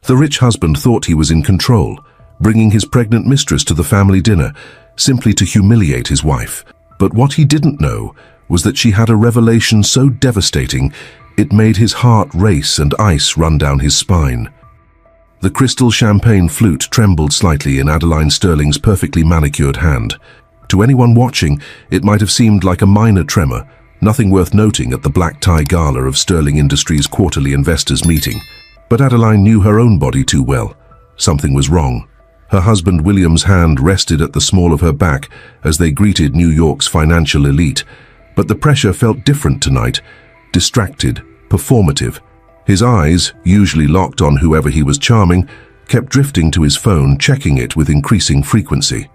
The rich husband thought he was in control, bringing his pregnant mistress to the family dinner, simply to humiliate his wife. But what he didn't know was that she had a revelation so devastating it made his heart race and ice run down his spine. The crystal champagne flute trembled slightly in Adeline Sterling's perfectly manicured hand. To anyone watching, it might have seemed like a minor tremor, nothing worth noting at the black tie gala of Sterling Industries' quarterly investors meeting. But Adeline knew her own body too well. Something was wrong. Her husband William's hand rested at the small of her back as they greeted New York's financial elite. But the pressure felt different tonight, distracted, performative. His eyes, usually locked on whoever he was charming, kept drifting to his phone, checking it with increasing frequency.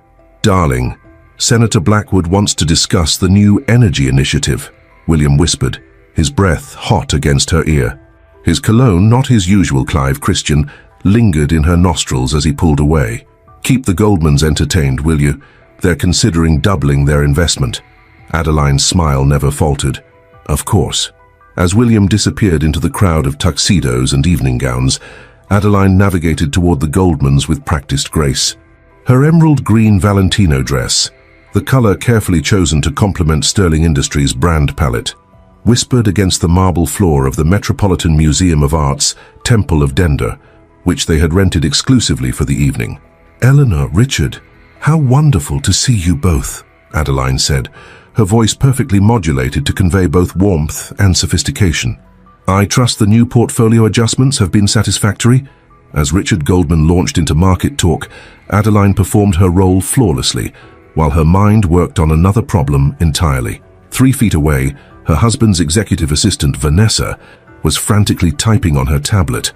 "Darling, Senator Blackwood wants to discuss the new energy initiative," William whispered, his breath hot against her ear. His cologne, not his usual Clive Christian, lingered in her nostrils as he pulled away. "Keep the Goldmans entertained, will you? They're considering doubling their investment." Adeline's smile never faltered. "Of course." As William disappeared into the crowd of tuxedos and evening gowns, Adeline navigated toward the Goldmans with practiced grace. Her emerald green Valentino dress, the color carefully chosen to complement Sterling Industries' brand palette, whispered against the marble floor of the Metropolitan Museum of Art's Temple of Dender, which they had rented exclusively for the evening. "Eleanor, Richard, how wonderful to see you both," Adeline said, her voice perfectly modulated to convey both warmth and sophistication. "I trust the new portfolio adjustments have been satisfactory?" As Richard Goldman launched into market talk, Adeline performed her role flawlessly, while her mind worked on another problem entirely. 3 feet away, her husband's executive assistant, Vanessa, was frantically typing on her tablet,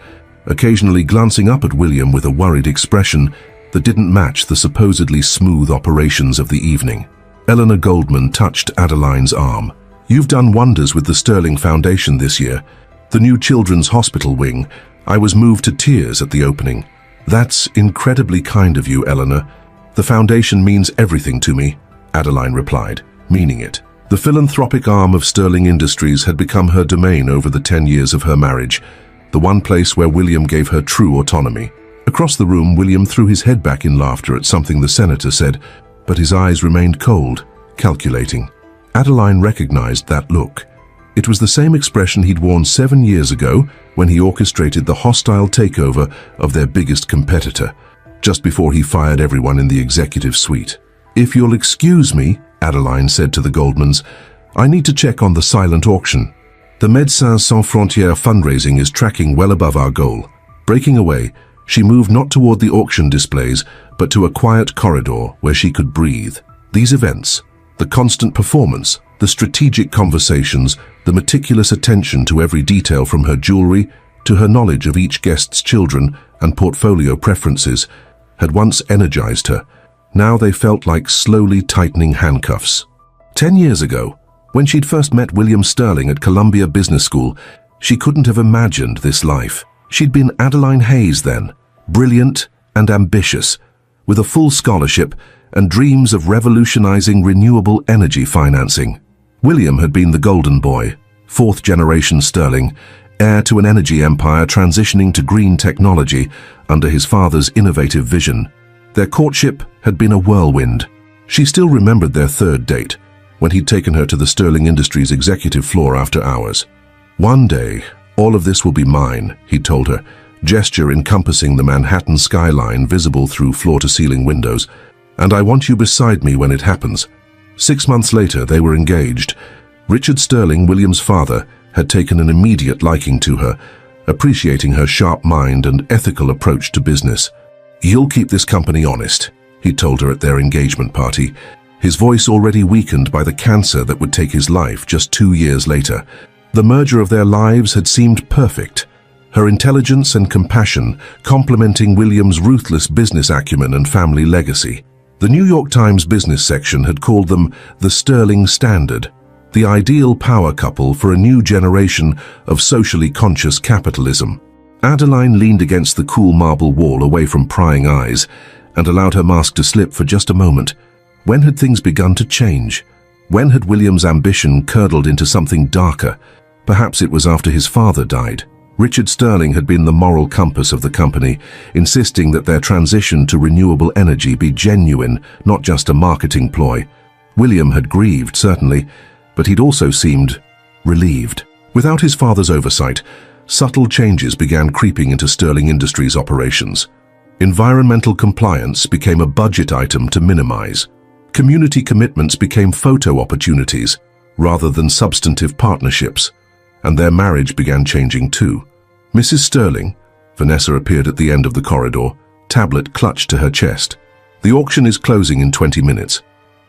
occasionally glancing up at William with a worried expression that didn't match the supposedly smooth operations of the evening. Eleanor Goldman touched Adeline's arm. "You've done wonders with the Sterling Foundation this year. The new children's hospital wing. I was moved to tears at the opening." "That's incredibly kind of you, Eleanor. The foundation means everything to me," Adeline replied, meaning it. The philanthropic arm of Sterling Industries had become her domain over the 10 years of her marriage, the one place where William gave her true autonomy. Across the room, William threw his head back in laughter at something the senator said, but his eyes remained cold, calculating. Adeline recognized that look. It was the same expression he'd worn 7 years ago when he orchestrated the hostile takeover of their biggest competitor, just before he fired everyone in the executive suite. "If you'll excuse me," Adeline said to the Goldmans, "I need to check on the silent auction. The Médecins Sans Frontières fundraising is tracking well above our goal." Breaking away, she moved not toward the auction displays, but to a quiet corridor where she could breathe. These events, the constant performance, the strategic conversations, the meticulous attention to every detail from her jewelry to her knowledge of each guest's children and portfolio preferences, had once energized her. Now they felt like slowly tightening handcuffs. 10 years ago, when she'd first met William Sterling at Columbia Business School, she couldn't have imagined this life. She'd been Adeline Hayes then, brilliant and ambitious, with a full scholarship and dreams of revolutionizing renewable energy financing. William had been the golden boy, 4th-generation Sterling, heir to an energy empire transitioning to green technology under his father's innovative vision. Their courtship had been a whirlwind. She still remembered their 3rd date, when he'd taken her to the Sterling Industries executive floor after hours. "One day, all of this will be mine," he'd told her, gesture encompassing the Manhattan skyline visible through floor-to-ceiling windows. "And I want you beside me when it happens." 6 months later, they were engaged. Richard Sterling, William's father, had taken an immediate liking to her, appreciating her sharp mind and ethical approach to business. "You'll keep this company honest," he told her at their engagement party, his voice already weakened by the cancer that would take his life just 2 years later. The merger of their lives had seemed perfect, her intelligence and compassion complementing William's ruthless business acumen and family legacy. The New York Times business section had called them the Sterling Standard, the ideal power couple for a new generation of socially conscious capitalism. Adeline leaned against the cool marble wall away from prying eyes and allowed her mask to slip for just a moment. When had things begun to change? When had William's ambition curdled into something darker? Perhaps it was after his father died. Richard Sterling had been the moral compass of the company, insisting that their transition to renewable energy be genuine, not just a marketing ploy. William had grieved, certainly, but he'd also seemed relieved. Without his father's oversight, subtle changes began creeping into Sterling Industries' operations. Environmental compliance became a budget item to minimize. Community commitments became photo opportunities rather than substantive partnerships, and their marriage began changing too. Mrs. Sterling, Vanessa appeared at the end of the corridor, tablet clutched to her chest. The auction is closing in 20 minutes.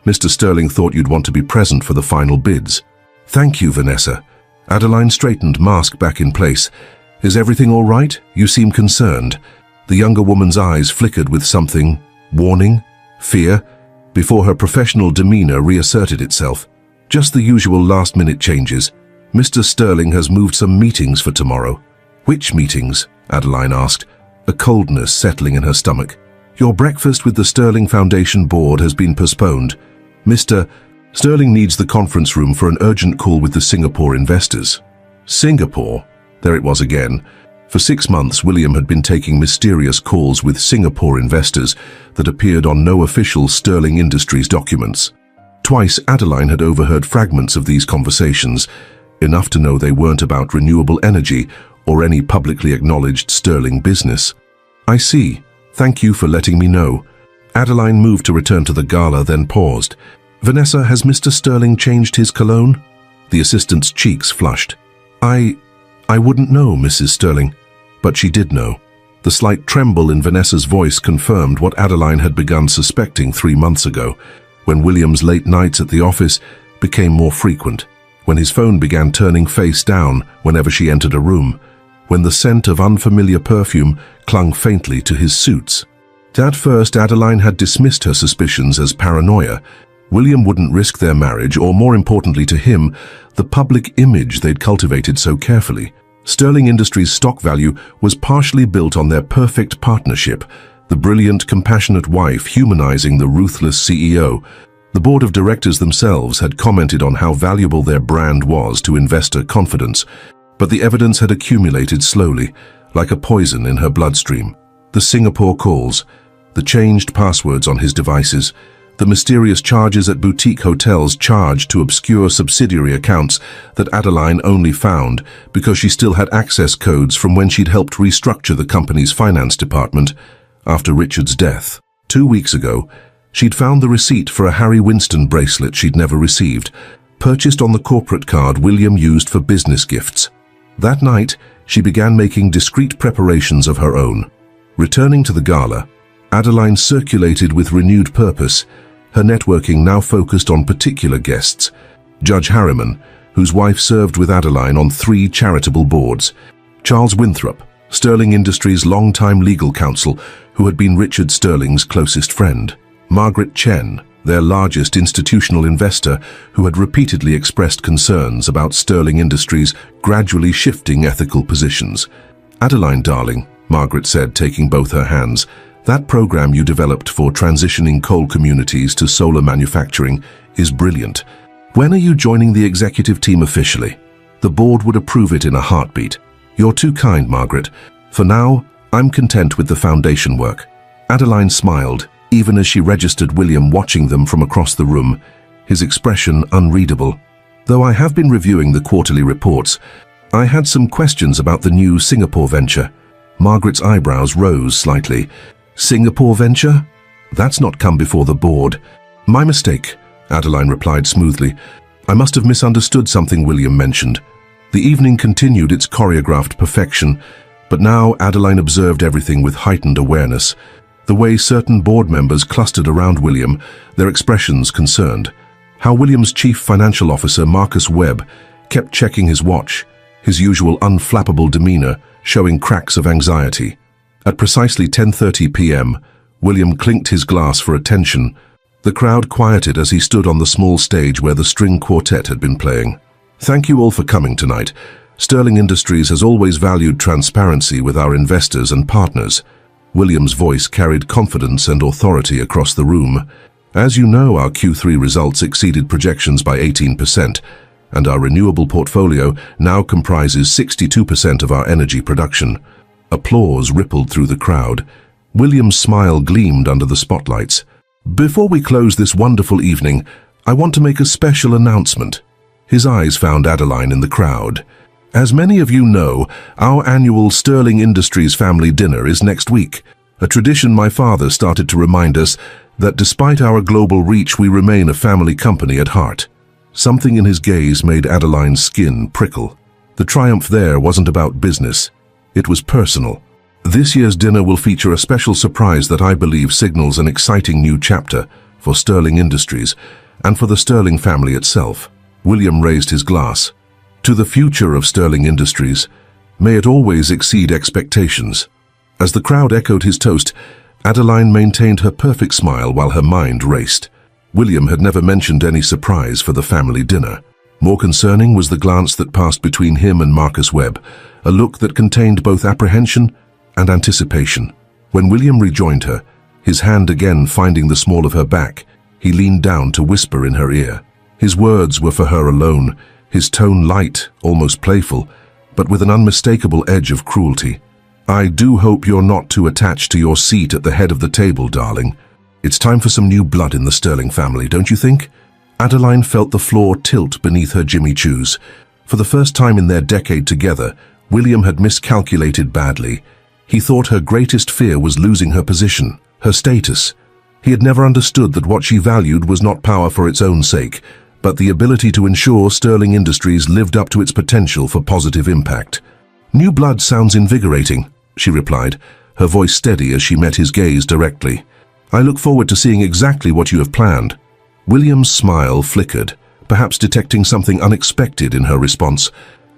Mr. Sterling thought you'd want to be present for the final bids. Thank you, Vanessa. Adeline straightened, mask back in place. Is everything all right? You seem concerned. The younger woman's eyes flickered with something, warning, fear, before her professional demeanor reasserted itself. Just the usual last-minute changes. Mr. Sterling has moved some meetings for tomorrow. Which meetings? Adeline asked, a coldness settling in her stomach. Your breakfast with the Sterling Foundation board has been postponed. Mr. Sterling needs the conference room for an urgent call with the Singapore investors. Singapore? There it was again. For 6 months, William had been taking mysterious calls with Singapore investors that appeared on no official Sterling Industries documents. Twice, Adeline had overheard fragments of these conversations, enough to know they weren't about renewable energy or any publicly acknowledged Sterling business. I see. Thank you for letting me know. Adeline moved to return to the gala, then paused. Vanessa, has Mr. Sterling changed his cologne? The assistant's cheeks flushed. I wouldn't know, Mrs. Sterling. But she did know. The slight tremble in Vanessa's voice confirmed what Adeline had begun suspecting 3 months ago, when William's late nights at the office became more frequent, when his phone began turning face down whenever she entered a room, when the scent of unfamiliar perfume clung faintly to his suits. At first, Adeline had dismissed her suspicions as paranoia. William wouldn't risk their marriage, or more importantly to him, the public image they'd cultivated so carefully. Sterling Industries' stock value was partially built on their perfect partnership, the brilliant, compassionate wife humanizing the ruthless CEO. The board of directors themselves had commented on how valuable their brand was to investor confidence, but the evidence had accumulated slowly, like a poison in her bloodstream. The Singapore calls, the changed passwords on his devices, the mysterious charges at boutique hotels charged to obscure subsidiary accounts that Adeline only found because she still had access codes from when she'd helped restructure the company's finance department after Richard's death. 2 weeks ago, she'd found the receipt for a Harry Winston bracelet she'd never received, purchased on the corporate card William used for business gifts. That night, she began making discreet preparations of her own. Returning to the gala, Adeline circulated with renewed purpose, her networking now focused on particular guests. Judge Harriman, whose wife served with Adeline on 3 charitable boards. Charles Winthrop, Sterling Industries' longtime legal counsel, who had been Richard Sterling's closest friend. Margaret Chen, their largest institutional investor, who had repeatedly expressed concerns about Sterling Industries' gradually shifting ethical positions. Adeline, darling, Margaret said, taking both her hands, that program you developed for transitioning coal communities to solar manufacturing is brilliant. When are you joining the executive team officially? The board would approve it in a heartbeat. You're too kind, Margaret. For now, I'm content with the foundation work. Adeline smiled, even as she registered William watching them from across the room, his expression unreadable. Though I have been reviewing the quarterly reports, I had some questions about the new Singapore venture. Margaret's eyebrows rose slightly. Singapore venture? That's not come before the board. My mistake, Adeline replied smoothly. I must have misunderstood something William mentioned. The evening continued its choreographed perfection, but now Adeline observed everything with heightened awareness. The way certain board members clustered around William, their expressions concerned. How William's chief financial officer, Marcus Webb, kept checking his watch, his usual unflappable demeanor showing cracks of anxiety. At precisely 10:30 p.m., William clinked his glass for attention. The crowd quieted as he stood on the small stage where the string quartet had been playing. Thank you all for coming tonight. Sterling Industries has always valued transparency with our investors and partners. William's voice carried confidence and authority across the room. As you know, our Q3 results exceeded projections by 18%. and our renewable portfolio now comprises 62% of our energy production. Applause rippled through the crowd. William's smile gleamed under the spotlights. Before we close this wonderful evening, I want to make a special announcement. His eyes found Adeline in the crowd. As many of you know, our annual Sterling Industries family dinner is next week, a tradition my father started to remind us that despite our global reach, we remain a family company at heart. Something in his gaze made Adeline's skin prickle. The triumph there wasn't about business. It was personal. This year's dinner will feature a special surprise that I believe signals an exciting new chapter for Sterling Industries and for the Sterling family itself. William raised his glass. To the future of Sterling Industries, may it always exceed expectations. As the crowd echoed his toast, Adeline maintained her perfect smile while her mind raced. William had never mentioned any surprise for the family dinner. More concerning was the glance that passed between him and Marcus Webb, a look that contained both apprehension and anticipation. When William rejoined her, his hand again finding the small of her back, he leaned down to whisper in her ear. His words were for her alone, his tone light, almost playful, but with an unmistakable edge of cruelty. I do hope you're not too attached to your seat at the head of the table, darling. It's time for some new blood in the Sterling family, don't you think? Adeline felt the floor tilt beneath her Jimmy Choos. For the first time in their decade together, William had miscalculated badly. He thought her greatest fear was losing her position, her status. He had never understood that what she valued was not power for its own sake, but the ability to ensure Sterling Industries lived up to its potential for positive impact. New blood sounds invigorating, she replied, her voice steady as she met his gaze directly. I look forward to seeing exactly what you have planned. William's smile flickered, perhaps detecting something unexpected in her response.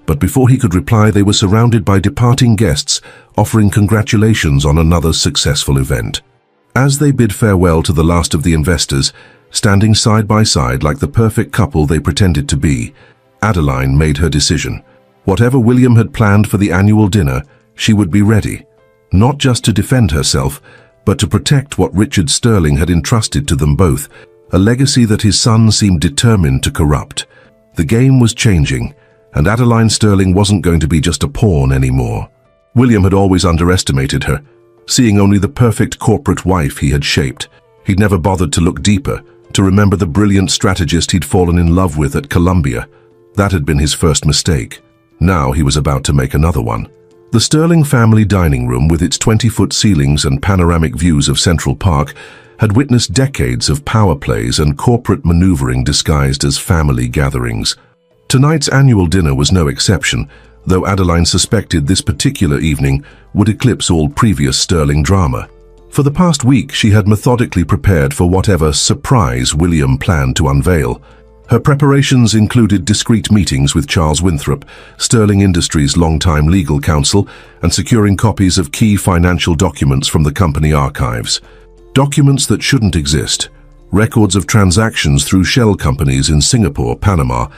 But before he could reply, they were surrounded by departing guests, offering congratulations on another successful event. As they bid farewell to the last of the investors, standing side by side like the perfect couple they pretended to be, Adeline made her decision. Whatever William had planned for the annual dinner, she would be ready, not just to defend herself, but to protect what Richard Sterling had entrusted to them both, a legacy that his son seemed determined to corrupt. The game was changing, and Adeline Sterling wasn't going to be just a pawn anymore. William had always underestimated her, seeing only the perfect corporate wife he had shaped. He'd never bothered to look deeper, to remember the brilliant strategist he'd fallen in love with at Columbia. That had been his first mistake. Now he was about to make another one. The Sterling family dining room, with its 20-foot ceilings and panoramic views of Central Park, had witnessed decades of power plays and corporate maneuvering disguised as family gatherings. Tonight's annual dinner was no exception, though Adeline suspected this particular evening would eclipse all previous Sterling drama. For the past week, she had methodically prepared for whatever surprise William planned to unveil. Her preparations included discreet meetings with Charles Winthrop, Sterling Industries' longtime legal counsel, and securing copies of key financial documents from the company archives. Documents that shouldn't exist, records of transactions through shell companies in Singapore, Panama,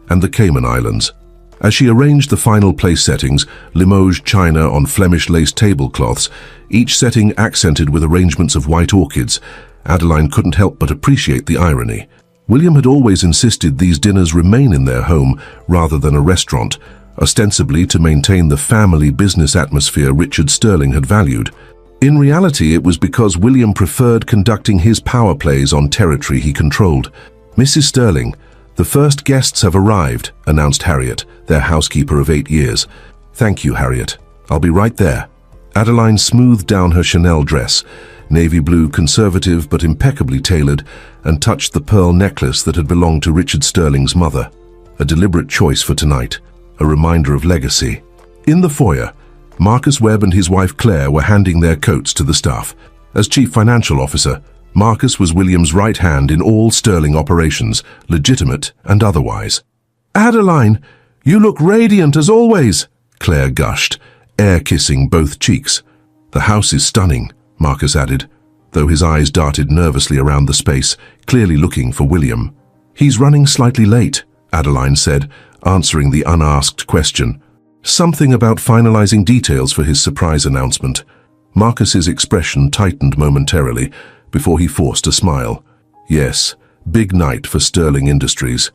and the Cayman Islands. As she arranged the final place settings, Limoges china on Flemish lace tablecloths, each setting accented with arrangements of white orchids, Adeline couldn't help but appreciate the irony. William had always insisted these dinners remain in their home rather than a restaurant, ostensibly to maintain the family business atmosphere Richard Sterling had valued. In reality, it was because William preferred conducting his power plays on territory he controlled. Mrs. Sterling, the first guests have arrived, announced Harriet, their housekeeper of 8 years. Thank you, Harriet. I'll be right there. Adeline smoothed down her Chanel dress, navy blue, conservative but impeccably tailored, and touched the pearl necklace that had belonged to Richard Sterling's mother. A deliberate choice for tonight, a reminder of legacy. In the foyer, Marcus Webb and his wife Claire were handing their coats to the staff. As chief financial officer, Marcus was William's right hand in all Sterling operations, legitimate and otherwise. Adeline, you look radiant as always, Claire gushed, air-kissing both cheeks. The house is stunning, Marcus added, though his eyes darted nervously around the space, clearly looking for William. He's running slightly late, Adeline said, answering the unasked question. Something about finalizing details for his surprise announcement. Marcus's expression tightened momentarily before he forced a smile. Yes, big night for Sterling Industries.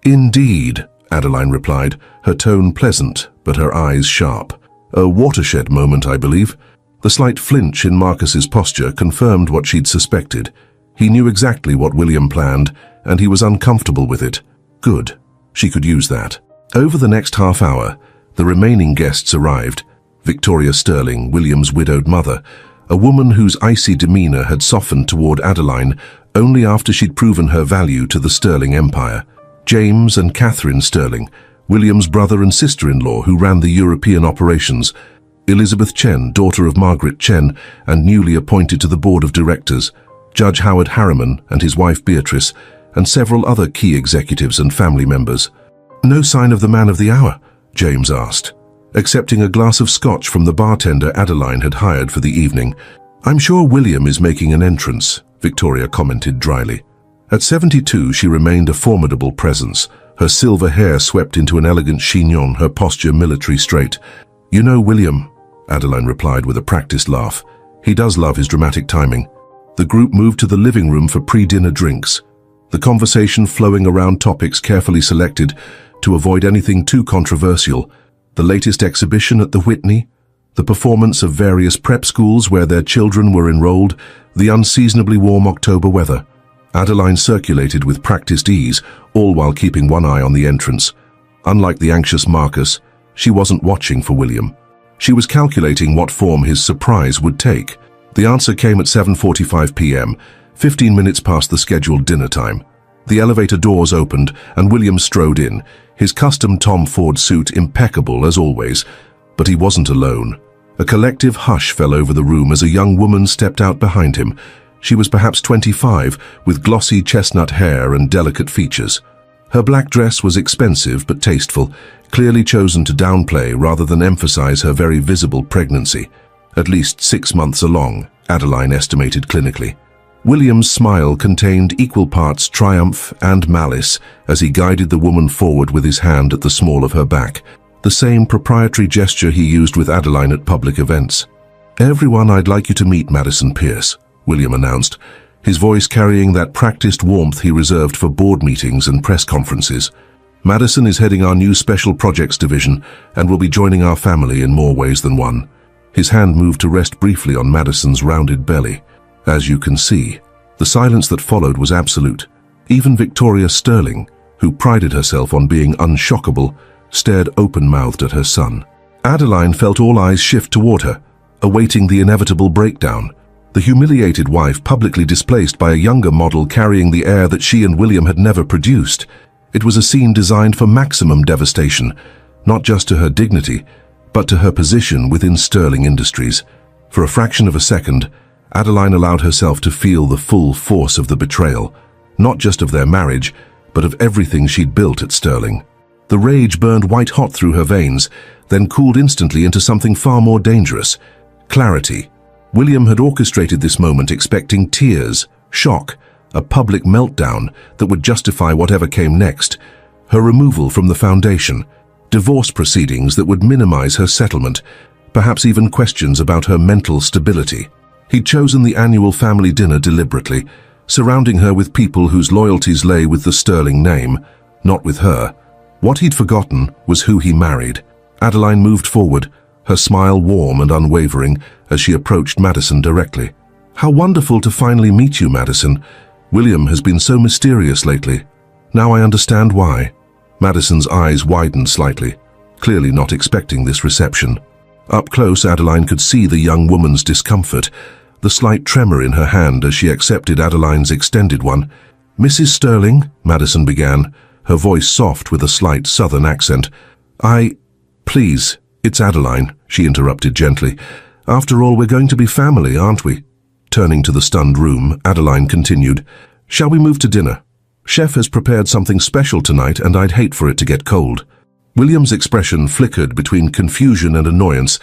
Indeed, Adeline replied, her tone pleasant, but her eyes sharp. A watershed moment, I believe. The slight flinch in Marcus's posture confirmed what she'd suspected. He knew exactly what William planned, and he was uncomfortable with it. Good. She could use that. Over the next half hour, the remaining guests arrived. Victoria Sterling, William's widowed mother, a woman whose icy demeanor had softened toward Adeline only after she'd proven her value to the Sterling Empire. James and Catherine Sterling, William's brother and sister-in-law who ran the European operations. Elizabeth Chen, daughter of Margaret Chen and newly appointed to the board of directors. Judge Howard Harriman and his wife Beatrice, and several other key executives and family members. No sign of the man of the hour? James asked, accepting a glass of scotch from the bartender Adeline had hired for the evening. I'm sure William is making an entrance, Victoria commented dryly. At 72, she remained a formidable presence, her silver hair swept into an elegant chignon, her posture military straight. You know William, Adeline replied with a practiced laugh. He does love his dramatic timing. The group moved to the living room for pre-dinner drinks, the conversation flowing around topics carefully selected to avoid anything too controversial. The latest exhibition at the Whitney, the performance of various prep schools where their children were enrolled, the unseasonably warm October weather. Adeline circulated with practiced ease, all while keeping one eye on the entrance. Unlike the anxious Marcus, she wasn't watching for William. She was calculating what form his surprise would take. The answer came at 7:45 p.m., 15 minutes past the scheduled dinner time. The elevator doors opened and William strode in, his custom Tom Ford suit impeccable as always. But he wasn't alone. A collective hush fell over the room as a young woman stepped out behind him. She was perhaps 25, with glossy chestnut hair and delicate features. Her black dress was expensive but tasteful, clearly chosen to downplay rather than emphasize her very visible pregnancy. At least 6 months along, Adeline estimated clinically. William's smile contained equal parts triumph and malice as he guided the woman forward with his hand at the small of her back, the same proprietary gesture he used with Adeline at public events. Everyone, I'd like you to meet Madison Pierce, William announced, his voice carrying that practiced warmth he reserved for board meetings and press conferences. Madison is heading our new Special Projects Division and will be joining our family in more ways than one. His hand moved to rest briefly on Madison's rounded belly. As you can see, the silence that followed was absolute. Even Victoria Sterling, who prided herself on being unshockable, stared open-mouthed at her son. Adeline felt all eyes shift toward her, awaiting the inevitable breakdown. The humiliated wife publicly displaced by a younger model carrying the air that she and William had never produced. It was a scene designed for maximum devastation, not just to her dignity, but to her position within Sterling Industries. For a fraction of a second, Adeline allowed herself to feel the full force of the betrayal, not just of their marriage, but of everything she'd built at Sterling. The rage burned white-hot through her veins, then cooled instantly into something far more dangerous: clarity. William had orchestrated this moment expecting tears, shock, a public meltdown that would justify whatever came next, her removal from the foundation, divorce proceedings that would minimize her settlement, perhaps even questions about her mental stability. He'd chosen the annual family dinner deliberately, surrounding her with people whose loyalties lay with the Sterling name, not with her. What he'd forgotten was who he married. Adeline moved forward, her smile warm and unwavering as she approached Madison directly. How wonderful to finally meet you, Madison. William has been so mysterious lately. Now I understand why. Madison's eyes widened slightly, clearly not expecting this reception. Up close, Adeline could see the young woman's discomfort, the slight tremor in her hand as she accepted Adeline's extended one. Mrs. Sterling, Madison began, her voice soft with a slight southern accent. Please, it's Adeline, she interrupted gently. After all, we're going to be family, aren't we? Turning to the stunned room, Adeline continued, Shall we move to dinner? Chef has prepared something special tonight and I'd hate for it to get cold. William's expression flickered between confusion and annoyance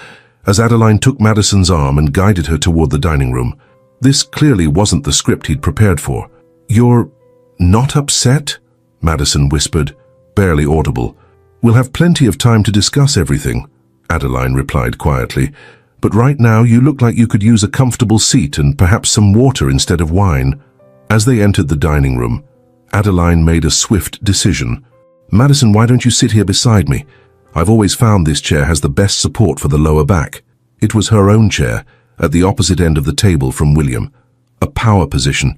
as Adeline took Madison's arm and guided her toward the dining room. This clearly wasn't the script he'd prepared for. You're not upset? Madison whispered, barely audible. We'll have plenty of time to discuss everything, Adeline replied quietly. But right now you look like you could use a comfortable seat and perhaps some water instead of wine. As they entered the dining room, Adeline made a swift decision. "Madison, why don't you sit here beside me? I've always found this chair has the best support for the lower back." It was her own chair, at the opposite end of the table from William, a power position,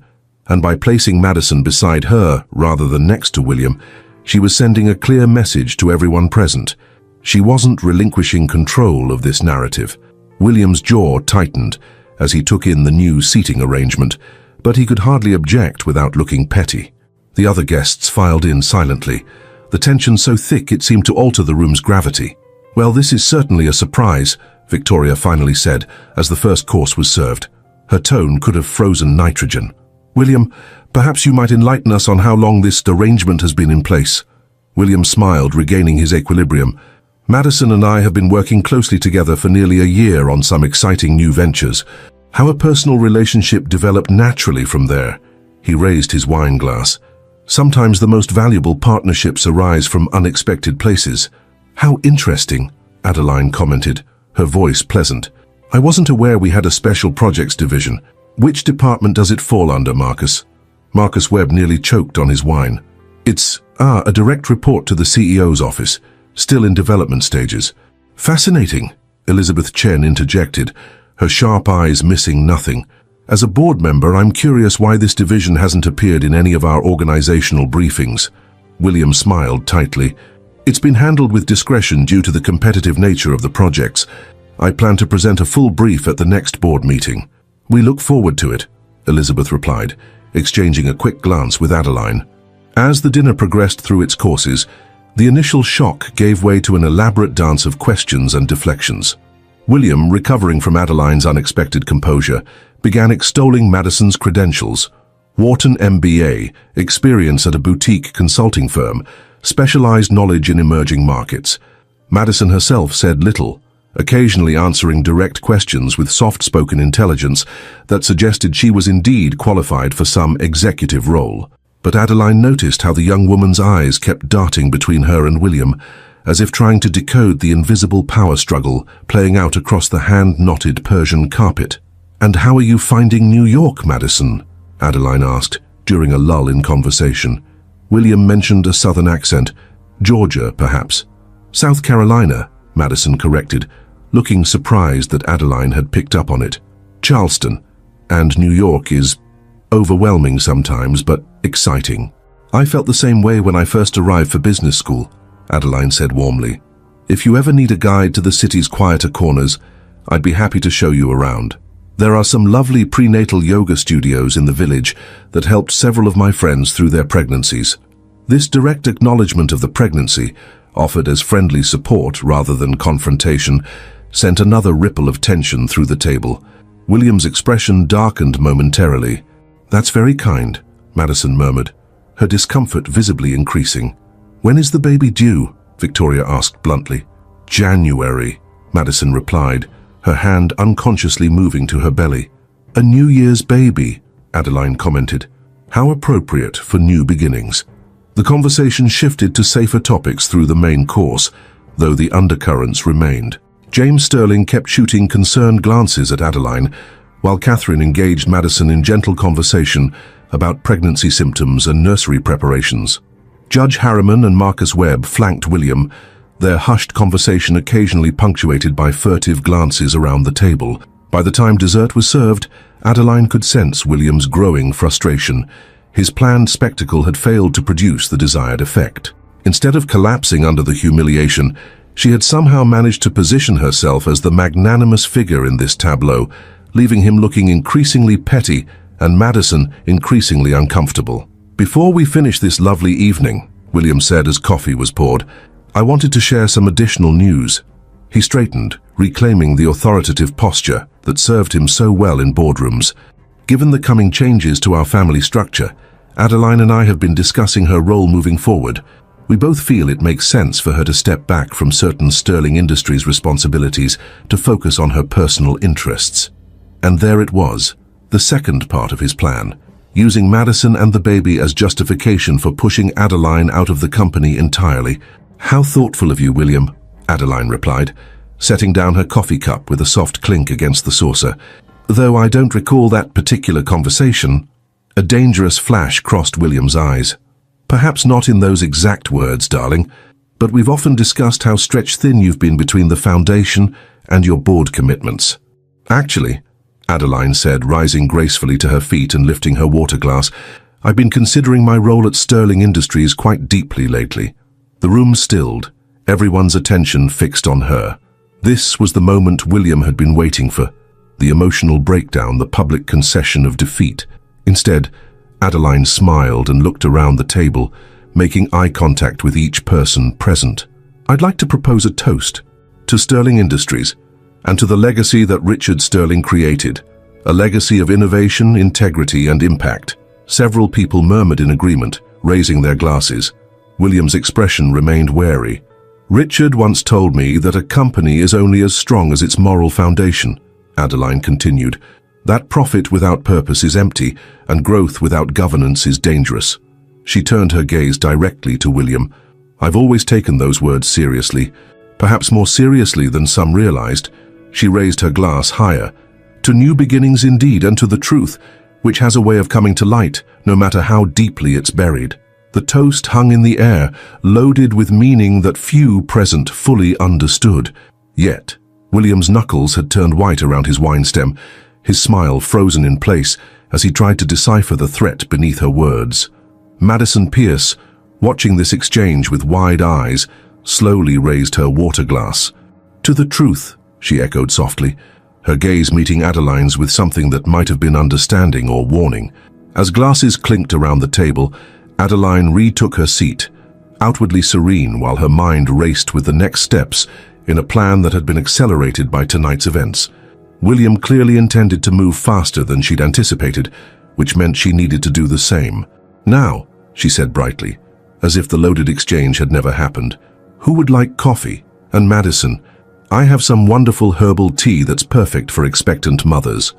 and by placing Madison beside her rather than next to William, she was sending a clear message to everyone present. She wasn't relinquishing control of this narrative. William's jaw tightened as he took in the new seating arrangement, but he could hardly object without looking petty. The other guests filed in silently, the tension so thick it seemed to alter the room's gravity. "Well, this is certainly a surprise," Victoria finally said as the first course was served. Her tone could have frozen nitrogen. "William, perhaps you might enlighten us on how long this arrangement has been in place." William smiled, regaining his equilibrium. "Madison and I have been working closely together for nearly a year on some exciting new ventures. How a personal relationship developed naturally from there." He raised his wine glass. "Sometimes the most valuable partnerships arise from unexpected places." "How interesting," Adeline commented, her voice pleasant. "I wasn't aware we had a special projects division. Which department does it fall under, Marcus?" Marcus Webb nearly choked on his wine. "It's a direct report to the CEO's office, still in development stages." "Fascinating," Elizabeth Chen interjected, her sharp eyes missing nothing. "As a board member, I'm curious why this division hasn't appeared in any of our organizational briefings." William smiled tightly. "It's been handled with discretion due to the competitive nature of the projects. I plan to present a full brief at the next board meeting." "We look forward to it," Elizabeth replied, exchanging a quick glance with Adeline. As the dinner progressed through its courses, the initial shock gave way to an elaborate dance of questions and deflections. William, recovering from Adeline's unexpected composure, began extolling Madison's credentials: Wharton MBA, experience at a boutique consulting firm, specialized knowledge in emerging markets. Madison herself said little, occasionally answering direct questions with soft-spoken intelligence that suggested she was indeed qualified for some executive role. But Adeline noticed how the young woman's eyes kept darting between her and William, as if trying to decode the invisible power struggle playing out across the hand-knotted Persian carpet. "And how are you finding New York, Madison?" Adeline asked, during a lull in conversation. William mentioned a southern accent. "Georgia, perhaps." "South Carolina," Madison corrected, looking surprised that Adeline had picked up on it. "Charleston. And New York is overwhelming sometimes, but exciting." "I felt the same way when I first arrived for business school," Adeline said warmly. "If you ever need a guide to the city's quieter corners, I'd be happy to show you around. There are some lovely prenatal yoga studios in the village that helped several of my friends through their pregnancies." This direct acknowledgement of the pregnancy, offered as friendly support rather than confrontation, sent another ripple of tension through the table. William's expression darkened momentarily. "That's very kind," Madison murmured, her discomfort visibly increasing. "When is the baby due?" Victoria asked bluntly. "January," Madison replied, her hand unconsciously moving to her belly. "A New Year's baby," Adeline commented. "How appropriate for new beginnings." The conversation shifted to safer topics through the main course, though the undercurrents remained. James Sterling kept shooting concerned glances at Adeline, while Catherine engaged Madison in gentle conversation about pregnancy symptoms and nursery preparations. Judge Harriman and Marcus Webb flanked William, their hushed conversation occasionally punctuated by furtive glances around the table. By the time dessert was served, Adeline could sense William's growing frustration. His planned spectacle had failed to produce the desired effect. Instead of collapsing under the humiliation, she had somehow managed to position herself as the magnanimous figure in this tableau, leaving him looking increasingly petty and Madison increasingly uncomfortable. "Before we finish this lovely evening," William said as coffee was poured, "I wanted to share some additional news." He straightened, reclaiming the authoritative posture that served him so well in boardrooms. "Given the coming changes to our family structure, Adeline and I have been discussing her role moving forward. We both feel it makes sense for her to step back from certain Sterling Industries responsibilities to focus on her personal interests." And there it was, the second part of his plan, using Madison and the baby as justification for pushing Adeline out of the company entirely. "How thoughtful of you, William," Adeline replied, setting down her coffee cup with a soft clink against the saucer. "Though I don't recall that particular conversation." A dangerous flash crossed William's eyes. Perhaps not in those exact words, darling, but we've often discussed how stretched thin you've been between the foundation and your board commitments. Actually, Adeline said, rising gracefully to her feet and lifting her water glass, I've been considering my role at Sterling Industries quite deeply lately. The room stilled, everyone's attention fixed on her. This was the moment William had been waiting for, the emotional breakdown, the public concession of defeat. Instead, Adeline smiled and looked around the table, making eye contact with each person present. I'd like to propose a toast to Sterling Industries and to the legacy that Richard Sterling created, a legacy of innovation, integrity, and impact. Several people murmured in agreement, raising their glasses. William's expression remained wary. Richard once told me that a company is only as strong as its moral foundation, Adeline continued. That profit without purpose is empty, and growth without governance is dangerous. She turned her gaze directly to William. I've always taken those words seriously, perhaps more seriously than some realized. She raised her glass higher. To new beginnings indeed, and to the truth, which has a way of coming to light, no matter how deeply it's buried. The toast hung in the air, loaded with meaning that few present fully understood. Yet, William's knuckles had turned white around his wine stem, his smile frozen in place as he tried to decipher the threat beneath her words. Madison Pierce, watching this exchange with wide eyes, slowly raised her water glass. To the truth, she echoed softly, her gaze meeting Adeline's with something that might have been understanding or warning. As glasses clinked around the table, Adeline retook her seat, outwardly serene while her mind raced with the next steps in a plan that had been accelerated by tonight's events. William clearly intended to move faster than she'd anticipated, which meant she needed to do the same. Now, she said brightly, as if the loaded exchange had never happened, who would like coffee? And Madison, I have some wonderful herbal tea that's perfect for expectant mothers.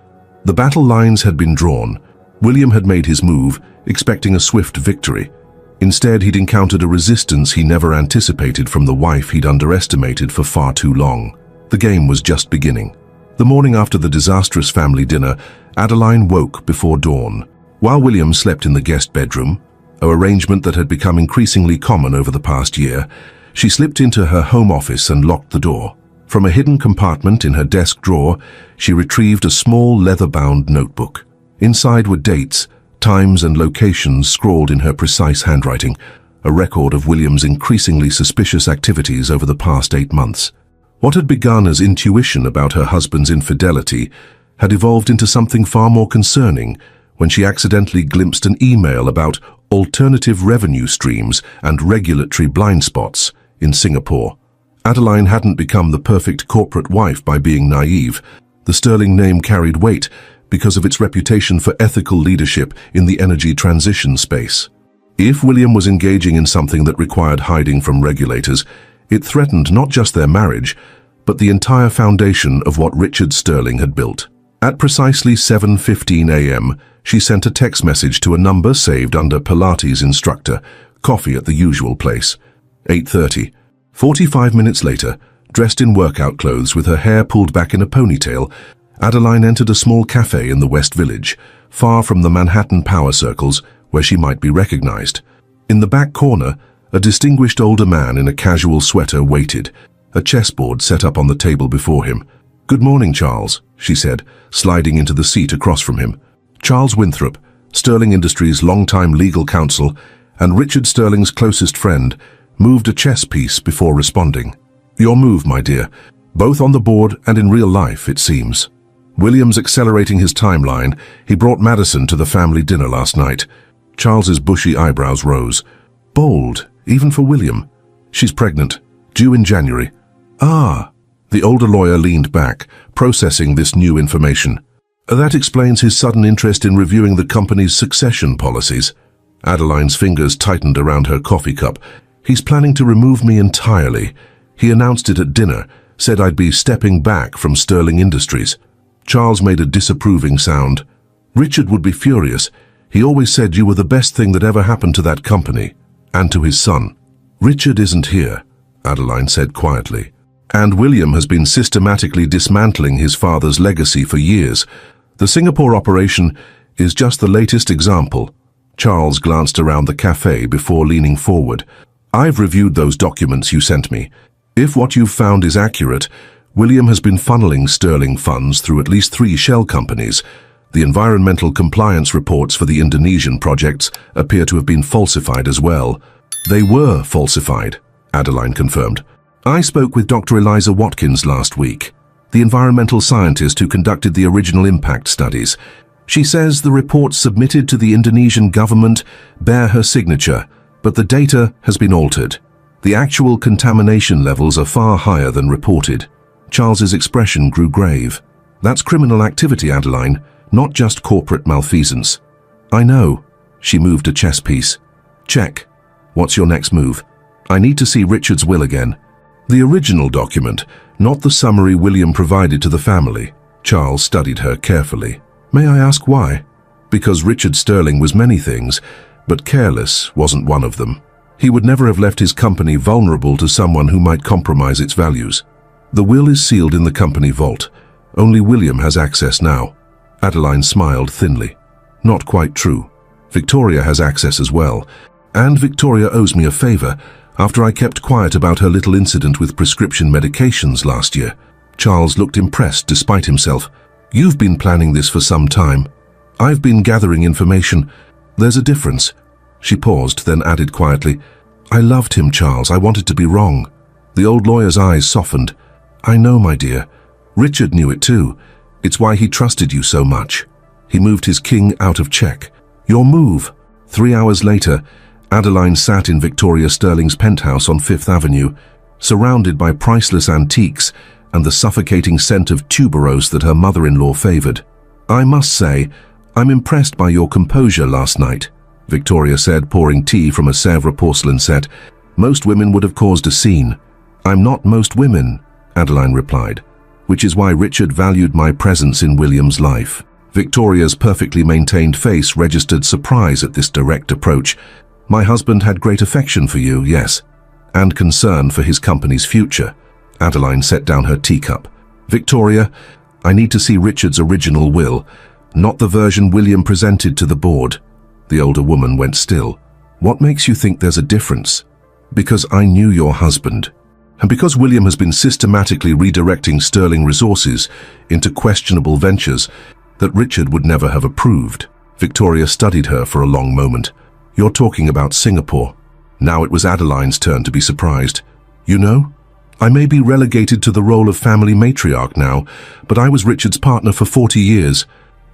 The battle lines had been drawn. William had made his move, expecting a swift victory. Instead, he'd encountered a resistance he never anticipated from the wife he'd underestimated for far too long. The game was just beginning. The morning after the disastrous family dinner, Adeline woke before dawn. While William slept in the guest bedroom, an arrangement that had become increasingly common over the past year, she slipped into her home office and locked the door. From a hidden compartment in her desk drawer, she retrieved a small leather-bound notebook. Inside were dates, times and locations scrawled in her precise handwriting, a record of William's increasingly suspicious activities over the past 8 months. What had begun as intuition about her husband's infidelity had evolved into something far more concerning when she accidentally glimpsed an email about alternative revenue streams and regulatory blind spots in Singapore. Adeline hadn't become the perfect corporate wife by being naive. The Sterling name carried weight because of its reputation for ethical leadership in the energy transition space. If William was engaging in something that required hiding from regulators, it threatened not just their marriage, but the entire foundation of what Richard Sterling had built. At precisely 7:15 a.m., she sent a text message to a number saved under Pilates instructor, coffee at the usual place. 8:30. 45 minutes later, dressed in workout clothes with her hair pulled back in a ponytail, Adeline entered a small cafe in the West Village, far from the Manhattan power circles where she might be recognized. In the back corner, a distinguished older man in a casual sweater waited, a chessboard set up on the table before him. "Good morning, Charles," she said, sliding into the seat across from him. Charles Winthrop, Sterling Industries' longtime legal counsel and Richard Sterling's closest friend, moved a chess piece before responding. "Your move, my dear, both on the board and in real life, it seems." Williams accelerating his timeline, he brought Madison to the family dinner last night. Charles's bushy eyebrows rose. Bold, even for William. "She's pregnant, due in January." "Ah." The older lawyer leaned back, processing this new information. "That explains his sudden interest in reviewing the company's succession policies." Adeline's fingers tightened around her coffee cup. "He's planning to remove me entirely. He announced it at dinner, said I'd be stepping back from Sterling Industries." Charles made a disapproving sound. "Richard would be furious. He always said you were the best thing that ever happened to that company, and to his son." "Richard isn't here," Adeline said quietly. "And William has been systematically dismantling his father's legacy for years. The Singapore operation is just the latest example." Charles glanced around the cafe before leaning forward. "I've reviewed those documents you sent me. If what you've found is accurate, William has been funneling sterling funds through at least 3 shell companies. The environmental compliance reports for the Indonesian projects appear to have been falsified as well." "They were falsified," Adeline confirmed. "I spoke with Dr. Eliza Watkins last week, the environmental scientist who conducted the original impact studies. She says the reports submitted to the Indonesian government bear her signature, but the data has been altered. The actual contamination levels are far higher than reported." Charles's expression grew grave. "That's criminal activity, Adeline, not just corporate malfeasance." "I know." She moved a chess piece. "Check. What's your next move?" "I need to see Richard's will again." "The original document, not the summary William provided to the family." Charles studied her carefully. "May I ask why?" "Because Richard Sterling was many things, but careless wasn't one of them. He would never have left his company vulnerable to someone who might compromise its values. The will is sealed in the company vault. Only William has access now." Adeline smiled thinly. "Not quite true. Victoria has access as well. And Victoria owes me a favor after I kept quiet about her little incident with prescription medications last year." Charles looked impressed despite himself. "You've been planning this for some time. I've been gathering information. There's a difference." She paused, then added quietly, "I loved him, Charles. I wanted to be wrong." The old lawyer's eyes softened. "I know, my dear. Richard knew it too. It's why he trusted you so much." He moved his king out of check. "Your move." 3 hours later, Adeline sat in Victoria Sterling's penthouse on 5th Avenue, surrounded by priceless antiques and the suffocating scent of tuberose that her mother-in-law favored. "I must say, I'm impressed by your composure last night," Victoria said, pouring tea from a Sèvres porcelain set. "Most women would have caused a scene." "I'm not most women," Adeline replied, "which is why Richard valued my presence in William's life." Victoria's perfectly maintained face registered surprise at this direct approach. "My husband had great affection for you, yes, and concern for his company's future." Adeline set down her teacup. "Victoria, I need to see Richard's original will, not the version William presented to the board." The older woman went still. "What makes you think there's a difference?" "Because I knew your husband. And because William has been systematically redirecting sterling resources into questionable ventures that Richard would never have approved." Victoria studied her for a long moment. "You're talking about Singapore." Now it was Adeline's turn to be surprised. "You know, I may be relegated to the role of family matriarch now, but I was Richard's partner for 40 years.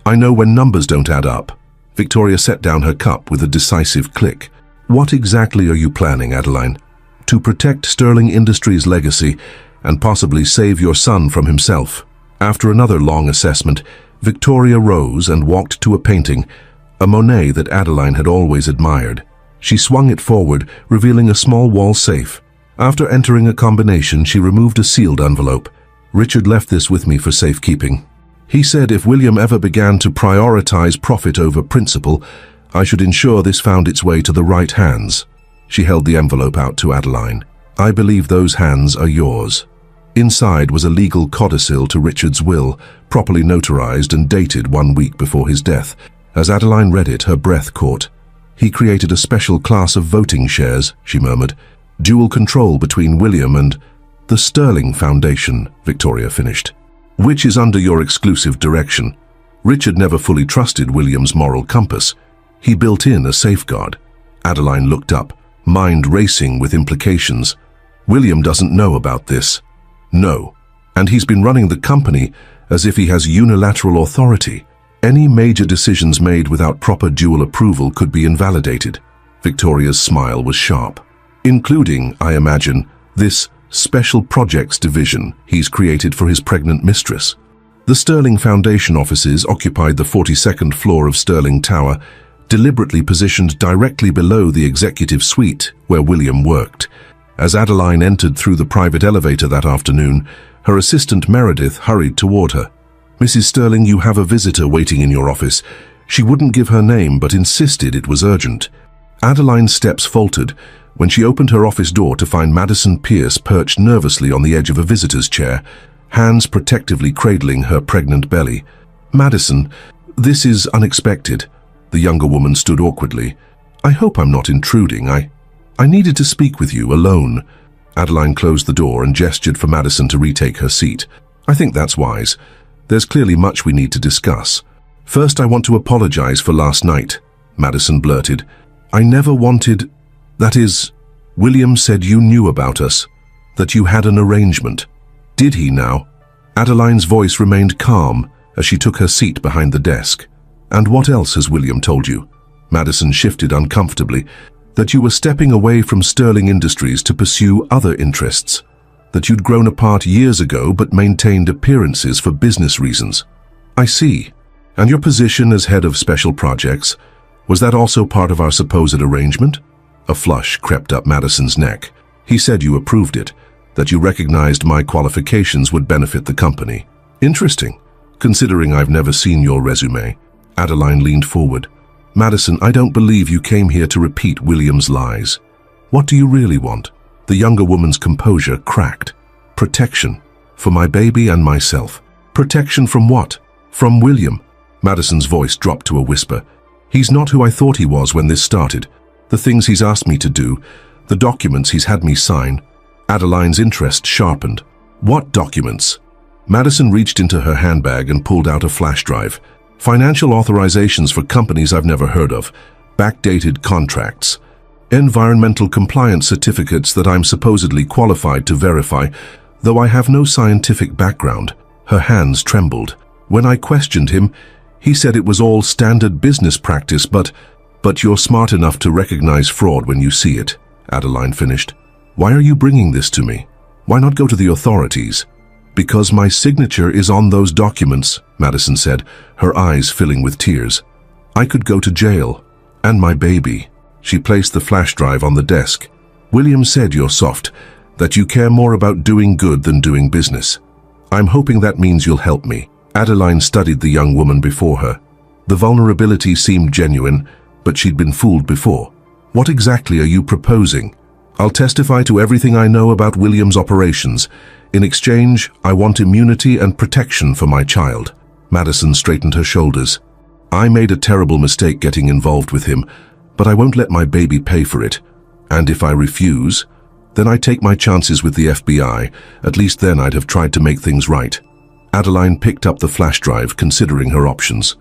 I know when numbers don't add up." Victoria set down her cup with a decisive click. "What exactly are you planning, Adeline?" "To protect Sterling Industries' legacy and possibly save your son from himself." After another long assessment, Victoria rose and walked to a painting, a Monet that Adeline had always admired. She swung it forward, revealing a small wall safe. After entering a combination, she removed a sealed envelope. "Richard left this with me for safekeeping. He said if William ever began to prioritize profit over principle, I should ensure this found its way to the right hands." She held the envelope out to Adeline. "I believe those hands are yours." Inside was a legal codicil to Richard's will, properly notarized and dated 1 week before his death. As Adeline read it, her breath caught. "He created a special class of voting shares," she murmured. "Dual control between William and the Sterling Foundation," Victoria finished, "which is under your exclusive direction. Richard never fully trusted William's moral compass. He built in a safeguard." Adeline looked up, mind racing with implications. "William doesn't know about this." "No. And he's been running the company as if he has unilateral authority. Any major decisions made without proper dual approval could be invalidated." Victoria's smile was sharp. "Including, I imagine, this special projects division he's created for his pregnant mistress." The Sterling Foundation offices occupied the 42nd floor of Sterling Tower, deliberately positioned directly below the executive suite where William worked. As Adeline entered through the private elevator that afternoon, her assistant Meredith hurried toward her. "Mrs. Sterling, you have a visitor waiting in your office." She wouldn't give her name but insisted it was urgent. Adeline's steps faltered when she opened her office door to find Madison Pierce perched nervously on the edge of a visitor's chair, hands protectively cradling her pregnant belly. "Madison, this is unexpected." The younger woman stood awkwardly. I hope I'm not intruding. I needed to speak with you alone. Adeline closed the door and gestured for Madison to retake her seat. I think that's wise. There's clearly much we need to discuss. First, I want to apologize for last night, Madison blurted. I never wanted... That is, William said you knew about us, that you had an arrangement. Did he now? Adeline's voice remained calm as she took her seat behind the desk. And what else has William told you? Madison shifted uncomfortably. That you were stepping away from Sterling Industries to pursue other interests. That you'd grown apart years ago but maintained appearances for business reasons. I see. And your position as head of special projects, was that also part of our supposed arrangement? A flush crept up Madison's neck. He said you approved it, that you recognized my qualifications would benefit the company. Interesting, considering I've never seen your resume. Adeline leaned forward. Madison, I don't believe you came here to repeat William's lies. What do you really want? The younger woman's composure cracked. Protection. For my baby and myself. Protection from what? From William. Madison's voice dropped to a whisper. He's not who I thought he was when this started. The things he's asked me to do, the documents he's had me sign. Adeline's interest sharpened. What documents? Madison reached into her handbag and pulled out a flash drive. Financial authorizations for companies I've never heard of. Backdated contracts. Environmental compliance certificates that I'm supposedly qualified to verify, though I have no scientific background. Her hands trembled. When I questioned him, he said it was all standard business practice, but you're smart enough to recognize fraud when you see it, Adeline finished. Why are you bringing this to me? Why not go to the authorities? Because my signature is on those documents, Madison said, her eyes filling with tears. I could go to jail. And my baby. She placed the flash drive on the desk. William said you're soft, that you care more about doing good than doing business. I'm hoping that means you'll help me. Adeline studied the young woman before her. The vulnerability seemed genuine, but she'd been fooled before. What exactly are you proposing? I'll testify to everything I know about William's operations. In exchange, I want immunity and protection for my child. Madison straightened her shoulders. I made a terrible mistake getting involved with him, but I won't let my baby pay for it. And if I refuse, then I take my chances with the FBI. At least then I'd have tried to make things right. Adeline picked up the flash drive, considering her options.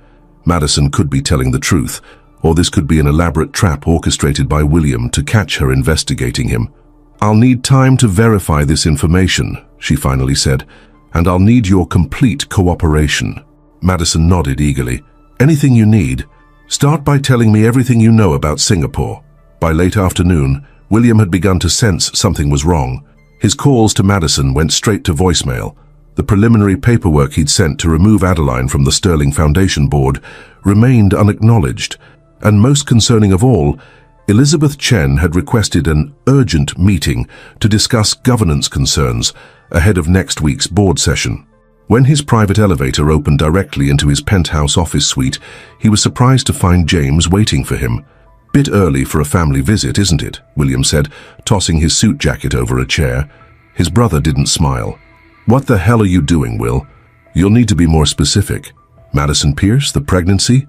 Madison could be telling the truth, or this could be an elaborate trap orchestrated by William to catch her investigating him. I'll need time to verify this information, she finally said, and I'll need your complete cooperation. Madison nodded eagerly. Anything you need. Start by telling me everything you know about Singapore. By late afternoon, William had begun to sense something was wrong. His calls to Madison went straight to voicemail. The preliminary paperwork he'd sent to remove Adeline from the Sterling Foundation board remained unacknowledged, and most concerning of all, Elizabeth Chen had requested an urgent meeting to discuss governance concerns ahead of next week's board session. When his private elevator opened directly into his penthouse office suite, he was surprised to find James waiting for him. Bit early for a family visit, isn't it? William said, tossing his suit jacket over a chair. His brother didn't smile. What the hell are you doing, Will? You'll need to be more specific. Madison Pierce, the pregnancy?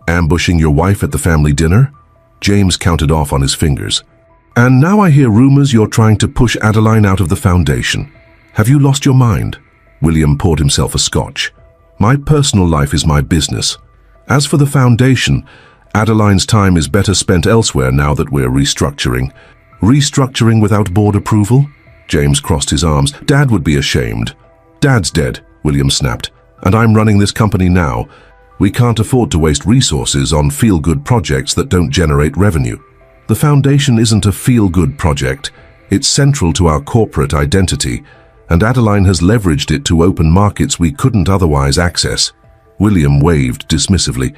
Ambushing your wife at the family dinner? James counted off on his fingers. And now I hear rumors you're trying to push Adeline out of the foundation. Have you lost your mind? William poured himself a scotch. My personal life is my business. As for the foundation, Adeline's time is better spent elsewhere now that we're restructuring. Restructuring without board approval? James crossed his arms. Dad would be ashamed. Dad's dead, William snapped, and I'm running this company now. We can't afford to waste resources on feel-good projects that don't generate revenue. The foundation isn't a feel-good project. It's central to our corporate identity, and Adeline has leveraged it to open markets we couldn't otherwise access. William waved dismissively.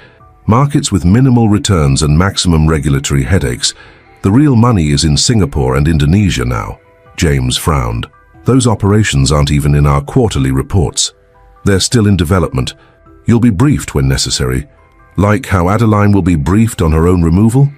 Markets with minimal returns and maximum regulatory headaches. The real money is in Singapore and Indonesia now. James frowned. Those operations aren't even in our quarterly reports. They're still in development. You'll be briefed when necessary. Like how Adeline will be briefed on her own removal?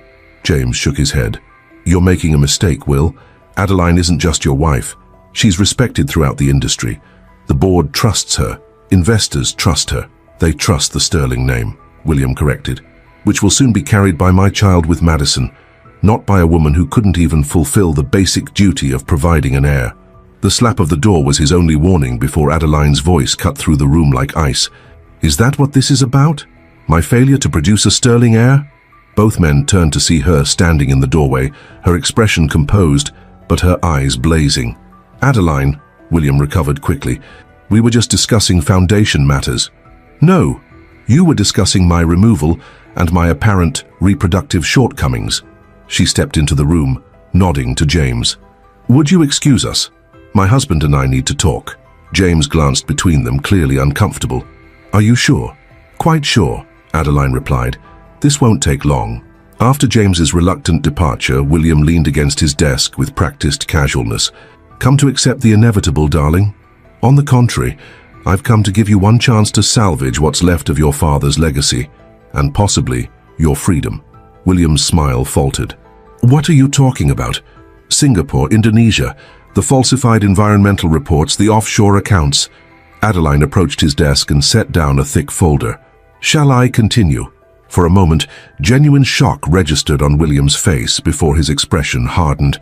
James shook his head. You're making a mistake, Will. Adeline isn't just your wife. She's respected throughout the industry. The board trusts her. Investors trust her. They trust the Sterling name, William corrected. which will soon be carried by my child with Madison, not by a woman who couldn't even fulfill the basic duty of providing an heir. The slap of the door was his only warning before Adeline's voice cut through the room like ice. Is that what this is about? My failure to produce a sterling heir? Both men turned to see her standing in the doorway, her expression composed, but her eyes blazing. Adeline, William recovered quickly, we were just discussing foundation matters. No, you were discussing my removal and my apparent reproductive shortcomings. She stepped into the room, nodding to James. Would you excuse us? My husband and I need to talk. James glanced between them, clearly uncomfortable. Are you sure? Quite sure, Adeline replied. This won't take long. After James's reluctant departure, William leaned against his desk with practiced casualness. Come to accept the inevitable, darling? On the contrary, I've come to give you one chance to salvage what's left of your father's legacy, and possibly your freedom. William's smile faltered. What are you talking about? Singapore, Indonesia, the falsified environmental reports, the offshore accounts. Adeline approached his desk and set down a thick folder. Shall I continue? For a moment, genuine shock registered on William's face before his expression hardened.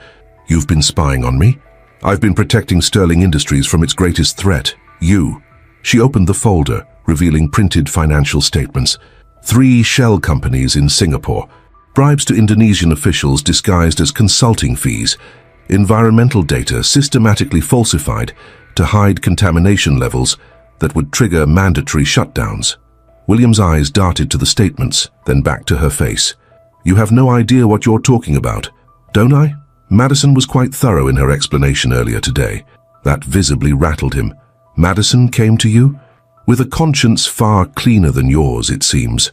You've been spying on me? I've been protecting Sterling Industries from its greatest threat, you. She opened the folder, revealing printed financial statements. 3 shell companies in Singapore. Bribes to Indonesian officials disguised as consulting fees. Environmental data systematically falsified to hide contamination levels that would trigger mandatory shutdowns. William's eyes darted to the statements, then back to her face. You have no idea what you're talking about, don't I? Madison was quite thorough in her explanation earlier today. That visibly rattled him. Madison came to you? With a conscience far cleaner than yours, it seems.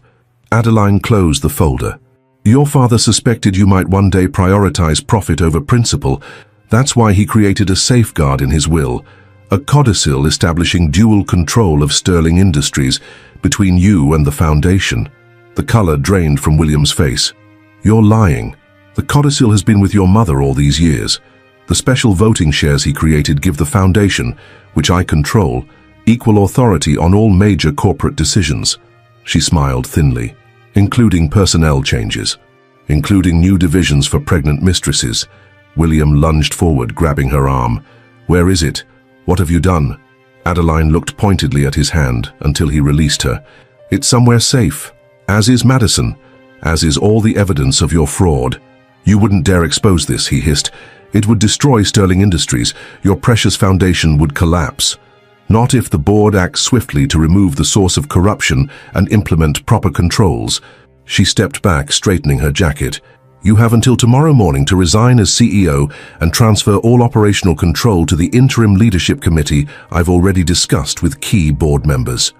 Adeline closed the folder. Your father suspected you might one day prioritize profit over principle. That's why he created a safeguard in his will, a codicil establishing dual control of Sterling Industries between you and the Foundation. The color drained from William's face. You're lying. The codicil has been with your mother all these years. The special voting shares he created give the Foundation, which I control, equal authority on all major corporate decisions. She smiled thinly. Including personnel changes, including new divisions for pregnant mistresses. William lunged forward, grabbing her arm. Where is it? What have you done? Adeline looked pointedly at his hand until he released her. It's somewhere safe, as is Madison, as is all the evidence of your fraud. You wouldn't dare expose this, he hissed. It would destroy Sterling Industries. Your precious foundation would collapse. Not if the board acts swiftly to remove the source of corruption and implement proper controls. She stepped back, straightening her jacket. You have until tomorrow morning to resign as CEO and transfer all operational control to the interim leadership committee I've already discussed with key board members.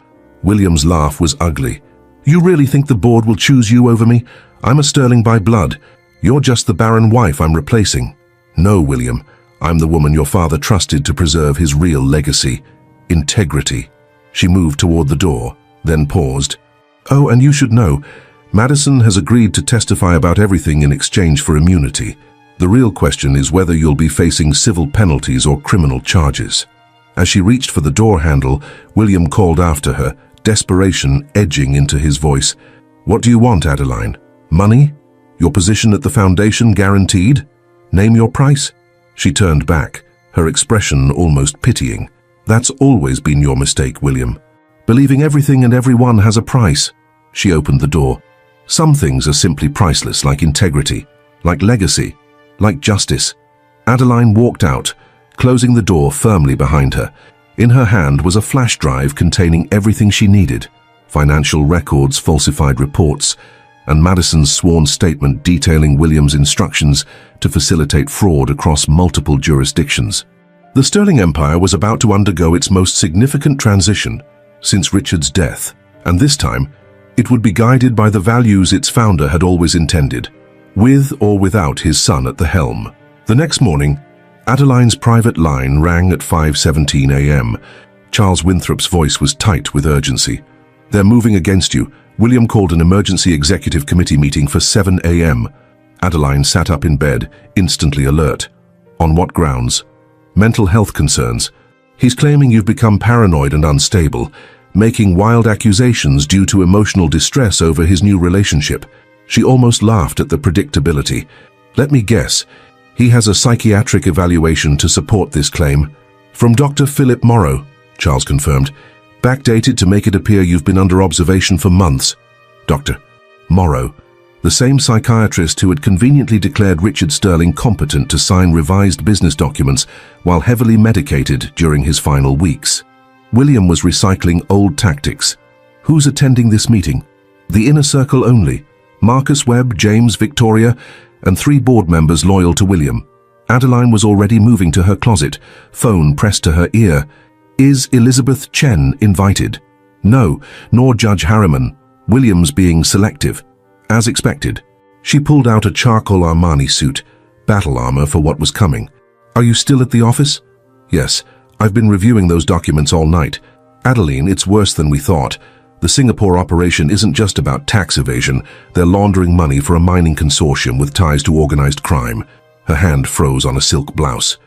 William's laugh was ugly. You really think the board will choose you over me? I'm a Sterling by blood. You're just the barren wife I'm replacing. No, William. I'm the woman your father trusted to preserve his real legacy. Integrity. She moved toward the door, then paused. Oh, and you should know, Madison has agreed to testify about everything in exchange for immunity. The real question is whether you'll be facing civil penalties or criminal charges. As she reached for the door handle, William called after her, desperation edging into his voice. What do you want, Adeline? Money? Your position at the Foundation guaranteed? Name your price? She turned back, her expression almost pitying. That's always been your mistake, William. Believing everything and everyone has a price. She opened the door. Some things are simply priceless, like integrity, like legacy, like justice. Adeline walked out, closing the door firmly behind her. In her hand was a flash drive containing everything she needed. Financial records, falsified reports, and Madison's sworn statement detailing William's instructions to facilitate fraud across multiple jurisdictions. The Sterling Empire was about to undergo its most significant transition since Richard's death, and this time, it would be guided by the values its founder had always intended, with or without his son at the helm. The next morning, Adeline's private line rang at 5:17 a.m. Charles Winthrop's voice was tight with urgency. They're moving against you. William called an emergency executive committee meeting for 7 a.m. Adeline sat up in bed, instantly alert. On what grounds? Mental health concerns. He's claiming you've become paranoid and unstable. making wild accusations due to emotional distress over his new relationship. She almost laughed at the predictability. Let me guess, he has a psychiatric evaluation to support this claim. From Dr. Philip Morrow, Charles confirmed. Backdated to make it appear you've been under observation for months. Dr. Morrow, the same psychiatrist who had conveniently declared Richard Sterling competent to sign revised business documents while heavily medicated during his final weeks. William was recycling old tactics. Who's attending this meeting? The inner circle only. Marcus Webb, James, Victoria, and 3 board members loyal to William. Adeline was already moving to her closet, phone pressed to her ear. Is Elizabeth Chen invited? No, nor Judge Harriman. William's being selective. As expected. She pulled out a charcoal Armani suit, battle armor for what was coming. Are you still at the office? Yes, I've been reviewing those documents all night. Adeline, it's worse than we thought. The Singapore operation isn't just about tax evasion. They're laundering money for a mining consortium with ties to organized crime. Her hand froze on a silk blouse.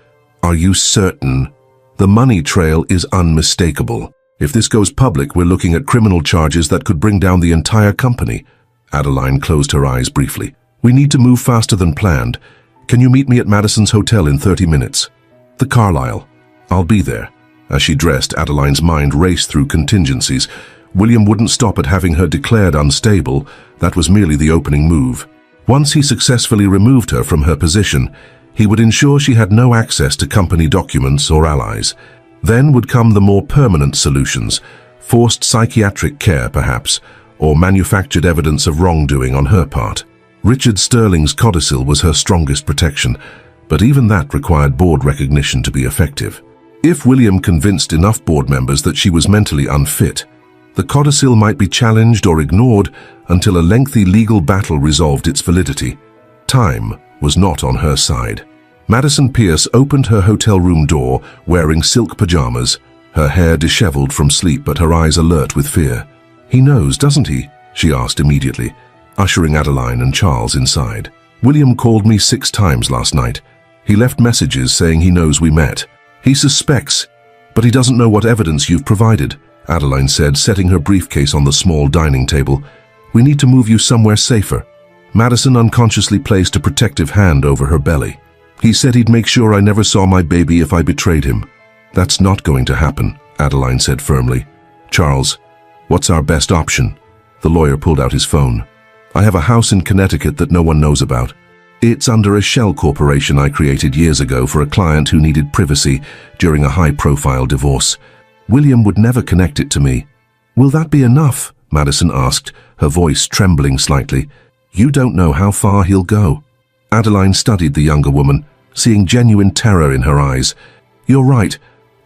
Are you certain? The money trail is unmistakable. If this goes public, we're looking at criminal charges that could bring down the entire company. Adeline closed her eyes briefly. We need to move faster than planned. Can you meet me at Madison's hotel in 30 minutes? The Carlisle. I'll be there. As she dressed, Adeline's mind raced through contingencies. William wouldn't stop at having her declared unstable. That was merely the opening move. Once he successfully removed her from her position, he would ensure she had no access to company documents or allies. Then would come the more permanent solutions, forced psychiatric care perhaps, or manufactured evidence of wrongdoing on her part. Richard Sterling's codicil was her strongest protection, but even that required board recognition to be effective. If William convinced enough board members that she was mentally unfit, the codicil might be challenged or ignored until a lengthy legal battle resolved its validity. Time was not on her side. Madison Pierce opened her hotel room door wearing silk pajamas, her hair disheveled from sleep but her eyes alert with fear. He knows, doesn't he? She asked immediately, ushering Adeline and Charles inside. William called me 6 times last night. He left messages saying he knows we met. He suspects, but he doesn't know what evidence you've provided, Adeline said, setting her briefcase on the small dining table. We need to move you somewhere safer. Madison unconsciously placed a protective hand over her belly. He said he'd make sure I never saw my baby if I betrayed him. That's not going to happen, Adeline said firmly. Charles, what's our best option? The lawyer pulled out his phone. I have a house in Connecticut that no one knows about. It's under a shell corporation I created years ago for a client who needed privacy during a high-profile divorce. William would never connect it to me. Will that be enough? Madison asked, her voice trembling slightly. You don't know how far he'll go. Adeline studied the younger woman, seeing genuine terror in her eyes. You're right.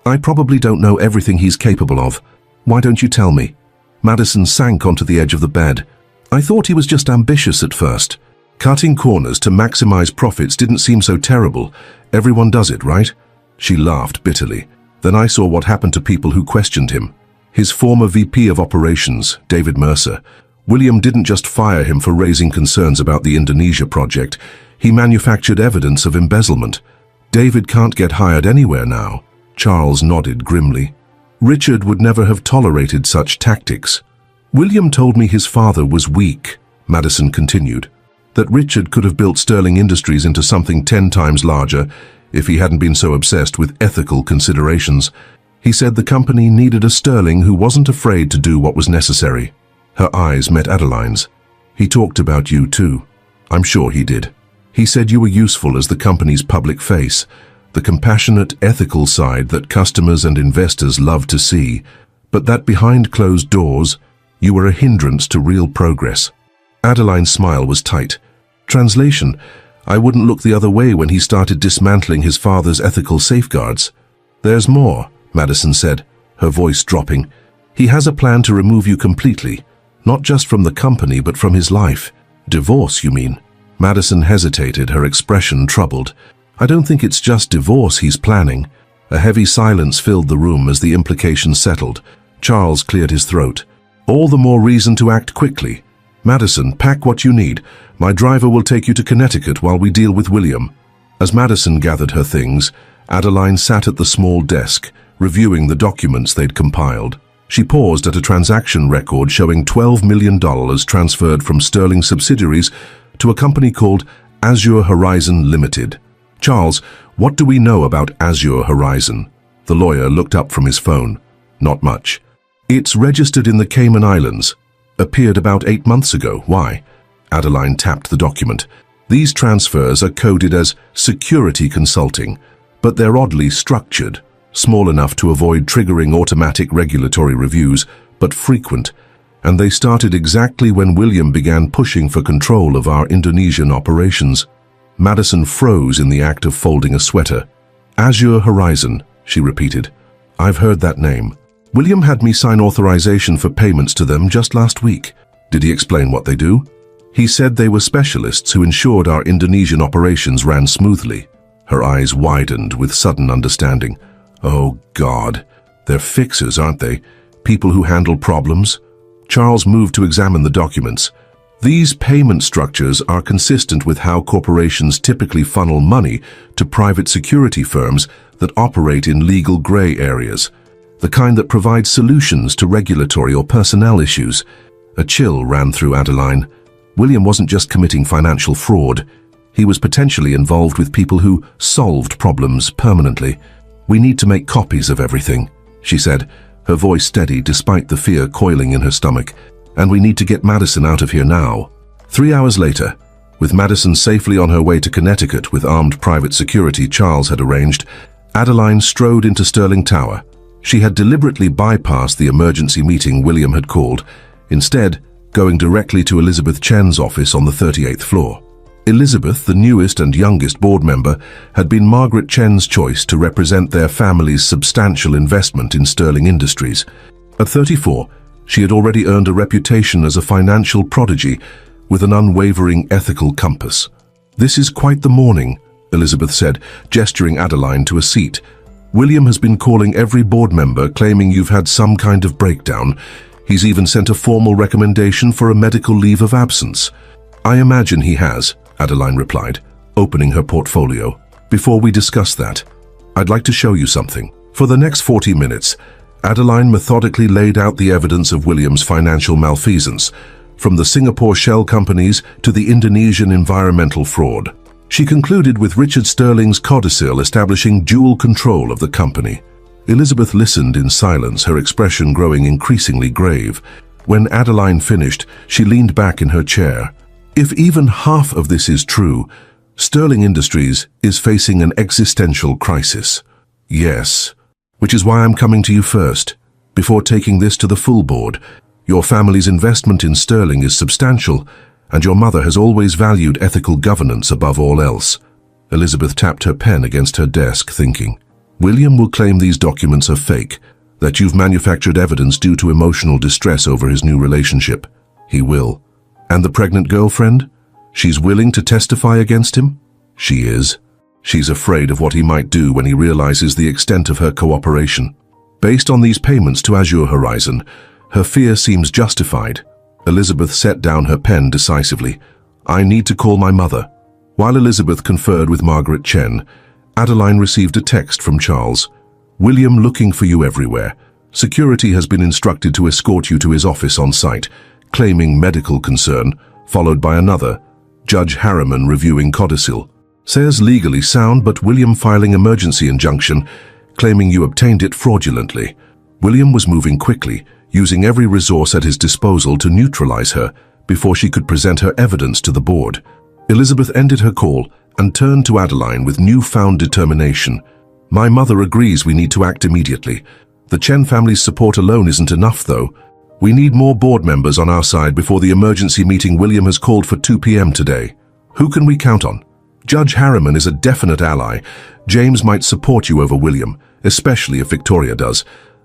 I probably don't know everything he's capable of. Why don't you tell me? Madison sank onto the edge of the bed. I thought he was just ambitious at first. Cutting corners to maximize profits didn't seem so terrible. Everyone does it, right? She laughed bitterly. Then I saw what happened to people who questioned him. His former VP of operations, David Mercer. William didn't just fire him for raising concerns about the Indonesia project. He manufactured evidence of embezzlement. David can't get hired anywhere now. Charles nodded grimly. Richard would never have tolerated such tactics. William told me his father was weak, Madison continued. That Richard could have built Sterling Industries into something 10 times larger if he hadn't been so obsessed with ethical considerations. He said the company needed a Sterling who wasn't afraid to do what was necessary. Her eyes met Adeline's. He talked about you too. I'm sure he did. He said you were useful as the company's public face, the compassionate, ethical side that customers and investors love to see, but that behind closed doors, you were a hindrance to real progress. Adeline's smile was tight. Translation, I wouldn't look the other way when he started dismantling his father's ethical safeguards. There's more, Madison said, her voice dropping. He has a plan to remove you completely, not just from the company but from his life. Divorce, you mean? Madison hesitated, her expression troubled. I don't think it's just divorce he's planning. A heavy silence filled the room as the implications settled. Charles cleared his throat. All the more reason to act quickly. Madison, pack what you need. My driver will take you to Connecticut while we deal with William. As Madison gathered her things, Adeline sat at the small desk, reviewing the documents they'd compiled. She paused at a transaction record showing $12 million transferred from Sterling subsidiaries to a company called Azure Horizon Limited. Charles, what do we know about Azure Horizon? The lawyer looked up from his phone. Not much. It's registered in the Cayman Islands. Appeared about 8 months ago. Why? Adeline tapped the document. These transfers are coded as security consulting, but they're oddly structured. Small enough to avoid triggering automatic regulatory reviews, but frequent, and they started exactly when William began pushing for control of our Indonesian operations. Madison froze in the act of folding a sweater. Azure Horizon, she repeated. I've heard that name. William had me sign authorization for payments to them just last week. Did he explain what they do? He said they were specialists who ensured our Indonesian operations ran smoothly. Her eyes widened with sudden understanding. Oh, God. They're fixers, aren't they? People who handle problems? Charles moved to examine the documents. These payment structures are consistent with how corporations typically funnel money to private security firms that operate in legal gray areas, the kind that provide solutions to regulatory or personnel issues. A chill ran through Adeline. William wasn't just committing financial fraud. He was potentially involved with people who solved problems permanently. We need to make copies of everything, she said, her voice steady despite the fear coiling in her stomach. And we need to get Madison out of here now. 3 hours later, with Madison safely on her way to Connecticut with armed private security Charles had arranged, Adeline strode into Sterling Tower. She had deliberately bypassed the emergency meeting William had called, instead going directly to Elizabeth Chen's office on the 38th floor. Elizabeth, the newest and youngest board member, had been Margaret Chen's choice to represent their family's substantial investment in Sterling Industries. At 34, she had already earned a reputation as a financial prodigy with an unwavering ethical compass. This is quite the morning, Elizabeth said, gesturing Adeline to a seat. William has been calling every board member claiming you've had some kind of breakdown. He's even sent a formal recommendation for a medical leave of absence. I imagine he has, Adeline replied, opening her portfolio. Before we discuss that, I'd like to show you something. For the next 40 minutes, Adeline methodically laid out the evidence of William's financial malfeasance, from the Singapore shell companies to the Indonesian environmental fraud. She concluded with Richard Sterling's codicil establishing dual control of the company. Elizabeth listened in silence, her expression growing increasingly grave. When Adeline finished, she leaned back in her chair. If even half of this is true, Sterling Industries is facing an existential crisis. Yes, which is why I'm coming to you first. Before taking this to the full board, your family's investment in Sterling is substantial, and your mother has always valued ethical governance above all else. Elizabeth tapped her pen against her desk, thinking. William will claim these documents are fake, that you've manufactured evidence due to emotional distress over his new relationship. He will. And the pregnant girlfriend? She's willing to testify against him? She is. She's afraid of what he might do when he realizes the extent of her cooperation. Based on these payments to Azure Horizon, her fear seems justified. Elizabeth set down her pen decisively. I need to call my mother. While Elizabeth conferred with Margaret Chen, Adeline received a text from Charles. William looking for you everywhere. Security has been instructed to escort you to his office on site, claiming medical concern, followed by another. Judge Harriman reviewing codicil. Says legally sound, but William filing emergency injunction, claiming you obtained it fraudulently. William was moving quickly, using every resource at his disposal to neutralize her before she could present her evidence to the board. Elizabeth ended her call and turned to Adeline with newfound determination. My mother agrees we need to act immediately. The Chen family's support alone isn't enough, though. We need more board members on our side before the emergency meeting William has called for 2 p.m. today. Who can we count on? Judge Harriman is a definite ally. James might support you over William, especially if Victoria does.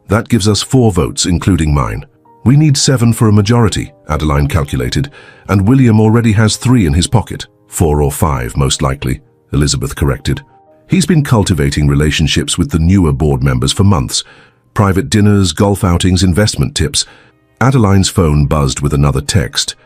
That gives us 4 votes, including mine. We need 7 for a majority, Adeline calculated, and William already has 3 in his pocket. 4 or 5, most likely, Elizabeth corrected. He's been cultivating relationships with the newer board members for months. Private dinners, golf outings, investment tips. Adeline's phone buzzed with another text.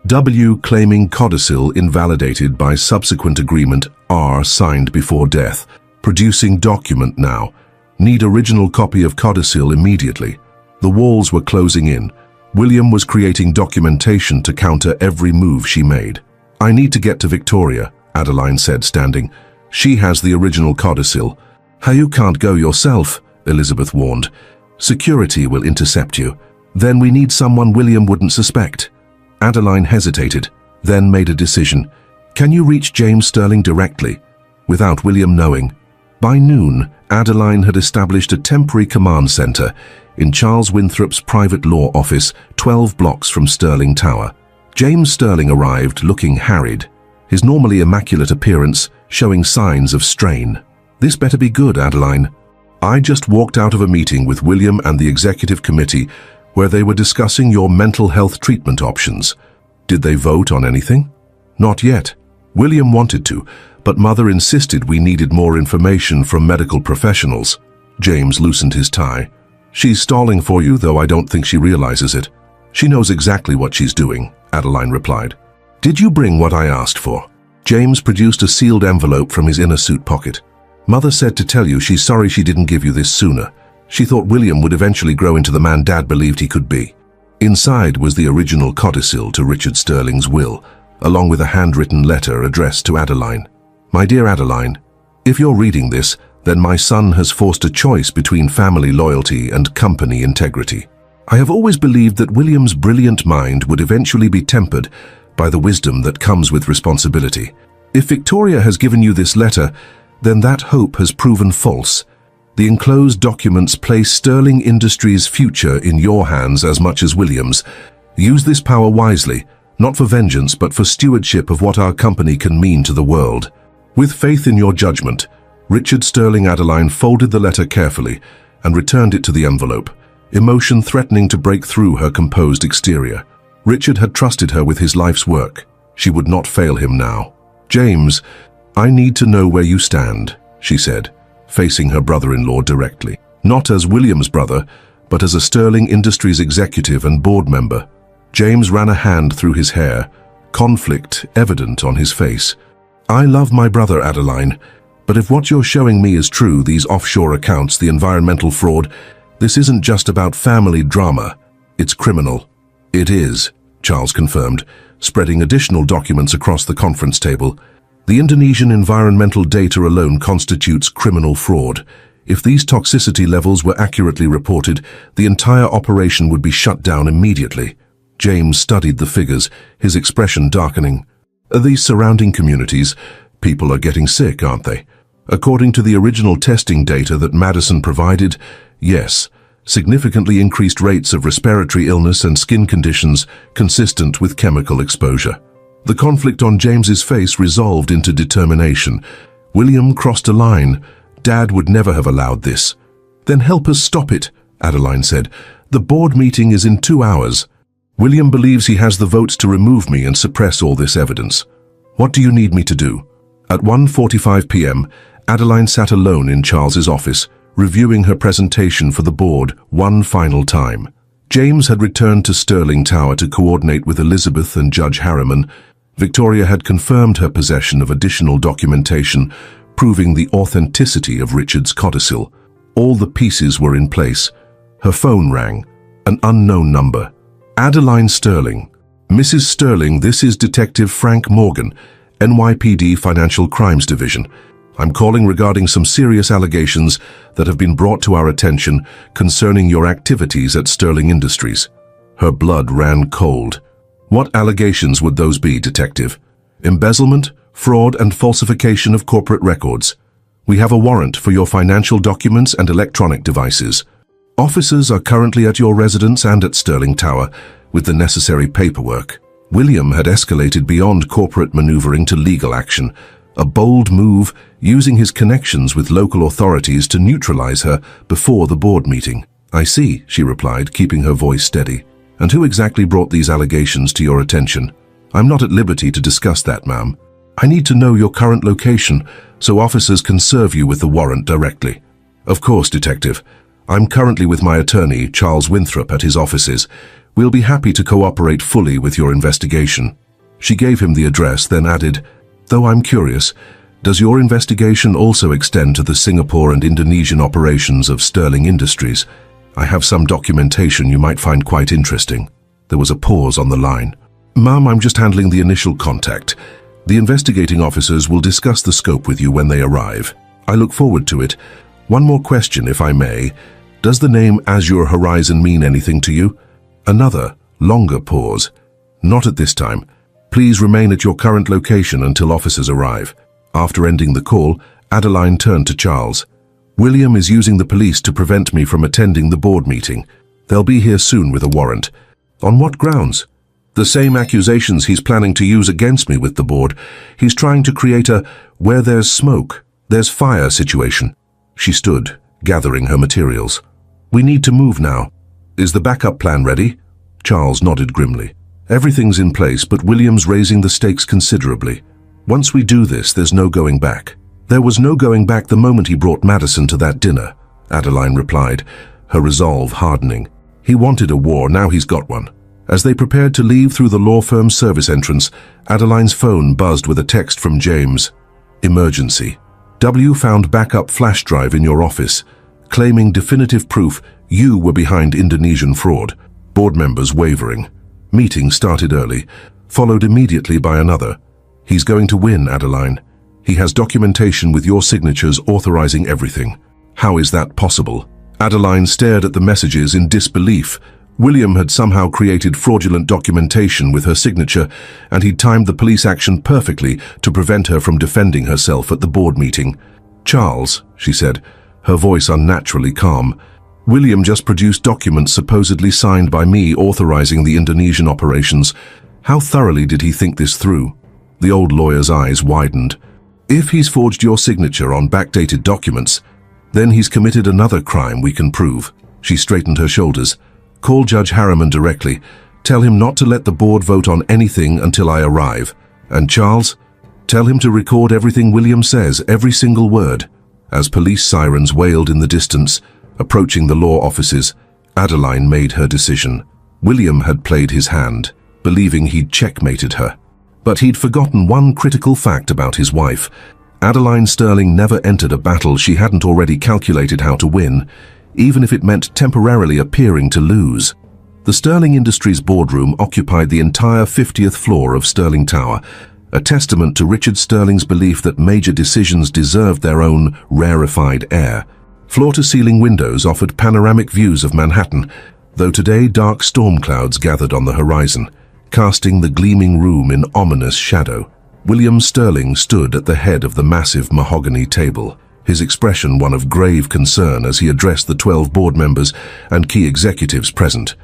W claiming codicil invalidated by subsequent agreement R signed before death. Producing document now. Need original copy of codicil immediately. The walls were closing in. William was creating documentation to counter every move she made. "I need to get to Victoria," Adeline said, standing. "She has the original codicil." "How, you can't go yourself," Elizabeth warned. "Security will intercept you." "Then we need someone William wouldn't suspect." Adeline hesitated, then made a decision. "Can you reach James Sterling directly, without William knowing?" By noon, Adeline had established a temporary command center in Charles Winthrop's private law office, 12 blocks from Sterling Tower. James Sterling arrived looking harried, his normally immaculate appearance showing signs of strain. "This better be good, Adeline. I just walked out of a meeting with William and the executive committee where they were discussing your mental health treatment options. Did they vote on anything?" "Not yet. William wanted to, but Mother insisted we needed more information from medical professionals." James loosened his tie. "She's stalling for you, though I don't think she realizes it." "She knows exactly what she's doing," Adeline replied. "Did you bring what I asked for?" James produced a sealed envelope from his inner suit pocket. "Mother said to tell you she's sorry she didn't give you this sooner. She thought William would eventually grow into the man Dad believed he could be." Inside was the original codicil to Richard Sterling's will, along with a handwritten letter addressed to Adeline. "My dear Adeline, if you're reading this, then my son has forced a choice between family loyalty and company integrity. I have always believed that William's brilliant mind would eventually be tempered by the wisdom that comes with responsibility. If Victoria has given you this letter, then that hope has proven false. The enclosed documents place Sterling Industries' future in your hands as much as William's. Use this power wisely, not for vengeance but for stewardship of what our company can mean to the world. With faith in your judgment." Richard Sterling. Adeline folded the letter carefully and returned it to the envelope, emotion threatening to break through her composed exterior. Richard had trusted her with his life's work. She would not fail him now. "James, I need to know where you stand," she said, facing her brother-in-law directly. Not as William's brother, but as a Sterling Industries executive and board member. James ran a hand through his hair, conflict evident on his face. "I love my brother, Adeline, but if what you're showing me is true, these offshore accounts, the environmental fraud, this isn't just about family drama. It's criminal." "It is," Charles confirmed, spreading additional documents across the conference table. "The Indonesian environmental data alone constitutes criminal fraud. If these toxicity levels were accurately reported, the entire operation would be shut down immediately." James studied the figures, his expression darkening. "Are these surrounding communities? People are getting sick, aren't they?" "According to the original testing data that Madison provided, yes. Significantly increased rates of respiratory illness and skin conditions consistent with chemical exposure." The conflict on James's face resolved into determination. William crossed a line. Dad would never have allowed this. "Then help us stop it," Adeline said. "The board meeting is in 2 hours. William believes he has the votes to remove me and suppress all this evidence. What do you need me to do?" At 1:45 p.m., Adeline sat alone in Charles's office, reviewing her presentation for the board one final time. James had returned to Sterling Tower to coordinate with Elizabeth and Judge Harriman. Victoria had confirmed her possession of additional documentation proving the authenticity of Richard's codicil. All the pieces were in place. Her phone rang. An unknown number. "Adeline Sterling. Mrs. Sterling, this is Detective Frank Morgan, NYPD Financial Crimes Division. I'm calling regarding some serious allegations that have been brought to our attention concerning your activities at Sterling Industries." Her blood ran cold. "What allegations would those be, Detective?" "Embezzlement, fraud, and falsification of corporate records. We have a warrant for your financial documents and electronic devices. Officers are currently at your residence and at Sterling Tower with the necessary paperwork." William had escalated beyond corporate maneuvering to legal action, a bold move using his connections with local authorities to neutralize her before the board meeting. "I see," she replied, keeping her voice steady. "And who exactly brought these allegations to your attention?" "I'm not at liberty to discuss that, ma'am. I need to know your current location so officers can serve you with the warrant directly." "Of course, Detective. I'm currently with my attorney, Charles Winthrop, at his offices. We'll be happy to cooperate fully with your investigation." She gave him the address, then added, "Though I'm curious, does your investigation also extend to the Singapore and Indonesian operations of Sterling Industries?" I have some documentation you might find quite interesting. There was a pause on the line. Ma'am, I'm just handling the initial contact. The investigating officers will discuss the scope with you when they arrive. I look forward to it. One more question, if I may. Does the name Azure Horizon mean anything to you? Another, longer pause. Not at this time. Please remain at your current location until officers arrive. After ending the call, Adeline turned to Charles. William is using the police to prevent me from attending the board meeting. They'll be here soon with a warrant. On what grounds? The same accusations he's planning to use against me with the board. He's trying to create a where there's smoke, there's fire situation. She stood, gathering her materials. We need to move now. Is the backup plan ready? Charles nodded grimly. Everything's in place, but William's raising the stakes considerably. Once we do this, there's no going back. There was no going back the moment he brought Madison to that dinner, Adeline replied, her resolve hardening. He wanted a war, now he's got one. As they prepared to leave through the law firm's service entrance, Adeline's phone buzzed with a text from James. Emergency. W found backup flash drive in your office, claiming definitive proof you were behind Indonesian fraud. Board members wavering. Meeting started early, followed immediately by another. He's going to win, Adeline. He has documentation with your signatures authorizing everything. How is that possible? Adeline stared at the messages in disbelief. William had somehow created fraudulent documentation with her signature, and he'd timed the police action perfectly to prevent her from defending herself at the board meeting. Charles, she said, her voice unnaturally calm, William just produced documents supposedly signed by me authorizing the Indonesian operations. How thoroughly did he think this through? The old lawyer's eyes widened. If he's forged your signature on backdated documents, then he's committed another crime we can prove. She straightened her shoulders. Call Judge Harriman directly. Tell him not to let the board vote on anything until I arrive. And Charles, tell him to record everything William says, every single word. As police sirens wailed in the distance, approaching the law offices, Adeline made her decision. William had played his hand, believing he'd checkmated her. But he'd forgotten one critical fact about his wife. Adeline Sterling never entered a battle she hadn't already calculated how to win, even if it meant temporarily appearing to lose. The Sterling Industries boardroom occupied the entire 50th floor of Sterling Tower, a testament to Richard Sterling's belief that major decisions deserved their own rarefied air. Floor-to-ceiling windows offered panoramic views of Manhattan, though today dark storm clouds gathered on the horizon, casting the gleaming room in ominous shadow. William Sterling stood at the head of the massive mahogany table, his expression one of grave concern as he addressed the 12 board members and key executives present.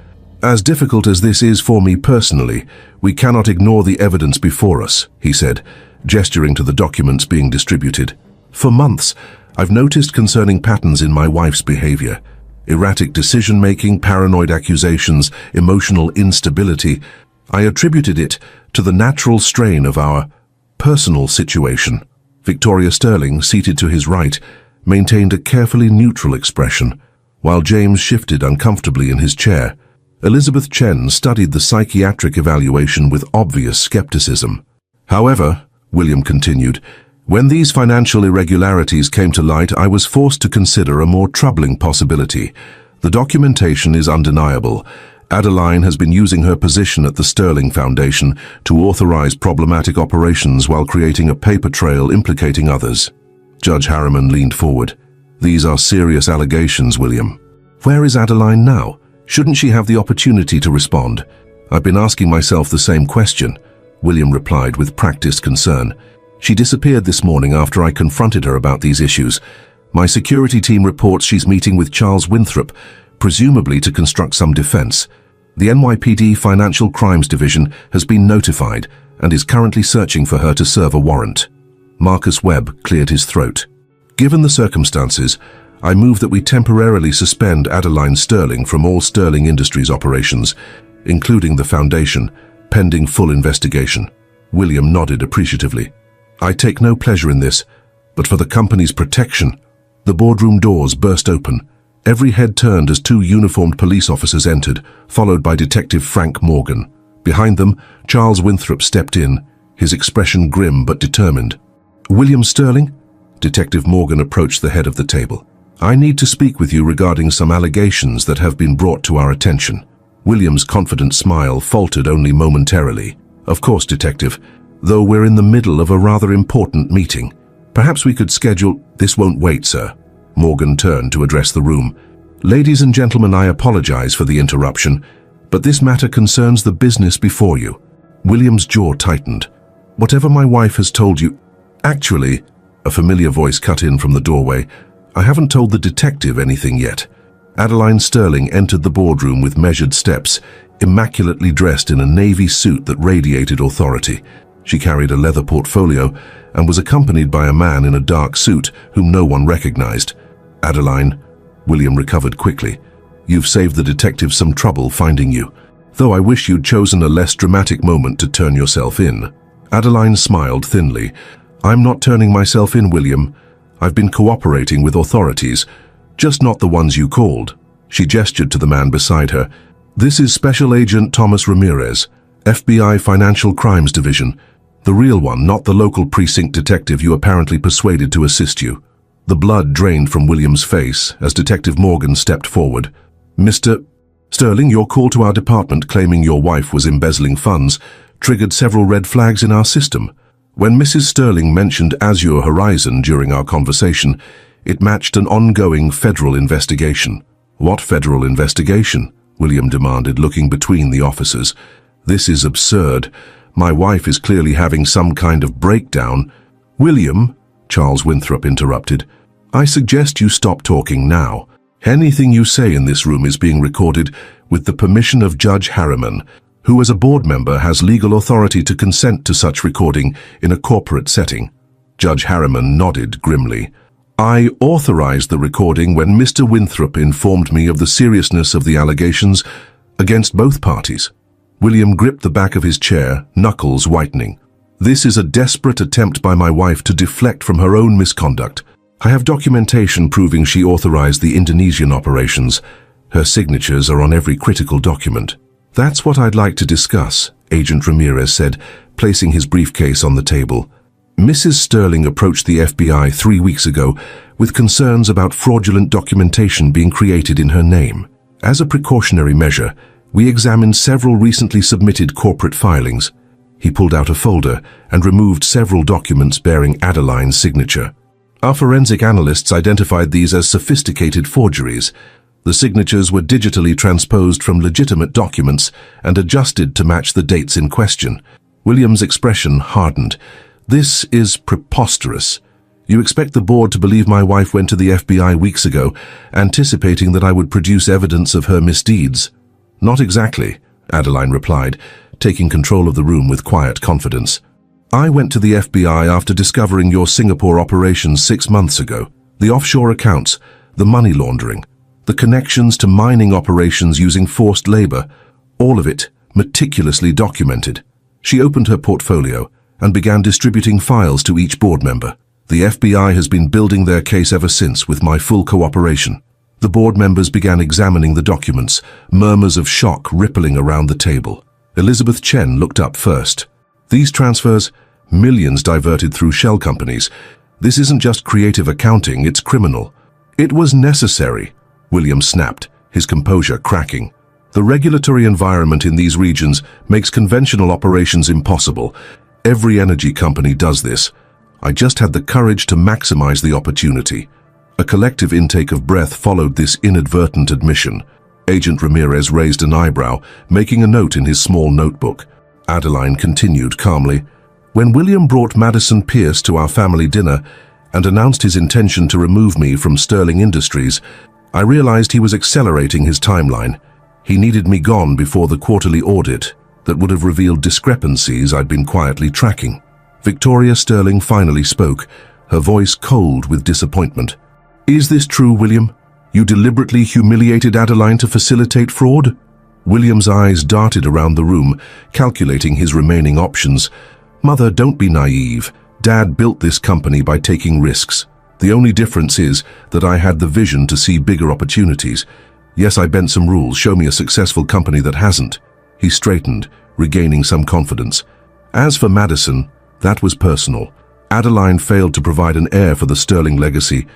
As difficult as this is for me personally, we cannot ignore the evidence before us, he said, gesturing to the documents being distributed. For months, I've noticed concerning patterns in my wife's behavior. Erratic decision-making, paranoid accusations, emotional instability. I attributed it to the natural strain of our personal situation. Victoria Sterling, seated to his right, maintained a carefully neutral expression, while James shifted uncomfortably in his chair. Elizabeth Chen studied the psychiatric evaluation with obvious skepticism. However, William continued, when these financial irregularities came to light, I was forced to consider a more troubling possibility. The documentation is undeniable. Adeline has been using her position at the Sterling Foundation to authorize problematic operations while creating a paper trail implicating others. Judge Harriman leaned forward. These are serious allegations, William. Where is Adeline now? Shouldn't she have the opportunity to respond? I've been asking myself the same question, William replied with practiced concern. She disappeared this morning after I confronted her about these issues. My security team reports she's meeting with Charles Winthrop, presumably to construct some defense. The NYPD Financial Crimes Division has been notified and is currently searching for her to serve a warrant. Marcus Webb cleared his throat. Given the circumstances, I move that we temporarily suspend Adeline Sterling from all Sterling Industries operations, including the Foundation, pending full investigation. William nodded appreciatively. I take no pleasure in this, but for the company's protection. The boardroom doors burst open. Every head turned as two uniformed police officers entered, followed by Detective Frank Morgan. Behind them, Charles Winthrop stepped in, his expression grim but determined. William Sterling? Detective Morgan approached the head of the table. I need to speak with you regarding some allegations that have been brought to our attention. William's confident smile faltered only momentarily. Of course, Detective, though we're in the middle of a rather important meeting. Perhaps we could schedule— This won't wait, sir. Morgan turned to address the room. Ladies and gentlemen, I apologize for the interruption, but this matter concerns the business before you. William's jaw tightened. Whatever my wife has told you— Actually, a familiar voice cut in from the doorway, I haven't told the detective anything yet. Adeline Sterling entered the boardroom with measured steps, immaculately dressed in a navy suit that radiated authority. She carried a leather portfolio and was accompanied by a man in a dark suit whom no one recognized. Adeline, William recovered quickly. You've saved the detective some trouble finding you, though I wish you'd chosen a less dramatic moment to turn yourself in. Adeline smiled thinly. I'm not turning myself in, William. I've been cooperating with authorities, just not the ones you called. She gestured to the man beside her. This is Special Agent Thomas Ramirez, FBI Financial Crimes Division. The real one, not the local precinct detective you apparently persuaded to assist you. The blood drained from William's face as Detective Morgan stepped forward. Mr. Sterling, your call to our department claiming your wife was embezzling funds triggered several red flags in our system. When Mrs. Sterling mentioned Azure Horizon during our conversation, it matched an ongoing federal investigation. What federal investigation? William demanded, looking between the officers. This is absurd. My wife is clearly having some kind of breakdown. William, Charles Winthrop interrupted, I suggest you stop talking now. Anything you say in this room is being recorded with the permission of Judge Harriman, who as a board member has legal authority to consent to such recording in a corporate setting. Judge Harriman nodded grimly. I authorized the recording when Mr. Winthrop informed me of the seriousness of the allegations against both parties. William gripped the back of his chair, knuckles whitening. This is a desperate attempt by my wife to deflect from her own misconduct. I have documentation proving she authorized the Indonesian operations. Her signatures are on every critical document. That's what I'd like to discuss, Agent Ramirez said, placing his briefcase on the table. Mrs. Sterling approached the FBI 3 weeks ago with concerns about fraudulent documentation being created in her name. As a precautionary measure, we examined several recently submitted corporate filings. He pulled out a folder and removed several documents bearing Adeline's signature. Our forensic analysts identified these as sophisticated forgeries. The signatures were digitally transposed from legitimate documents and adjusted to match the dates in question. William's expression hardened. This is preposterous. You expect the board to believe my wife went to the FBI weeks ago, anticipating that I would produce evidence of her misdeeds? Not exactly, Adeline replied, taking control of the room with quiet confidence. I went to the FBI after discovering your Singapore operations 6 months ago. The offshore accounts, the money laundering, the connections to mining operations using forced labor, all of it meticulously documented. She opened her portfolio and began distributing files to each board member. The FBI has been building their case ever since with my full cooperation. The board members began examining the documents, murmurs of shock rippling around the table. Elizabeth Chen looked up first. These transfers, millions diverted through shell companies. This isn't just creative accounting, it's criminal. It was necessary, William snapped, his composure cracking. The regulatory environment in these regions makes conventional operations impossible. Every energy company does this. I just had the courage to maximize the opportunity. A collective intake of breath followed this inadvertent admission. Agent Ramirez raised an eyebrow, making a note in his small notebook. Adeline continued calmly. When William brought Madison Pierce to our family dinner and announced his intention to remove me from Sterling Industries, I realized he was accelerating his timeline. He needed me gone before the quarterly audit that would have revealed discrepancies I'd been quietly tracking. Victoria Sterling finally spoke, her voice cold with disappointment. Is this true, William? You deliberately humiliated Adeline to facilitate fraud? William's eyes darted around the room, calculating his remaining options. Mother, don't be naive. Dad built this company by taking risks. The only difference is that I had the vision to see bigger opportunities. Yes, I bent some rules. Show me a successful company that hasn't. He straightened, regaining some confidence. As for Madison, that was personal. Adeline failed to provide an heir for the Sterling legacy.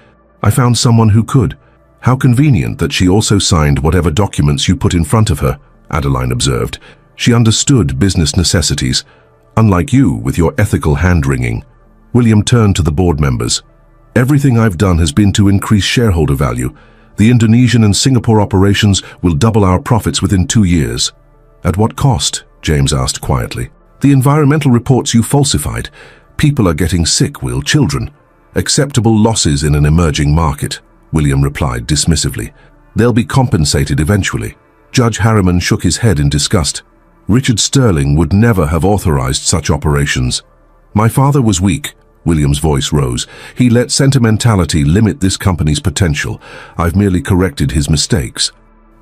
I found someone who could. How convenient that she also signed whatever documents you put in front of her, Adeline observed. She understood business necessities, unlike you with your ethical hand-wringing. William turned to the board members. Everything I've done has been to increase shareholder value. The Indonesian and Singapore operations will double our profits within 2 years. At what cost? James asked quietly. The environmental reports you falsified. People are getting sick, Will, children. Acceptable losses in an emerging market, William replied dismissively. They'll be compensated eventually. Judge Harriman shook his head in disgust. Richard Sterling would never have authorized such operations. My father was weak. William's voice rose. He let sentimentality limit this company's potential. I've merely corrected his mistakes.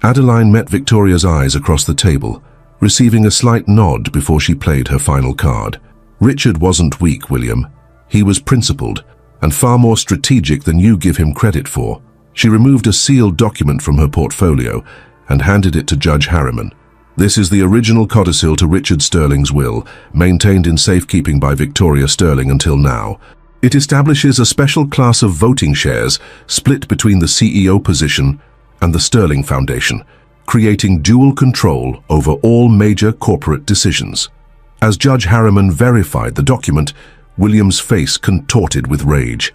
Adeline met Victoria's eyes across the table, receiving a slight nod before she played her final card. Richard wasn't weak, William. He was principled, and far more strategic than you give him credit for. She removed a sealed document from her portfolio and handed it to Judge Harriman. This is the original codicil to Richard Sterling's will, maintained in safekeeping by Victoria Sterling until now. It establishes a special class of voting shares split between the CEO position and the Sterling Foundation, creating dual control over all major corporate decisions. As Judge Harriman verified the document, William's face contorted with rage.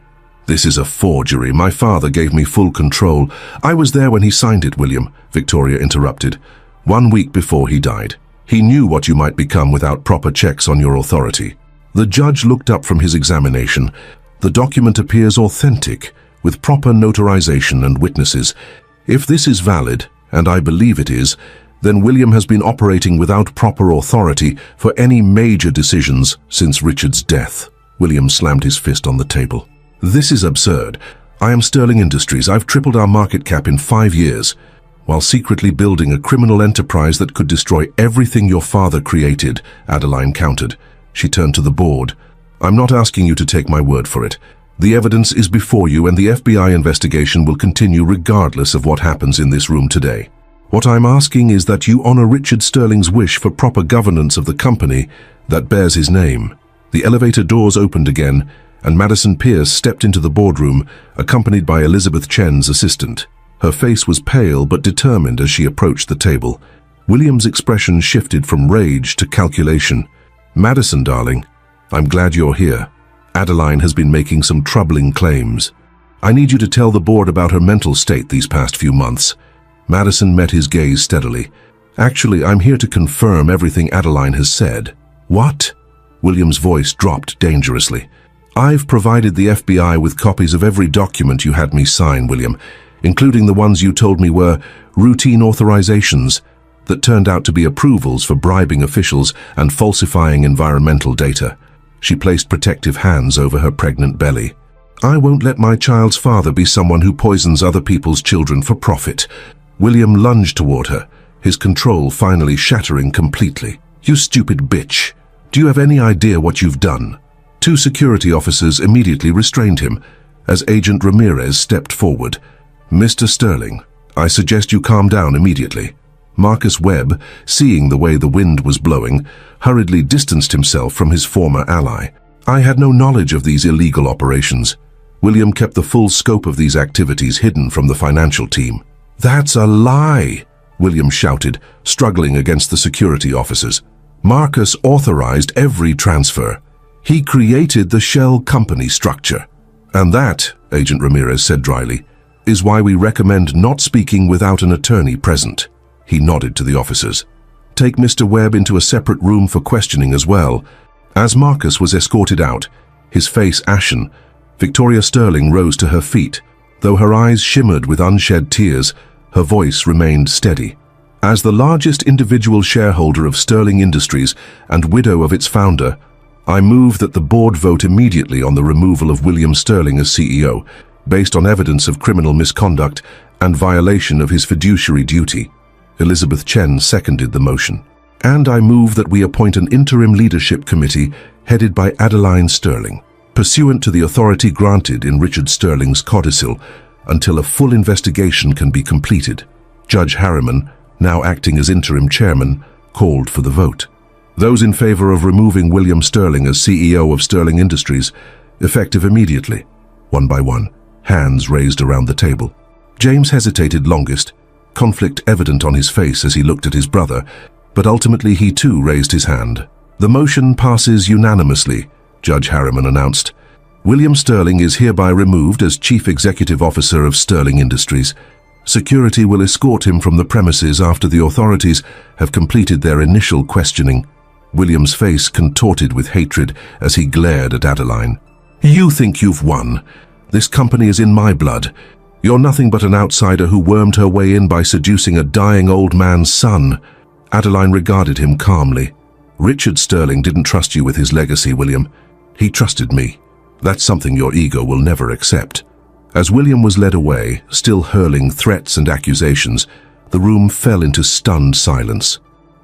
This is a forgery. My father gave me full control. I was there when he signed it, William, Victoria interrupted. 1 week before he died. He knew what you might become without proper checks on your authority. The judge looked up from his examination. The document appears authentic, with proper notarization and witnesses. If this is valid, and I believe it is, then William has been operating without proper authority for any major decisions since Richard's death. William slammed his fist on the table. This is absurd. I am Sterling Industries. I've tripled our market cap in 5 years, while secretly building a criminal enterprise that could destroy everything your father created, Adeline countered. She turned to the board. I'm not asking you to take my word for it. The evidence is before you, and the FBI investigation will continue regardless of what happens in this room today. What I'm asking is that you honor Richard Sterling's wish for proper governance of the company that bears his name. The elevator doors opened again, and Madison Pierce stepped into the boardroom, accompanied by Elizabeth Chen's assistant. Her face was pale but determined as she approached the table. William's expression shifted from rage to calculation. Madison, darling, I'm glad you're here. Adeline has been making some troubling claims. I need you to tell the board about her mental state these past few months. Madison met his gaze steadily. Actually, I'm here to confirm everything Adeline has said. What? William's voice dropped dangerously. I've provided the FBI with copies of every document you had me sign, William, including the ones you told me were routine authorizations that turned out to be approvals for bribing officials and falsifying environmental data. She placed protective hands over her pregnant belly. I won't let my child's father be someone who poisons other people's children for profit. William lunged toward her, his control finally shattering completely. You stupid bitch. Do you have any idea what you've done? 2 security officers immediately restrained him as Agent Ramirez stepped forward. Mr. Sterling, I suggest you calm down immediately. Marcus Webb, seeing the way the wind was blowing, hurriedly distanced himself from his former ally. I had no knowledge of these illegal operations. William kept the full scope of these activities hidden from the financial team. That's a lie, William shouted, struggling against the security officers. Marcus authorized every transfer. He created the shell company structure. And that, Agent Ramirez said dryly, is why we recommend not speaking without an attorney present. He nodded to the officers. Take Mr. Webb into a separate room for questioning as well. As Marcus was escorted out, his face ashen, Victoria Sterling rose to her feet. Though her eyes shimmered with unshed tears, her voice remained steady. As the largest individual shareholder of Sterling Industries and widow of its founder, I move that the board vote immediately on the removal of William Sterling as CEO, based on evidence of criminal misconduct and violation of his fiduciary duty. Elizabeth Chen seconded the motion. And I move that we appoint an interim leadership committee headed by Adeline Sterling, pursuant to the authority granted in Richard Sterling's codicil, until a full investigation can be completed. Judge Harriman, now acting as interim chairman, called for the vote. Those in favor of removing William Sterling as CEO of Sterling Industries, effective immediately, one by one, hands raised around the table. James hesitated longest, conflict evident on his face as he looked at his brother, but ultimately he too raised his hand. "The motion passes unanimously," Judge Harriman announced. "William Sterling is hereby removed as Chief Executive Officer of Sterling Industries. Security will escort him from the premises after the authorities have completed their initial questioning." William's face contorted with hatred as he glared at Adeline. "You think you've won. This company is in my blood. You're nothing but an outsider who wormed her way in by seducing a dying old man's son." Adeline regarded him calmly. "Richard Sterling didn't trust you with his legacy, William. He trusted me. That's something your ego will never accept." As William was led away, still hurling threats and accusations, the room fell into stunned silence.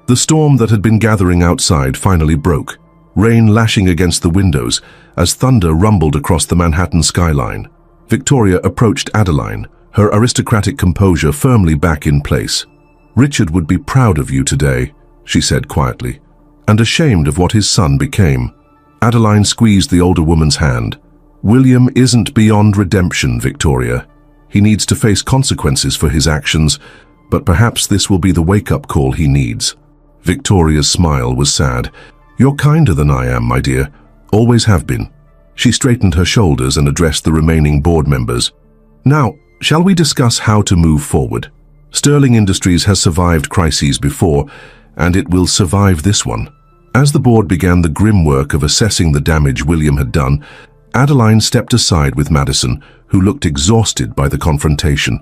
The storm that had been gathering outside finally broke, rain lashing against the windows as thunder rumbled across the Manhattan skyline. Victoria approached Adeline, her aristocratic composure firmly back in place. "Richard would be proud of you today," she said quietly, "and ashamed of what his son became." Adeline squeezed the older woman's hand. "William isn't beyond redemption, Victoria. He needs to face consequences for his actions, but perhaps this will be the wake-up call he needs." Victoria's smile was sad. "You're kinder than I am, my dear. Always have been." She straightened her shoulders and addressed the remaining board members. "Now, shall we discuss how to move forward? Sterling Industries has survived crises before, and it will survive this one." As the board began the grim work of assessing the damage William had done, Adeline stepped aside with Madison, who looked exhausted by the confrontation.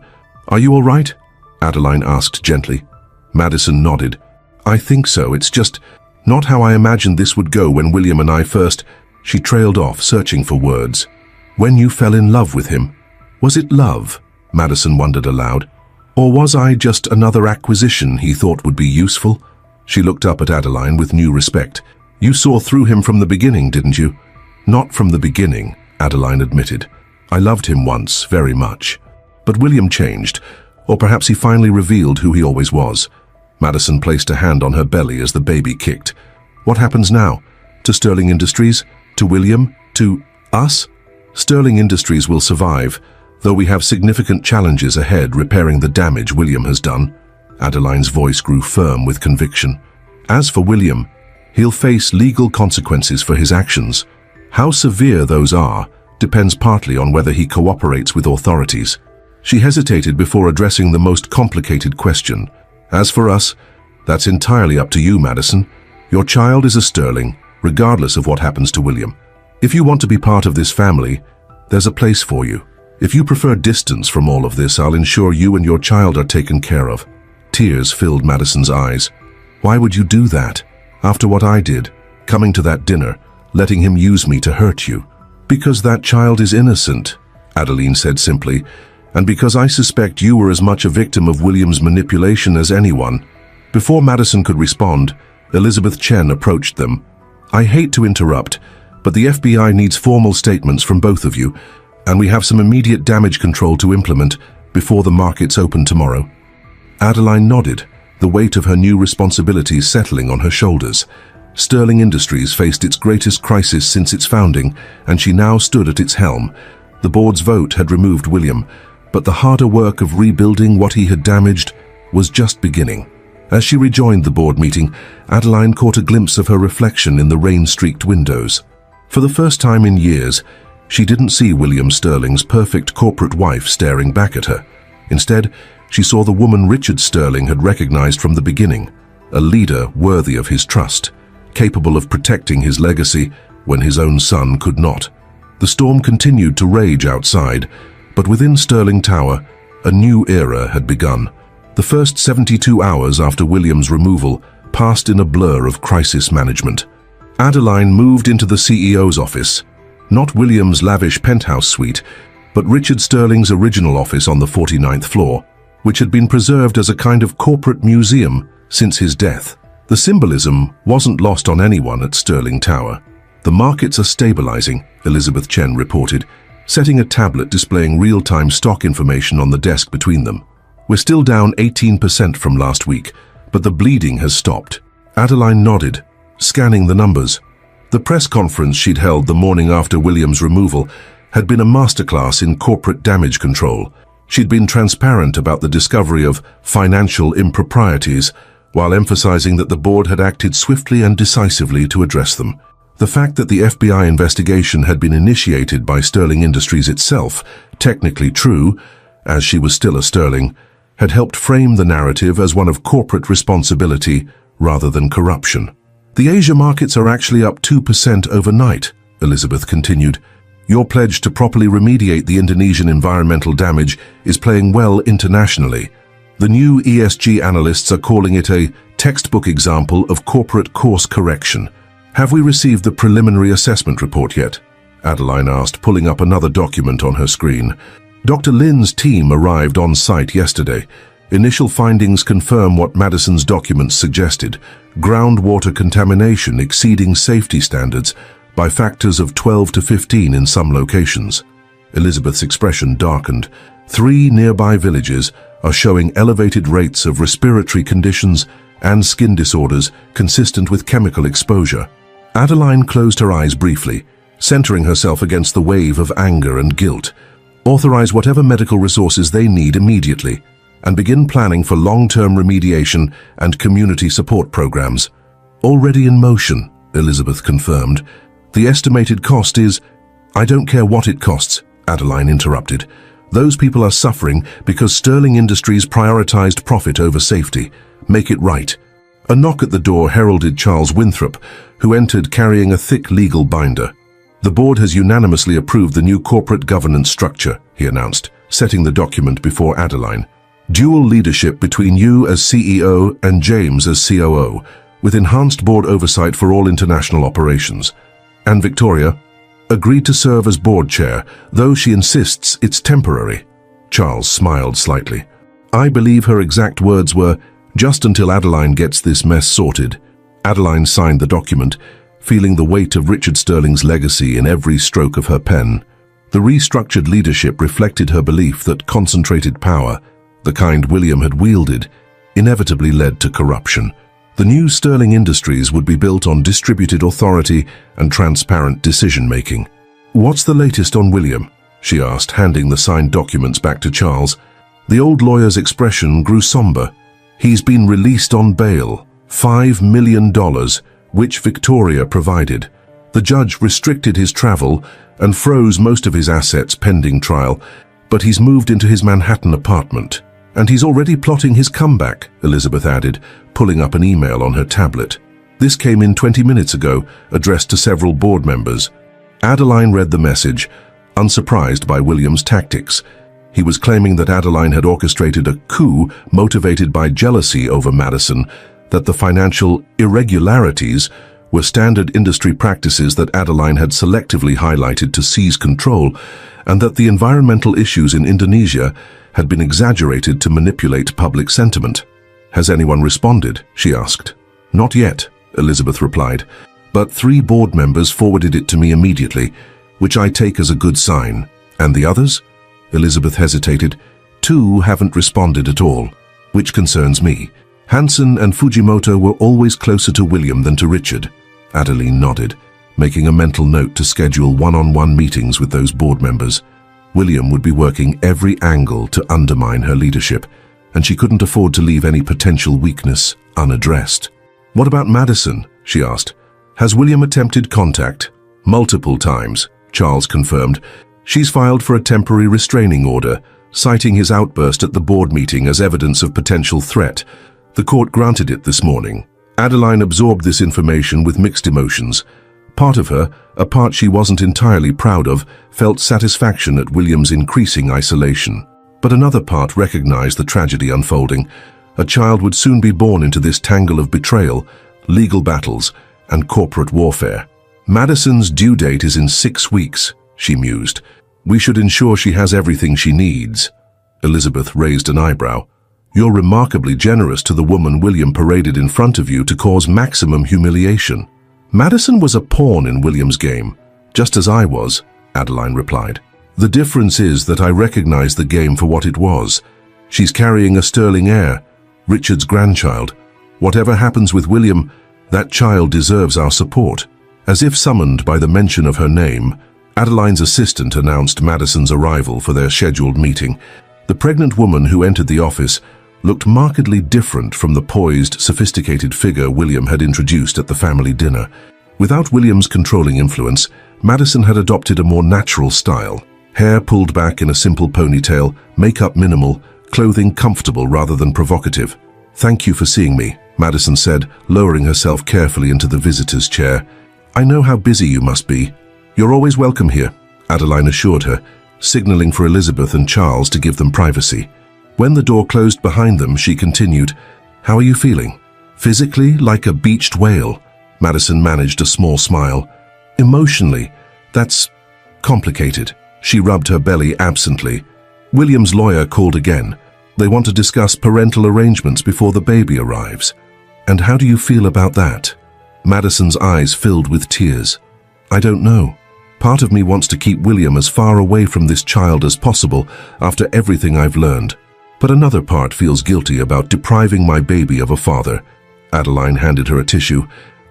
"Are you all right?" Adeline asked gently. Madison nodded. "I think so. It's just not how I imagined this would go when William and I first—" She trailed off, searching for words. "When you fell in love with him. Was it love?" Madison wondered aloud. "Or was I just another acquisition he thought would be useful?" She looked up at Adeline with new respect. "You saw through him from the beginning, didn't you?" "Not from the beginning," Adeline admitted. "I loved him once, very much. But William changed, or perhaps he finally revealed who he always was." Madison placed a hand on her belly as the baby kicked. "What happens now? To Sterling Industries? To William? To us?" "Sterling Industries will survive, though we have significant challenges ahead repairing the damage William has done." Adeline's voice grew firm with conviction. "As for William, he'll face legal consequences for his actions. How severe those are depends partly on whether he cooperates with authorities." She hesitated before addressing the most complicated question. "As for us, that's entirely up to you, Madison. Your child is a Sterling, regardless of what happens to William. If you want to be part of this family, there's a place for you. If you prefer distance from all of this, I'll ensure you and your child are taken care of." Tears filled Madison's eyes. "Why would you do that? After what I did, coming to that dinner, letting him use me to hurt you?" "Because that child is innocent," Adeline said simply, "and because I suspect you were as much a victim of William's manipulation as anyone." Before Madison could respond, Elizabeth Chen approached them. "I hate to interrupt, but the FBI needs formal statements from both of you, and we have some immediate damage control to implement before the markets open tomorrow." Adeline nodded, the weight of her new responsibilities settling on her shoulders. Sterling Industries faced its greatest crisis since its founding, and she now stood at its helm. The board's vote had removed William, but the harder work of rebuilding what he had damaged was just beginning. As she rejoined the board meeting, Adeline caught a glimpse of her reflection in the rain-streaked windows. For the first time in years, she didn't see William Sterling's perfect corporate wife staring back at her. Instead, she saw the woman Richard Sterling had recognized from the beginning, a leader worthy of his trust, capable of protecting his legacy when his own son could not. The storm continued to rage outside, but within Sterling Tower, a new era had begun. The first 72 hours after William's removal passed in a blur of crisis management. Adeline moved into the CEO's office, not William's lavish penthouse suite, but Richard Sterling's original office on the 49th floor, which had been preserved as a kind of corporate museum since his death. The symbolism wasn't lost on anyone at Sterling Tower. "The markets are stabilizing," Elizabeth Chen reported, setting a tablet displaying real-time stock information on the desk between them. "We're still down 18% from last week, but the bleeding has stopped." Adeline nodded, scanning the numbers. The press conference she'd held the morning after William's removal had been a masterclass in corporate damage control. She'd been transparent about the discovery of financial improprieties, while emphasizing that the board had acted swiftly and decisively to address them. The fact that the FBI investigation had been initiated by Sterling Industries itself, technically true, as she was still a Sterling, had helped frame the narrative as one of corporate responsibility rather than corruption. The Asia markets are actually up 2% overnight, Elizabeth continued. Your pledge to properly remediate the Indonesian environmental damage is playing well internationally. The new ESG analysts are calling it a textbook example of corporate course correction. Have we received the preliminary assessment report yet? Adeline asked, pulling up another document on her screen. Dr. Lin's team arrived on site yesterday. Initial findings confirm what Madison's documents suggested: groundwater contamination exceeding safety standards by factors of 12 to 15 in some locations. Elizabeth's expression darkened. 3 nearby villages are showing elevated rates of respiratory conditions and skin disorders consistent with chemical exposure. Adeline closed her eyes briefly, centering herself against the wave of anger and guilt. Authorize whatever medical resources they need immediately, and begin planning for long-term remediation and community support programs. Already in motion, Elizabeth confirmed. The estimated cost is— I don't care what it costs, Adeline interrupted. Those people are suffering because Sterling Industries prioritized profit over safety. Make it right. A knock at the door heralded Charles Winthrop, who entered carrying a thick legal binder. The board has unanimously approved the new corporate governance structure, he announced, setting the document before Adeline. Dual leadership between you as CEO and James as COO, with enhanced board oversight for all international operations. And Victoria agreed to serve as board chair, though she insists it's temporary. Charles smiled slightly. I believe her exact words were, "Just until Adeline gets this mess sorted." Adeline signed the document, feeling the weight of Richard Sterling's legacy in every stroke of her pen. The restructured leadership reflected her belief that concentrated power, the kind William had wielded, inevitably led to corruption. The new Sterling Industries would be built on distributed authority and transparent decision-making. What's the latest on William? She asked, handing the signed documents back to Charles. The old lawyer's expression grew somber. He's been released on bail, $5 million, which Victoria provided. The judge restricted his travel and froze most of his assets pending trial, but he's moved into his Manhattan apartment. And he's already plotting his comeback, Elizabeth added, pulling up an email on her tablet. This came in 20 minutes ago, addressed to several board members. Adeline read the message, unsurprised by William's tactics. He was claiming that Adeline had orchestrated a coup motivated by jealousy over Madison, that the financial irregularities were standard industry practices that Adeline had selectively highlighted to seize control, and that the environmental issues in Indonesia had been exaggerated to manipulate public sentiment. Has anyone responded? She asked. Not yet, Elizabeth replied, but 3 board members forwarded it to me immediately, which I take as a good sign. And the others? Elizabeth hesitated. 2 haven't responded at all, which concerns me. Hansen and Fujimoto were always closer to William than to Richard. Adeline nodded, making a mental note to schedule one-on-one meetings with those board members. William would be working every angle to undermine her leadership, and she couldn't afford to leave any potential weakness unaddressed. What about Madison? She asked. Has William attempted contact? Multiple times, Charles confirmed. She's filed for a temporary restraining order, citing his outburst at the board meeting as evidence of potential threat. The court granted it this morning. Adeline absorbed this information with mixed emotions. Part of her, a part she wasn't entirely proud of, felt satisfaction at William's increasing isolation. But another part recognized the tragedy unfolding. A child would soon be born into this tangle of betrayal, legal battles, and corporate warfare. Madison's due date is in 6 weeks, she mused. We should ensure she has everything she needs. Elizabeth raised an eyebrow. You're remarkably generous to the woman William paraded in front of you to cause maximum humiliation. Madison was a pawn in William's game, just as I was, Adeline replied. The difference is that I recognize the game for what it was. She's carrying a sterling heir, Richard's grandchild. Whatever happens with William, that child deserves our support. As if summoned by the mention of her name, Adeline's assistant announced Madison's arrival for their scheduled meeting. The pregnant woman who entered the office looked markedly different from the poised, sophisticated figure William had introduced at the family dinner. Without William's controlling influence, Madison had adopted a more natural style. Hair pulled back in a simple ponytail, makeup minimal, clothing comfortable rather than provocative. "Thank you for seeing me," Madison said, lowering herself carefully into the visitor's chair. "I know how busy you must be. You're always welcome here," Adeline assured her, signaling for Elizabeth and Charles to give them privacy. When the door closed behind them, she continued, "How are you feeling?" "Physically, like a beached whale." Madison managed a small smile. "Emotionally, that's complicated." She rubbed her belly absently. William's lawyer called again. "They want to discuss parental arrangements before the baby arrives." "And how do you feel about that?" Madison's eyes filled with tears. "I don't know. Part of me wants to keep William as far away from this child as possible after everything I've learned. But another part feels guilty about depriving my baby of a father." Adeline handed her a tissue.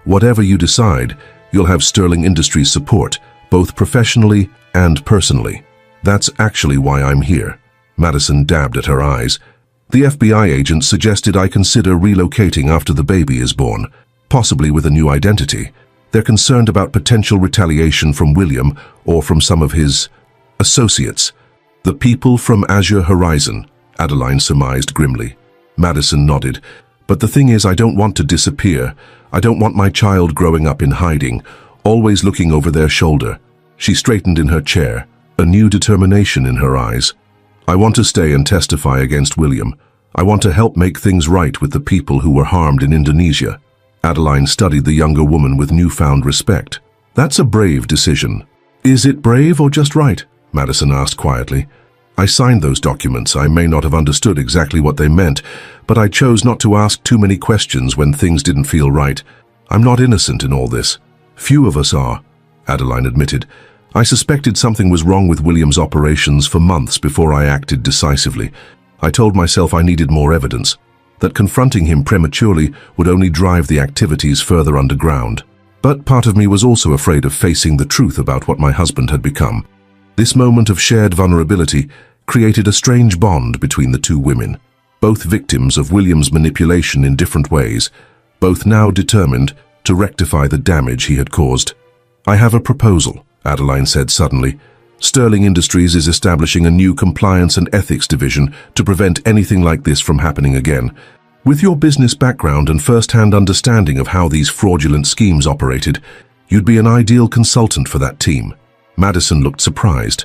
"Whatever you decide, you'll have Sterling Industries' support, both professionally and personally. That's actually why I'm here." Madison dabbed at her eyes. "The FBI agent suggested I consider relocating after the baby is born, possibly with a new identity. They're concerned about potential retaliation from William or from some of his associates." "The people from Azure Horizon," Adeline surmised grimly. Madison nodded. "But the thing is, I don't want to disappear. I don't want my child growing up in hiding, always looking over their shoulder." She straightened in her chair, a new determination in her eyes. "I want to stay and testify against William. I want to help make things right with the people who were harmed in Indonesia." Adeline studied the younger woman with newfound respect. "That's a brave decision." "Is it brave or just right?" Madison asked quietly. "I signed those documents. I may not have understood exactly what they meant, but I chose not to ask too many questions when things didn't feel right. I'm not innocent in all this. Few of us are," Adeline admitted. "I suspected something was wrong with William's operations for months before I acted decisively. I told myself I needed more evidence, that confronting him prematurely would only drive the activities further underground. But part of me was also afraid of facing the truth about what my husband had become. This moment of shared vulnerability created a strange bond between the two women, both victims of William's manipulation in different ways, both now determined to rectify the damage he had caused. "I have a proposal," Adeline said suddenly. "Sterling Industries is establishing a new compliance and ethics division to prevent anything like this from happening again. With your business background and first-hand understanding of how these fraudulent schemes operated, you'd be an ideal consultant for that team." Madison looked surprised.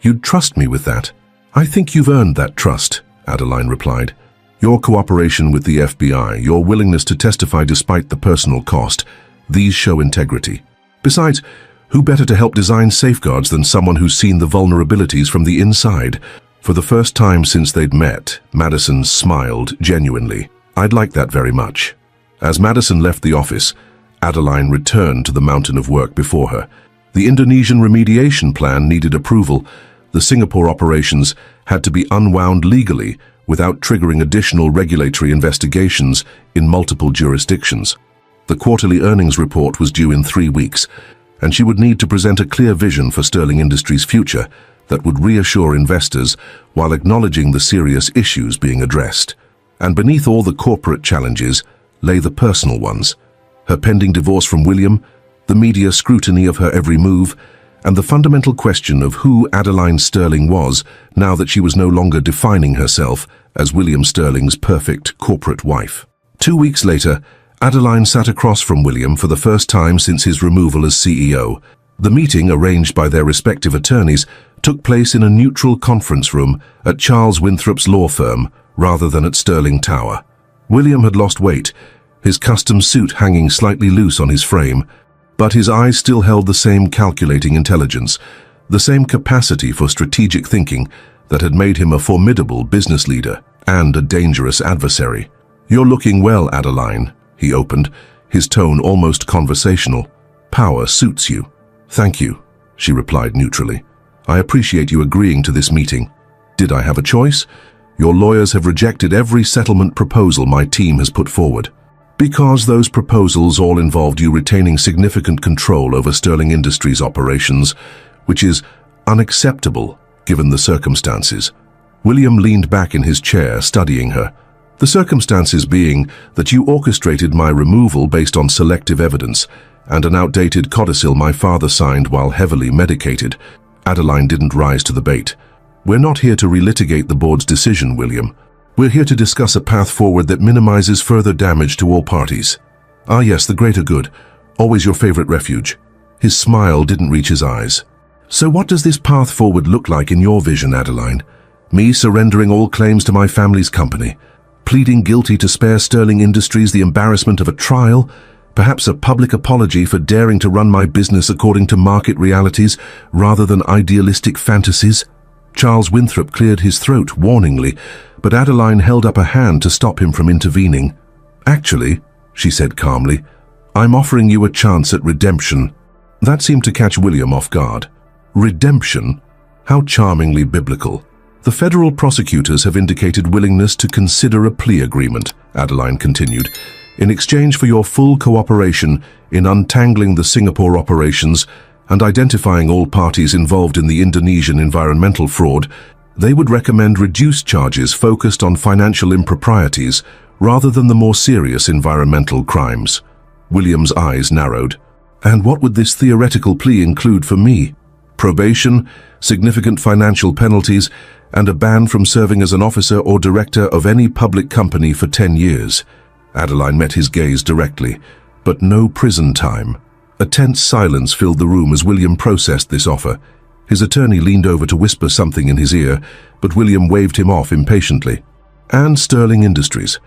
"You'd trust me with that?" "I think you've earned that trust," Adeline replied. "Your cooperation with the FBI, your willingness to testify despite the personal cost, these show integrity. Besides, who better to help design safeguards than someone who's seen the vulnerabilities from the inside?" For the first time since they'd met, Madison smiled genuinely. "I'd like that very much." As Madison left the office, Adeline returned to the mountain of work before her. The Indonesian remediation plan needed approval. The Singapore operations had to be unwound legally without triggering additional regulatory investigations in multiple jurisdictions. The quarterly earnings report was due in 3 weeks, and she would need to present a clear vision for Sterling Industries' future that would reassure investors while acknowledging the serious issues being addressed. And beneath all the corporate challenges lay the personal ones: her pending divorce from William, the media scrutiny of her every move, and the fundamental question of who Adeline Sterling was now that she was no longer defining herself as William Sterling's perfect corporate wife. 2 weeks later, Adeline sat across from William for the first time since his removal as CEO. The meeting, arranged by their respective attorneys, took place in a neutral conference room at Charles Winthrop's law firm rather than at Sterling Tower. William had lost weight, his custom suit hanging slightly loose on his frame, but his eyes still held the same calculating intelligence, the same capacity for strategic thinking that had made him a formidable business leader and a dangerous adversary. "You're looking well, Adeline," he opened, his tone almost conversational. "Power suits you." "Thank you," she replied neutrally. "I appreciate you agreeing to this meeting. Did I have a choice? Your lawyers have rejected every settlement proposal my team has put forward. Because those proposals all involved you retaining significant control over Sterling Industries' operations, which is unacceptable given the circumstances. William leaned back in his chair, studying her. The circumstances being that you orchestrated my removal based on selective evidence and an outdated codicil my father signed while heavily medicated. Adeline didn't rise to the bait. We're not here to relitigate the board's decision, William. We're here to discuss a path forward that minimizes further damage to all parties. Ah yes, the greater good. Always your favorite refuge. His smile didn't reach his eyes. So what does this path forward look like in your vision, Adeline? Me surrendering all claims to my family's company, pleading guilty to spare Sterling Industries the embarrassment of a trial, perhaps a public apology for daring to run my business according to market realities rather than idealistic fantasies? Charles Winthrop cleared his throat warningly, but Adeline held up a hand to stop him from intervening. Actually, she said calmly, I'm offering you a chance at redemption. That seemed to catch William off guard. Redemption? How charmingly biblical. The federal prosecutors have indicated willingness to consider a plea agreement, Adeline continued, in exchange for your full cooperation in untangling the Singapore operations and identifying all parties involved in the Indonesian environmental fraud. They would recommend reduced charges focused on financial improprieties rather than the more serious environmental crimes. William's eyes narrowed. And what would this theoretical plea include for me? Probation, significant financial penalties, and a ban from serving as an officer or director of any public company for 10 years. Adeline met his gaze directly, but no prison time. A tense silence filled the room as William processed this offer. His attorney leaned over to whisper something in his ear, but William waved him off impatiently. And Sterling Industries.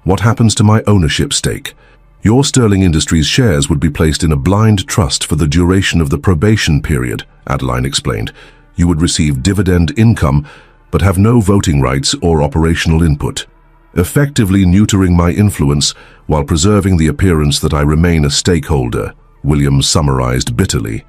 What happens to my ownership stake? Your Sterling Industries shares would be placed in a blind trust for the duration of the probation period, Adeline explained. You would receive dividend income, but have no voting rights or operational input, effectively neutering my influence while preserving the appearance that I remain a stakeholder, Williams summarized bitterly.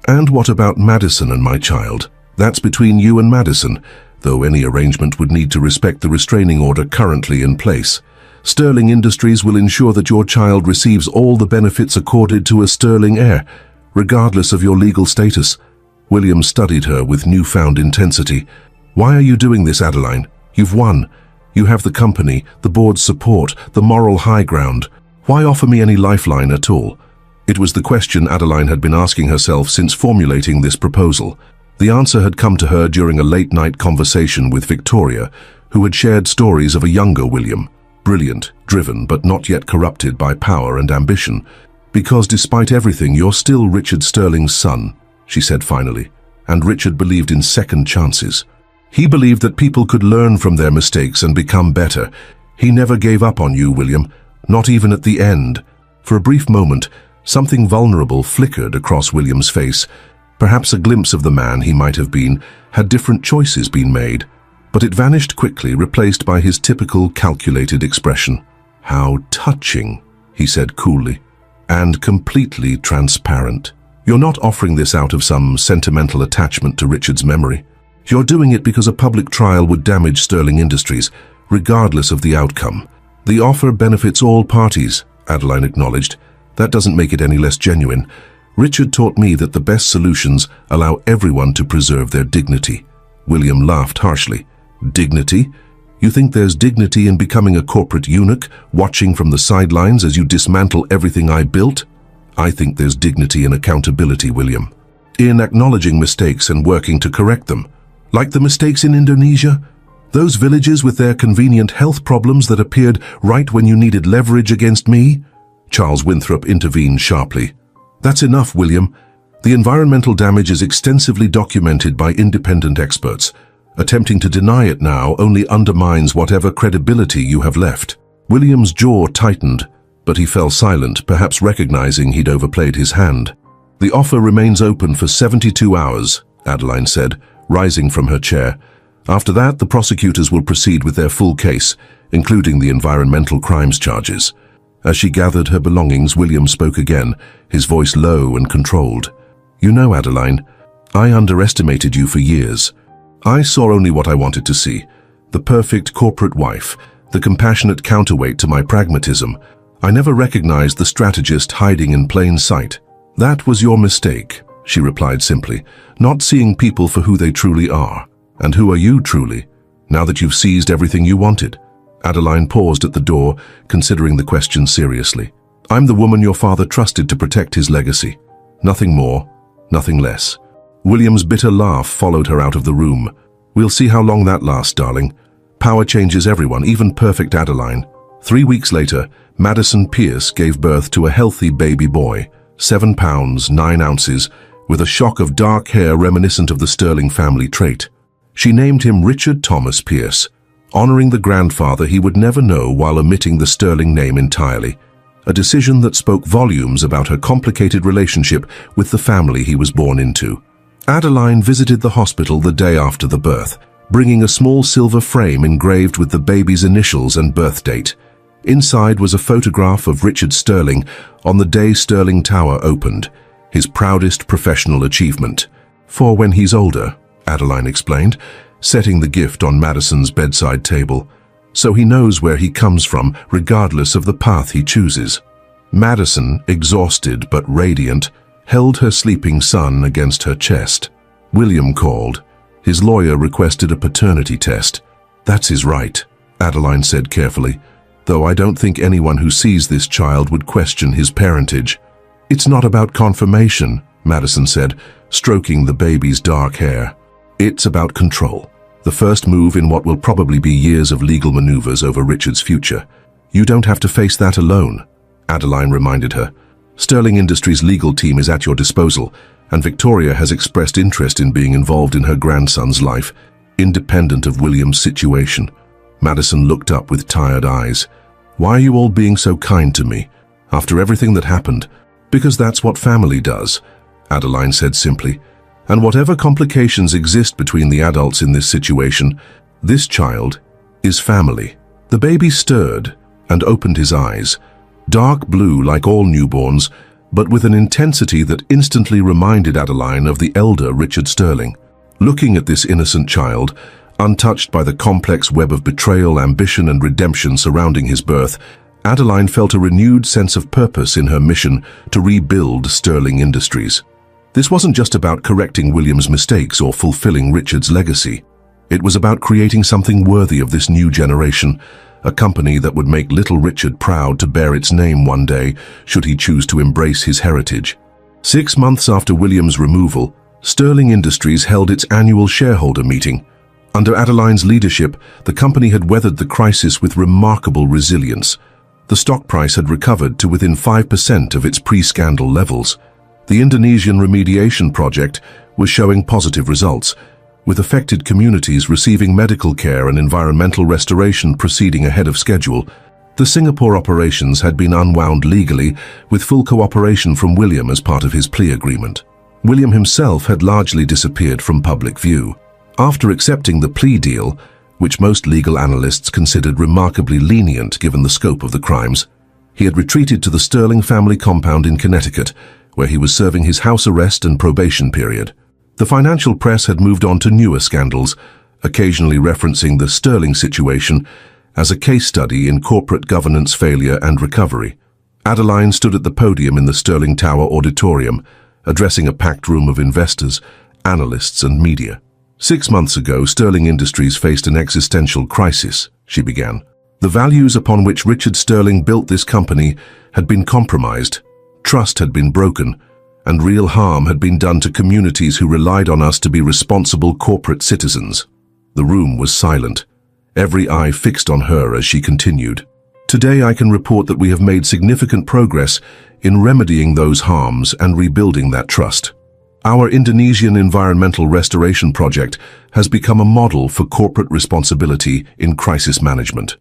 And what about Madison and my child? That's between you and Madison, though any arrangement would need to respect the restraining order currently in place. Sterling Industries will ensure that your child receives all the benefits accorded to a Sterling heir, regardless of your legal status. William studied her with newfound intensity. Why are you doing this, Adeline? You've won. You have the company, the board's support, the moral high ground. Why offer me any lifeline at all? It was the question Adeline had been asking herself since formulating this proposal. The answer had come to her during a late-night conversation with Victoria, who had shared stories of a younger William. Brilliant, driven, but not yet corrupted by power and ambition. Because despite everything, you're still Richard Sterling's son, she said finally, and Richard believed in second chances. He believed that people could learn from their mistakes and become better. He never gave up on you, William, not even at the end. For a brief moment, something vulnerable flickered across William's face. Perhaps a glimpse of the man he might have been, had different choices been made. But it vanished quickly, replaced by his typical calculated expression. How touching, he said coolly, and completely transparent. You're not offering this out of some sentimental attachment to Richard's memory. You're doing it because a public trial would damage Sterling Industries, regardless of the outcome. The offer benefits all parties, Adeline acknowledged. That doesn't make it any less genuine. Richard taught me that the best solutions allow everyone to preserve their dignity. William laughed harshly. Dignity? You think there's dignity in becoming a corporate eunuch, watching from the sidelines as you dismantle everything I built? I think there's dignity in accountability, William. In acknowledging mistakes and working to correct them. Like the mistakes in Indonesia? Those villages with their convenient health problems that appeared right when you needed leverage against me? Charles Winthrop intervened sharply. That's enough, William. The environmental damage is extensively documented by independent experts. Attempting to deny it now only undermines whatever credibility you have left. William's jaw tightened, but he fell silent, perhaps recognizing he'd overplayed his hand. The offer remains open for 72 hours, Adeline said, rising from her chair. After that, the prosecutors will proceed with their full case, including the environmental crimes charges. As she gathered her belongings, William spoke again, his voice low and controlled. You know, Adeline, I underestimated you for years. I saw only what I wanted to see, the perfect corporate wife, the compassionate counterweight to my pragmatism. I never recognized the strategist hiding in plain sight. That was your mistake. she replied simply, not seeing people for who they truly are. And who are you truly, now that you've seized everything you wanted? Adeline paused at the door, considering the question seriously. I'm the woman your father trusted to protect his legacy. Nothing more, nothing less. William's bitter laugh followed her out of the room. We'll see how long that lasts, darling. Power changes everyone, even perfect Adeline. 3 weeks later, Madison Pierce gave birth to a healthy baby boy, 7 pounds, 9 ounces, with a shock of dark hair reminiscent of the Sterling family trait. She named him Richard Thomas Pierce, honoring the grandfather he would never know while omitting the Sterling name entirely, a decision that spoke volumes about her complicated relationship with the family he was born into. Adeline visited the hospital the day after the birth, bringing a small silver frame engraved with the baby's initials and birth date. Inside was a photograph of Richard Sterling on the day Sterling Tower opened, his proudest professional achievement. For when he's older, Adeline explained, setting the gift on Madison's bedside table, so he knows where he comes from regardless of the path he chooses. Madison, exhausted but radiant, held her sleeping son against her chest. William called. His lawyer requested a paternity test. That's his right, Adeline said carefully, though I don't think anyone who sees this child would question his parentage. It's not about confirmation, Madison said, stroking the baby's dark hair. It's about control, the first move in what will probably be years of legal maneuvers over Richard's future. You don't have to face that alone, Adeline reminded her. Sterling Industries' legal team is at your disposal, and Victoria has expressed interest in being involved in her grandson's life, independent of William's situation. Madison looked up with tired eyes. Why are you all being so kind to me, after everything that happened? Because that's what family does, Adeline said simply. And whatever complications exist between the adults in this situation, this child is family. The baby stirred and opened his eyes, dark blue like all newborns, but with an intensity that instantly reminded Adeline of the elder Richard Sterling. Looking at this innocent child, untouched by the complex web of betrayal, ambition, and redemption surrounding his birth, Adeline felt a renewed sense of purpose in her mission to rebuild Sterling Industries. This wasn't just about correcting William's mistakes or fulfilling Richard's legacy. It was about creating something worthy of this new generation, a company that would make little Richard proud to bear its name one day, should he choose to embrace his heritage. 6 months after William's removal, Sterling Industries held its annual shareholder meeting. Under Adeline's leadership, the company had weathered the crisis with remarkable resilience. The stock price had recovered to within 5% of its pre-scandal levels. The Indonesian remediation project was showing positive results, with affected communities receiving medical care and environmental restoration proceeding ahead of schedule. The Singapore operations had been unwound legally, with full cooperation from William as part of his plea agreement. William himself had largely disappeared from public view. After accepting the plea deal, which most legal analysts considered remarkably lenient given the scope of the crimes, he had retreated to the Sterling family compound in Connecticut, where he was serving his house arrest and probation period. The financial press had moved on to newer scandals, occasionally referencing the Sterling situation as a case study in corporate governance failure and recovery. Adeline stood at the podium in the Sterling Tower auditorium, addressing a packed room of investors, analysts, and media. 6 months ago, Sterling Industries faced an existential crisis, she began. The values upon which Richard Sterling built this company had been compromised. Trust had been broken, and real harm had been done to communities who relied on us to be responsible corporate citizens. The room was silent, every eye fixed on her as she continued. Today I can report that we have made significant progress in remedying those harms and rebuilding that trust. Our Indonesian environmental restoration project has become a model for corporate responsibility in crisis management.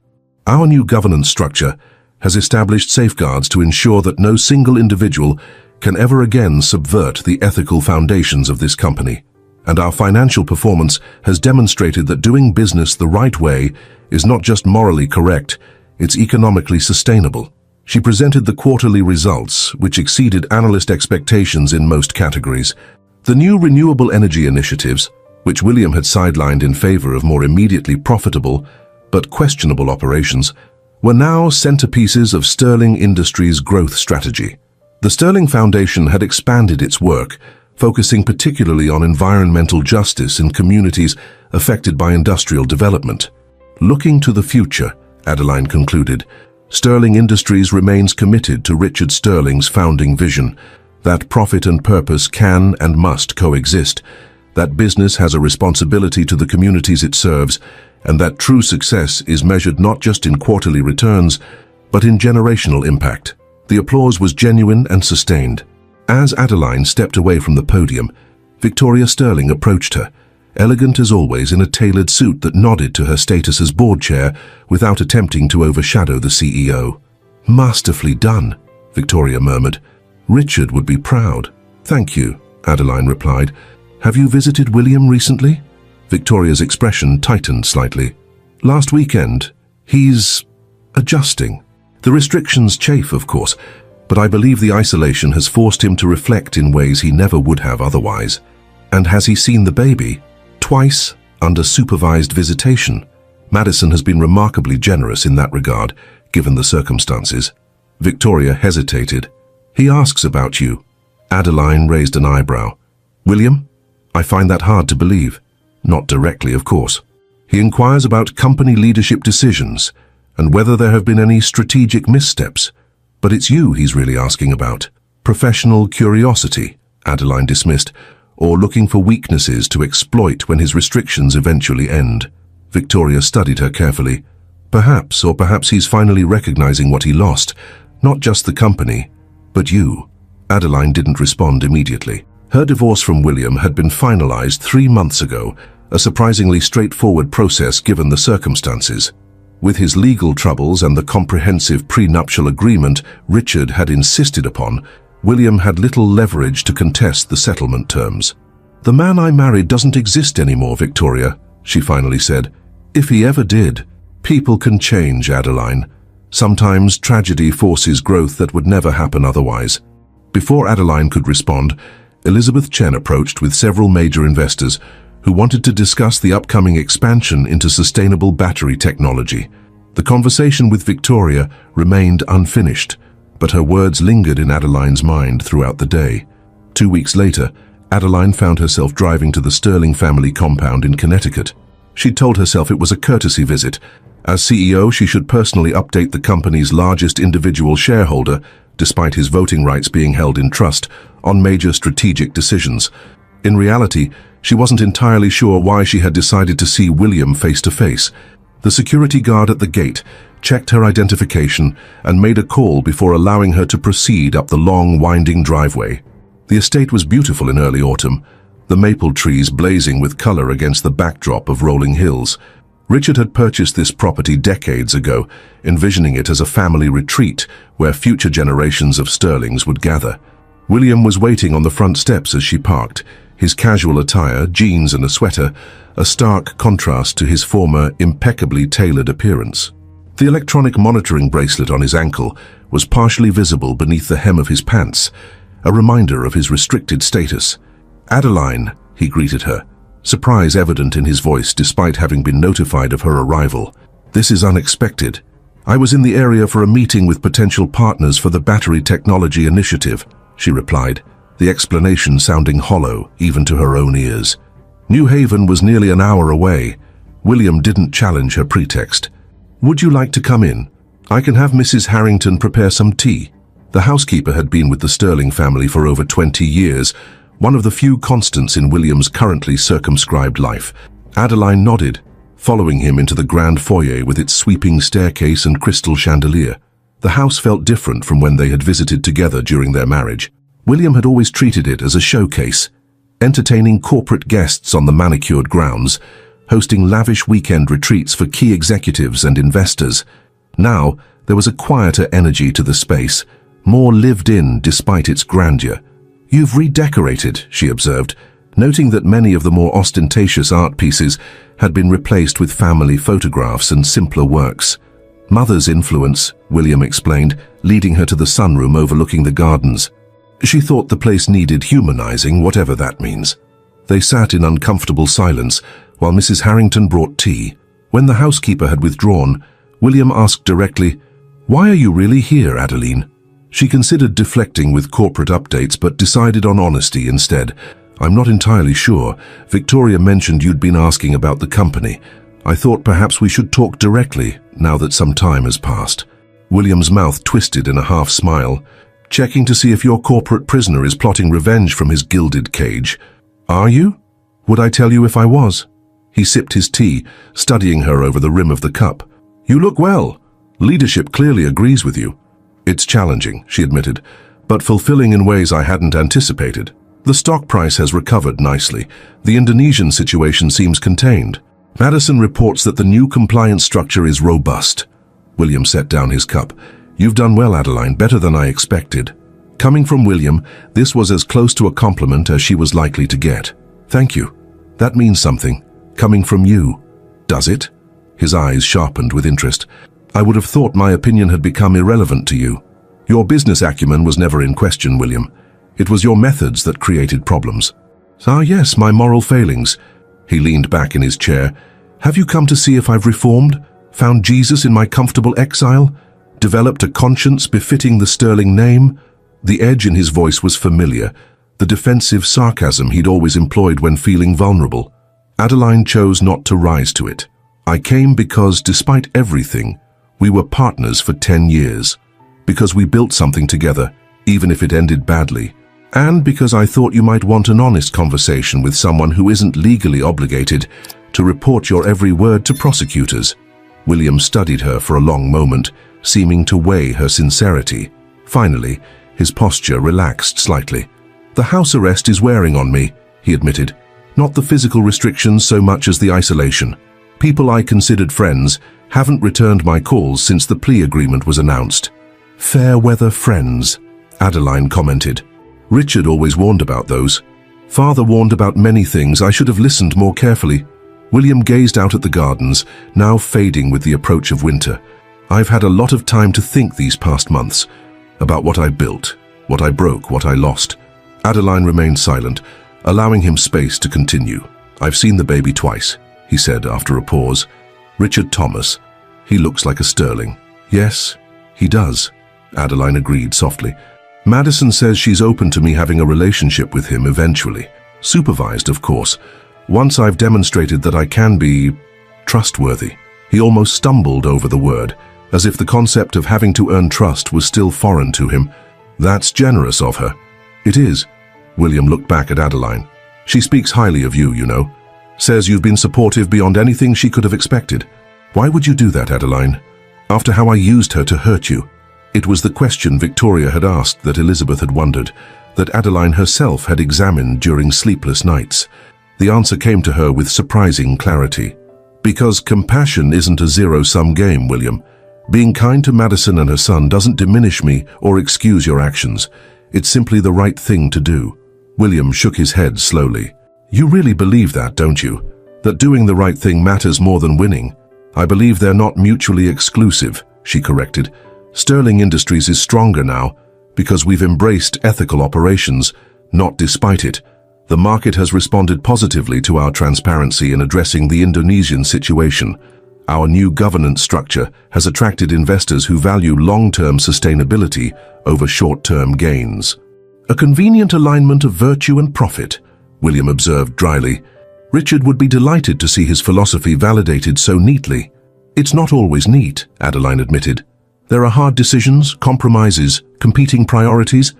Our new governance structure has established safeguards to ensure that no single individual can ever again subvert the ethical foundations of this company. And our financial performance has demonstrated that doing business the right way is not just morally correct, it's economically sustainable. She presented the quarterly results, which exceeded analyst expectations in most categories. The new renewable energy initiatives, which William had sidelined in favor of more immediately profitable but questionable operations, were now centerpieces of Sterling Industries' growth strategy. The Sterling Foundation had expanded its work, focusing particularly on environmental justice in communities affected by industrial development. Looking to the future, Adeline concluded, Sterling Industries remains committed to Richard Sterling's founding vision, that profit and purpose can and must coexist, that business has a responsibility to the communities it serves, and that true success is measured not just in quarterly returns, but in generational impact. The applause was genuine and sustained. As Adeline stepped away from the podium, Victoria Sterling approached her, elegant as always in a tailored suit that nodded to her status as board chair without attempting to overshadow the CEO. "Masterfully done," Victoria murmured. "Richard would be proud." "Thank you," Adeline replied. "Have you visited William recently?" Victoria's expression tightened slightly. "Last weekend. He's adjusting. The restrictions chafe, of course, but I believe the isolation has forced him to reflect in ways he never would have otherwise." "And has he seen the baby?" "Twice, under supervised visitation. Madison has been remarkably generous in that regard, given the circumstances." Victoria hesitated. "He asks about you." Adeline raised an eyebrow. "William? I find that hard to believe." "Not directly, of course. He inquires about company leadership decisions and whether there have been any strategic missteps. But it's you he's really asking about." "Professional curiosity," Adeline dismissed, "or looking for weaknesses to exploit when his restrictions eventually end." Victoria studied her carefully. "Perhaps, or perhaps he's finally recognizing what he lost, not just the company, but you." Adeline didn't respond immediately. Her divorce from William had been finalized 3 months ago, a surprisingly straightforward process given the circumstances. With his legal troubles and the comprehensive prenuptial agreement Richard had insisted upon, William had little leverage to contest the settlement terms. "The man I married doesn't exist anymore, Victoria," she finally said. "If he ever did." "People can change, Adeline. Sometimes tragedy forces growth that would never happen otherwise." Before Adeline could respond, Elizabeth Chen approached with several major investors who wanted to discuss the upcoming expansion into sustainable battery technology. The conversation with Victoria remained unfinished, but her words lingered in Adeline's mind throughout the day. 2 weeks later, Adeline found herself driving to the Sterling family compound in Connecticut. She'd told herself it was a courtesy visit. As CEO, she should personally update the company's largest individual shareholder, despite his voting rights being held in trust, on major strategic decisions. In reality, she wasn't entirely sure why she had decided to see William face to face. The security guard at the gate checked her identification and made a call before allowing her to proceed up the long, winding driveway. The estate was beautiful in early autumn, the maple trees blazing with color against the backdrop of rolling hills. Richard had purchased this property decades ago, envisioning it as a family retreat where future generations of Sterlings would gather. William was waiting on the front steps as she parked, his casual attire, jeans and a sweater, a stark contrast to his former, impeccably tailored appearance. The electronic monitoring bracelet on his ankle was partially visible beneath the hem of his pants, a reminder of his restricted status. "Adeline," he greeted her, surprise evident in his voice despite having been notified of her arrival. "This is unexpected. I was in the area for a meeting with potential partners for the Battery Technology Initiative," she replied, the explanation sounding hollow even to her own ears. New Haven was nearly an hour away. William didn't challenge her pretext. "Would you like to come in? I can have Mrs. Harrington prepare some tea." The housekeeper had been with the Sterling family for over 20 years, one of the few constants in William's currently circumscribed life. Adeline nodded, following him into the grand foyer with its sweeping staircase and crystal chandelier. The house felt different from when they had visited together during their marriage. William had always treated it as a showcase, entertaining corporate guests on the manicured grounds, hosting lavish weekend retreats for key executives and investors. Now, there was a quieter energy to the space, more lived in despite its grandeur. "You've redecorated," she observed, noting that many of the more ostentatious art pieces had been replaced with family photographs and simpler works. "Mother's influence," William explained, leading her to the sunroom overlooking the gardens. She thought the place needed humanizing, whatever that means. They sat in uncomfortable silence while Mrs. Harrington brought tea. When the housekeeper had withdrawn, William asked directly, "Why are you really here, Adeline?" She considered deflecting with corporate updates but decided on honesty instead. I'm not entirely sure. Victoria mentioned you'd been asking about the company. I thought perhaps we should talk directly, now that some time has passed. William's mouth twisted in a half-smile. Checking to see if your corporate prisoner is plotting revenge from his gilded cage. Are you? Would I tell you if I was? He sipped his tea, studying her over the rim of the cup. You look well. Leadership clearly agrees with you. It's challenging, she admitted, but fulfilling in ways I hadn't anticipated. The stock price has recovered nicely. The Indonesian situation seems contained. Madison reports that the new compliance structure is robust. William set down his cup. You've done well, Adeline, better than I expected. Coming from William, this was as close to a compliment as she was likely to get. Thank you. That means something. Coming from you. Does it? His eyes sharpened with interest. I would have thought my opinion had become irrelevant to you. Your business acumen was never in question, William. It was your methods that created problems. Ah, yes, my moral failings. He leaned back in his chair. Have you come to see if I've reformed? Found Jesus in my comfortable exile? Developed a conscience befitting the sterling name? The edge in his voice was familiar, the defensive sarcasm he'd always employed when feeling vulnerable. Adeline chose not to rise to it. I came because, despite everything, we were partners for 10 years. Because we built something together, even if it ended badly. And because I thought you might want an honest conversation with someone who isn't legally obligated to report your every word to prosecutors. William studied her for a long moment, seeming to weigh her sincerity. Finally, his posture relaxed slightly. The house arrest is wearing on me, he admitted. Not the physical restrictions so much as the isolation. People I considered friends haven't returned my calls since the plea agreement was announced. Fair weather friends, Adeline commented. Richard always warned about those. Father warned about many things. I should have listened more carefully. William gazed out at the gardens, now fading with the approach of winter. I've had a lot of time to think these past months, about what I built, what I broke, what I lost. Adeline remained silent, allowing him space to continue. I've seen the baby twice, he said after a pause. Richard Thomas. He looks like a sterling. Yes, he does, Adeline agreed softly. Madison says she's open to me having a relationship with him eventually. Supervised, of course. Once I've demonstrated that I can be trustworthy. He almost stumbled over the word, as if the concept of having to earn trust was still foreign to him. That's generous of her. It is. William looked back at Adeline. She speaks highly of you, you know. Says you've been supportive beyond anything she could have expected. Why would you do that, Adeline? After how I used her to hurt you? It was the question Victoria had asked that Elizabeth had wondered, that Adeline herself had examined during sleepless nights. The answer came to her with surprising clarity. Because compassion isn't a zero-sum game, William. Being kind to Madison and her son doesn't diminish me or excuse your actions. It's simply the right thing to do. William shook his head slowly. You really believe that, don't you? That doing the right thing matters more than winning? I believe they're not mutually exclusive, she corrected. Sterling Industries is stronger now because we've embraced ethical operations, not despite it. The market has responded positively to our transparency in addressing the Indonesian situation. Our new governance structure has attracted investors who value long-term sustainability over short-term gains. A convenient alignment of virtue and profit, William observed dryly. Richard would be delighted to see his philosophy validated so neatly. It's not always neat, Adeline admitted. There are hard decisions, compromises, competing priorities,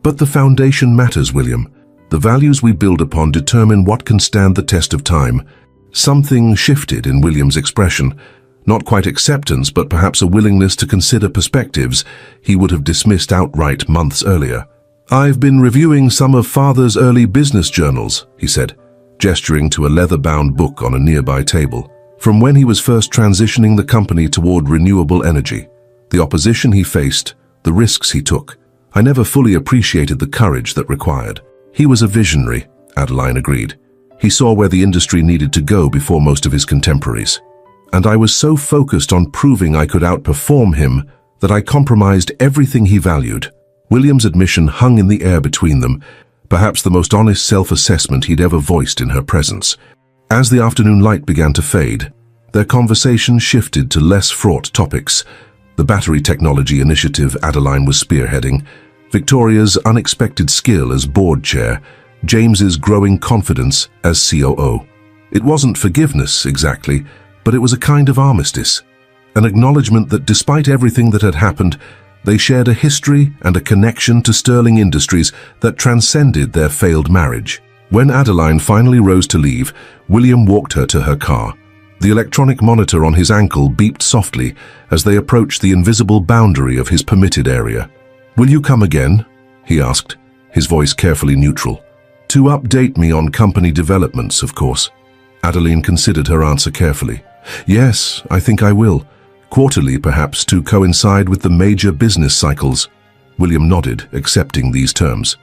but the foundation matters, William. The values we build upon determine what can stand the test of time. Something shifted in William's expression, not quite acceptance, but perhaps a willingness to consider perspectives he would have dismissed outright months earlier. I've been reviewing some of Father's early business journals, he said, gesturing to a leather-bound book on a nearby table, from when he was first transitioning the company toward renewable energy. The opposition he faced, the risks he took. I never fully appreciated the courage that required. He was a visionary, Adeline agreed. He saw where the industry needed to go before most of his contemporaries. And I was so focused on proving I could outperform him that I compromised everything he valued. William's admission hung in the air between them, perhaps the most honest self-assessment he'd ever voiced in her presence. As the afternoon light began to fade, their conversation shifted to less fraught topics. the battery technology initiative Adeline was spearheading, Victoria's unexpected skill as board chair, James's growing confidence as COO. It wasn't forgiveness, exactly, but it was a kind of armistice, an acknowledgement that despite everything that had happened, they shared a history and a connection to Sterling Industries that transcended their failed marriage. When Adeline finally rose to leave, William walked her to her car. The electronic monitor on his ankle beeped softly as they approached the invisible boundary of his permitted area. "Will you come again?" he asked, his voice carefully neutral. "To update me on company developments, of course." Adeline considered her answer carefully. "Yes, I think I will. Quarterly, perhaps, to coincide with the major business cycles." William nodded, accepting these terms.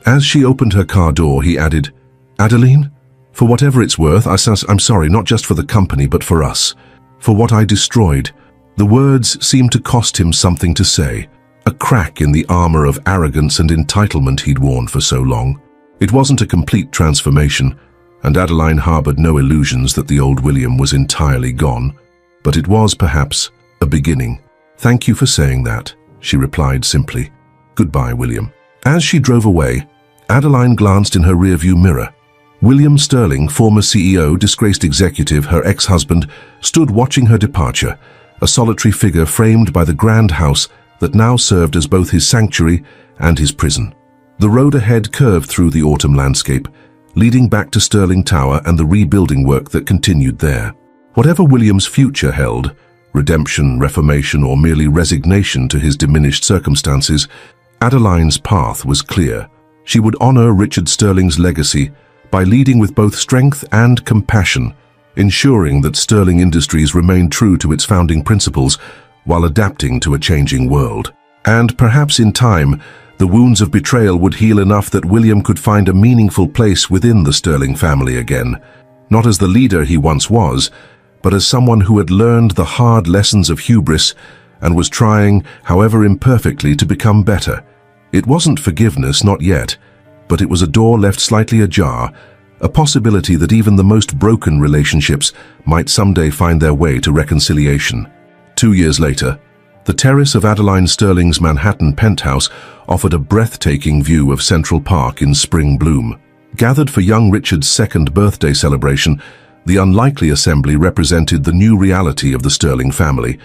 As she opened her car door, he added, "Adeline, for whatever it's worth, I'm sorry, not just for the company, but for us. For what I destroyed." The words seemed to cost him something to say, a crack in the armor of arrogance and entitlement he'd worn for so long. It wasn't a complete transformation, and Adeline harbored no illusions that the old William was entirely gone. But it was, perhaps, a beginning. "Thank you for saying that," she replied simply. "Goodbye, William." As she drove away, Adeline glanced in her rearview mirror. William Sterling, former CEO, disgraced executive, her ex-husband, stood watching her departure, a solitary figure framed by the grand house that now served as both his sanctuary and his prison. The road ahead curved through the autumn landscape, leading back to Sterling Tower and the rebuilding work that continued there. Whatever William's future held, redemption, reformation, or merely resignation to his diminished circumstances, Adeline's path was clear. She would honor Richard Sterling's legacy by leading with both strength and compassion, ensuring that Sterling Industries remained true to its founding principles while adapting to a changing world. And perhaps in time, the wounds of betrayal would heal enough that William could find a meaningful place within the Sterling family again, not as the leader he once was, but as someone who had learned the hard lessons of hubris and was trying, however imperfectly, to become better. It wasn't forgiveness, not yet, but it was a door left slightly ajar, a possibility that even the most broken relationships might someday find their way to reconciliation. 2 years later, the terrace of Adeline Sterling's Manhattan penthouse offered a breathtaking view of Central Park in spring bloom. Gathered for young Richard's second birthday celebration, the unlikely assembly represented the new reality of the Sterling family,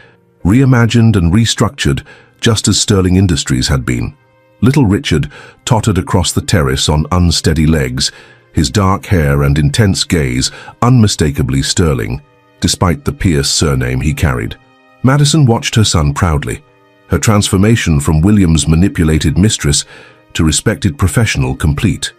reimagined and restructured just as Sterling Industries had been. Little Richard tottered across the terrace on unsteady legs, his dark hair and intense gaze unmistakably Sterling, despite the Pierce surname he carried. Madison watched her son proudly, her transformation from William's manipulated mistress to respected professional complete.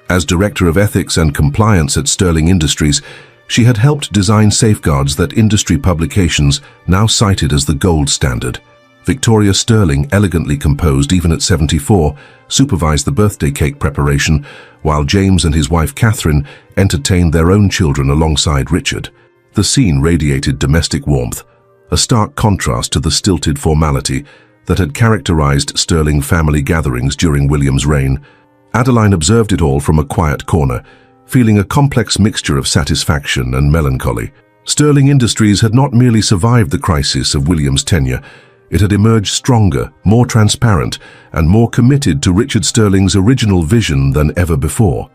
As Director of Ethics and Compliance at Sterling Industries, she had helped design safeguards that industry publications now cited as the gold standard. Victoria Sterling, elegantly composed even at 74, supervised the birthday cake preparation, while James and his wife Catherine entertained their own children alongside Richard. The scene radiated domestic warmth, a stark contrast to the stilted formality that had characterized Sterling family gatherings during William's reign. Adeline observed it all from a quiet corner, feeling a complex mixture of satisfaction and melancholy. Sterling Industries had not merely survived the crisis of William's tenure, it had emerged stronger, more transparent, and more committed to Richard Sterling's original vision than ever before.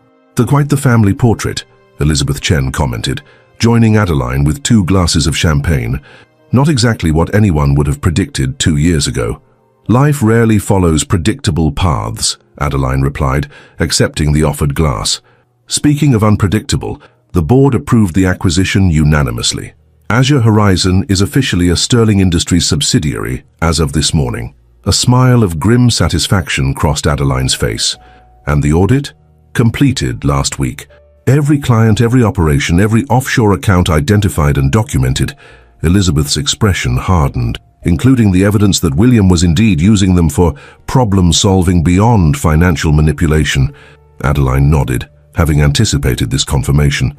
Quite the family portrait," Elizabeth Chen commented, joining Adeline with 2 glasses of champagne. Not exactly what anyone would have predicted 2 years ago. "Life rarely follows predictable paths," Adeline replied, accepting the offered glass. Speaking of unpredictable, the board approved the acquisition unanimously. Azure Horizon is officially a Sterling Industries subsidiary as of this morning. A smile of grim satisfaction crossed Adeline's face. And the audit? Completed last week. Every client, every operation, every offshore account identified and documented. Elizabeth's expression hardened, including the evidence that William was indeed using them for problem-solving beyond financial manipulation. Adeline nodded, having anticipated this confirmation.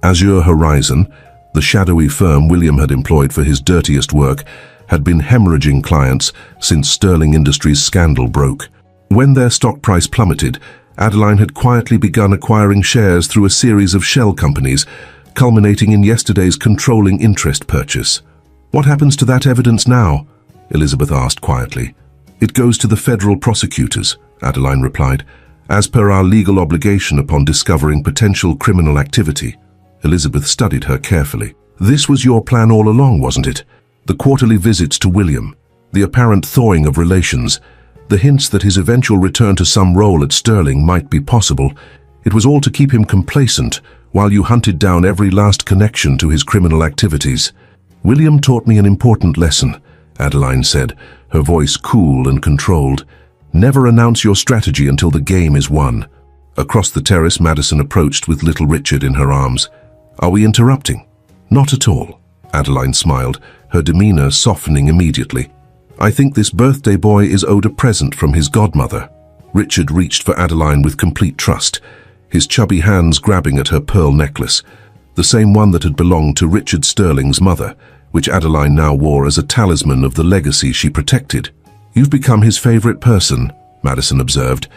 Azure Horizon, the shadowy firm William had employed for his dirtiest work, had been hemorrhaging clients since Sterling Industries' scandal broke. When their stock price plummeted, Adeline had quietly begun acquiring shares through a series of shell companies, culminating in yesterday's controlling interest purchase. What happens to that evidence now? Elizabeth asked quietly. It goes to the federal prosecutors, Adeline replied, as per our legal obligation upon discovering potential criminal activity. Elizabeth studied her carefully. This was your plan all along, wasn't it? The quarterly visits to William, the apparent thawing of relations, the hints that his eventual return to some role at Sterling might be possible. It was all to keep him complacent while you hunted down every last connection to his criminal activities. William taught me an important lesson, Adeline said, her voice cool and controlled. Never announce your strategy until the game is won. Across the terrace, Madison approached with little Richard in her arms. Are we interrupting? Not at all, Adeline smiled, her demeanor softening immediately. I think this birthday boy is owed a present from his godmother. Richard reached for Adeline with complete trust, his chubby hands grabbing at her pearl necklace, the same one that had belonged to Richard Sterling's mother, which Adeline now wore as a talisman of the legacy she protected. You've become his favorite person, Madison observed.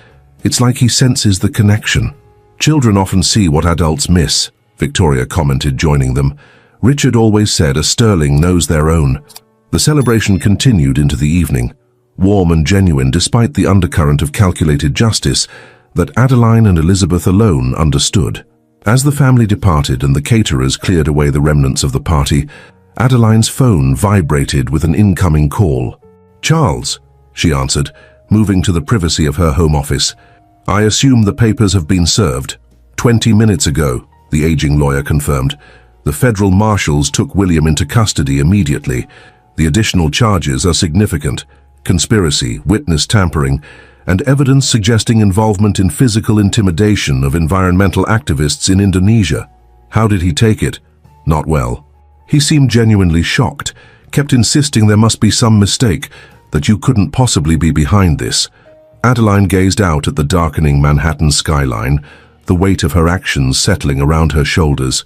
It's like he senses the connection. Children often see what adults miss, Victoria commented, joining them. Richard always said a Sterling knows their own. The celebration continued into the evening, warm and genuine despite the undercurrent of calculated justice that Adeline and Elizabeth alone understood. As the family departed and the caterers cleared away the remnants of the party, Adeline's phone vibrated with an incoming call. Charles, she answered, moving to the privacy of her home office. I assume the papers have been served. 20 minutes ago, the aging lawyer confirmed. The federal marshals took William into custody immediately. The additional charges are significant: conspiracy, witness tampering, and evidence suggesting involvement in physical intimidation of environmental activists in Indonesia. How did he take it? Not well. He seemed genuinely shocked, kept insisting there must be some mistake, that you couldn't possibly be behind this. Adeline gazed out at the darkening Manhattan skyline, the weight of her actions settling around her shoulders.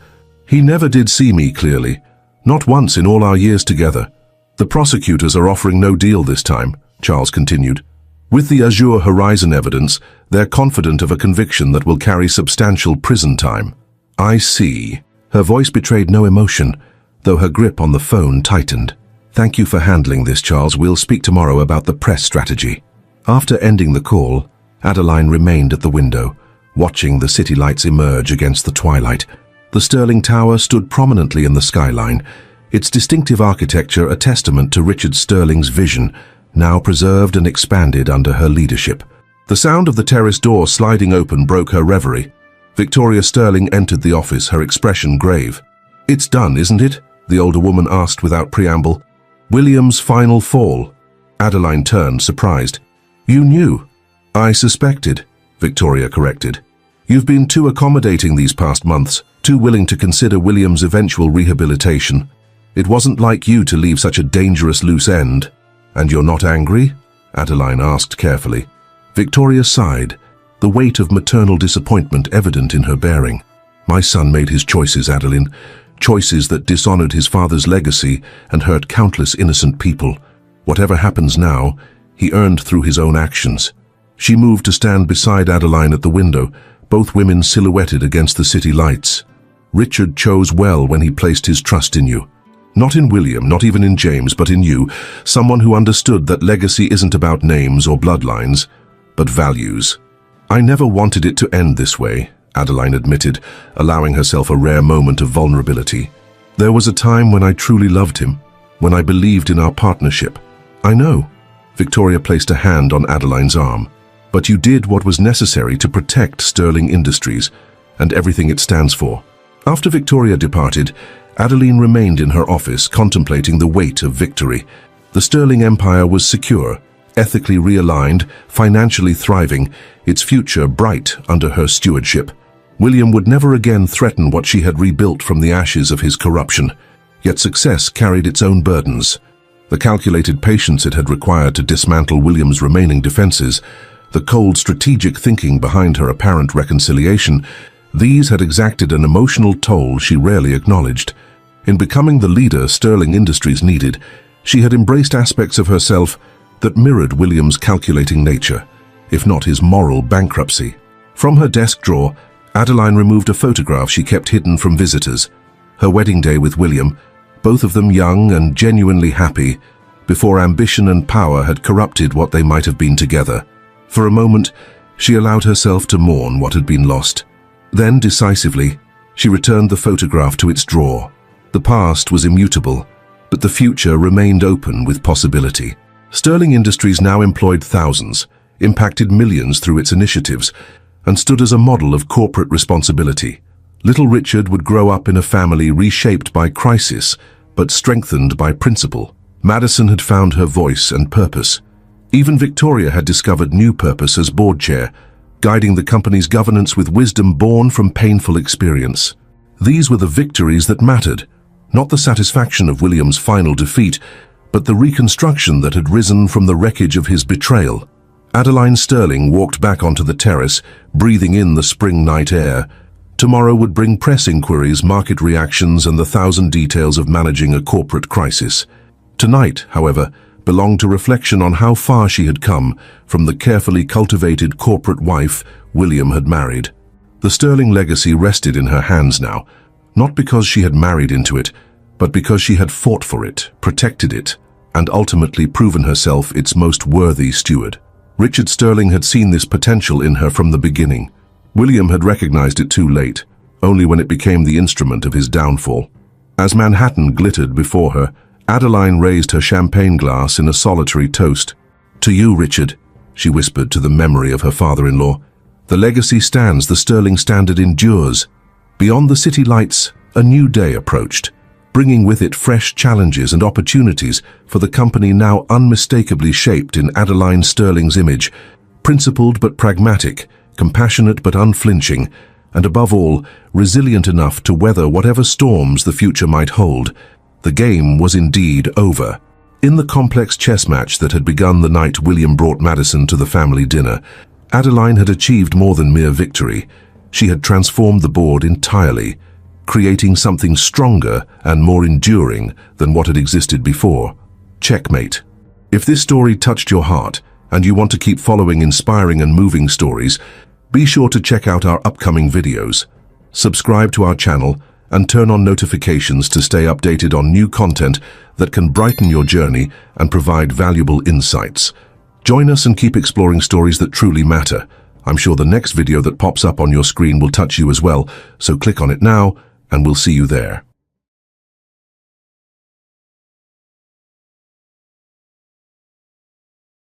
He never did see me clearly, not once in all our years together. The prosecutors are offering no deal this time, Charles continued. With the Azure Horizon evidence, they're confident of a conviction that will carry substantial prison time. I see. Her voice betrayed no emotion, though her grip on the phone tightened. Thank you for handling this, Charles. We'll speak tomorrow about the press strategy. After ending the call, Adeline remained at the window, watching the city lights emerge against the twilight. The Sterling Tower stood prominently in the skyline, its distinctive architecture a testament to Richard Sterling's vision, now preserved and expanded under her leadership. The sound of the terrace door sliding open broke her reverie. Victoria Sterling entered the office, her expression grave. It's done, isn't it? The older woman asked without preamble. William's final fall. Adeline turned, surprised. You knew. I suspected, Victoria corrected. You've been too accommodating these past months, too willing to consider William's eventual rehabilitation. It wasn't like you to leave such a dangerous loose end. And you're not angry? Adeline asked carefully. Victoria sighed, the weight of maternal disappointment evident in her bearing. My son made his choices, Adeline. Choices that dishonored his father's legacy and hurt countless innocent people. Whatever happens now, he earned through his own actions. She moved to stand beside Adeline at the window, both women silhouetted against the city lights. Richard chose well when he placed his trust in you. Not in William, not even in James, but in you, someone who understood that legacy isn't about names or bloodlines, but values. I never wanted it to end this way, Adeline admitted, allowing herself a rare moment of vulnerability. There was a time when I truly loved him, when I believed in our partnership. I know. Victoria placed a hand on Adeline's arm. But you did what was necessary to protect Sterling Industries and everything it stands for. After Victoria departed, Adeline remained in her office contemplating the weight of victory. The Sterling Empire was secure, ethically realigned, financially thriving, its future bright under her stewardship. William would never again threaten what she had rebuilt from the ashes of his corruption. Yet success carried its own burdens. The calculated patience it had required to dismantle William's remaining defenses, the cold strategic thinking behind her apparent reconciliation, these had exacted an emotional toll she rarely acknowledged. In becoming the leader Sterling Industries needed, she had embraced aspects of herself that mirrored William's calculating nature, if not his moral bankruptcy. From her desk drawer, Adeline removed a photograph she kept hidden from visitors. Her wedding day with William, both of them young and genuinely happy, before ambition and power had corrupted what they might have been together. For a moment, she allowed herself to mourn what had been lost. Then, decisively, she returned the photograph to its drawer. The past was immutable, but the future remained open with possibility. Sterling Industries now employed thousands, impacted millions through its initiatives, and stood as a model of corporate responsibility. Little Richard would grow up in a family reshaped by crisis, but strengthened by principle. Madison had found her voice and purpose. Even Victoria had discovered new purpose as board chair, guiding the company's governance with wisdom born from painful experience. These were the victories that mattered, not the satisfaction of William's final defeat, but the reconstruction that had risen from the wreckage of his betrayal. Adeline Sterling walked back onto the terrace, breathing in the spring night air. Tomorrow would bring press inquiries, market reactions, and the thousand details of managing a corporate crisis. Tonight, however, belonged to reflection on how far she had come from the carefully cultivated corporate wife William had married. The Sterling legacy rested in her hands now, not because she had married into it, but because she had fought for it, protected it, and ultimately proven herself its most worthy steward. Richard Sterling had seen this potential in her from the beginning. William had recognized it too late, only when it became the instrument of his downfall. As Manhattan glittered before her, Adeline raised her champagne glass in a solitary toast. "To you, Richard," she whispered to the memory of her father-in-law. "The legacy stands, the Sterling standard endures." Beyond the city lights, a new day approached, bringing with it fresh challenges and opportunities for the company now unmistakably shaped in Adeline Sterling's image, principled but pragmatic, compassionate but unflinching, and above all, resilient enough to weather whatever storms the future might hold. The game was indeed over. In the complex chess match that had begun the night William brought Madison to the family dinner, Adeline had achieved more than mere victory. She had transformed the board entirely, creating something stronger and more enduring than what had existed before. Checkmate. If this story touched your heart, and you want to keep following inspiring and moving stories, be sure to check out our upcoming videos. Subscribe to our channel and turn on notifications to stay updated on new content that can brighten your journey and provide valuable insights. Join us and keep exploring stories that truly matter. I'm sure the next video that pops up on your screen will touch you as well, so click on it now and we'll see you there.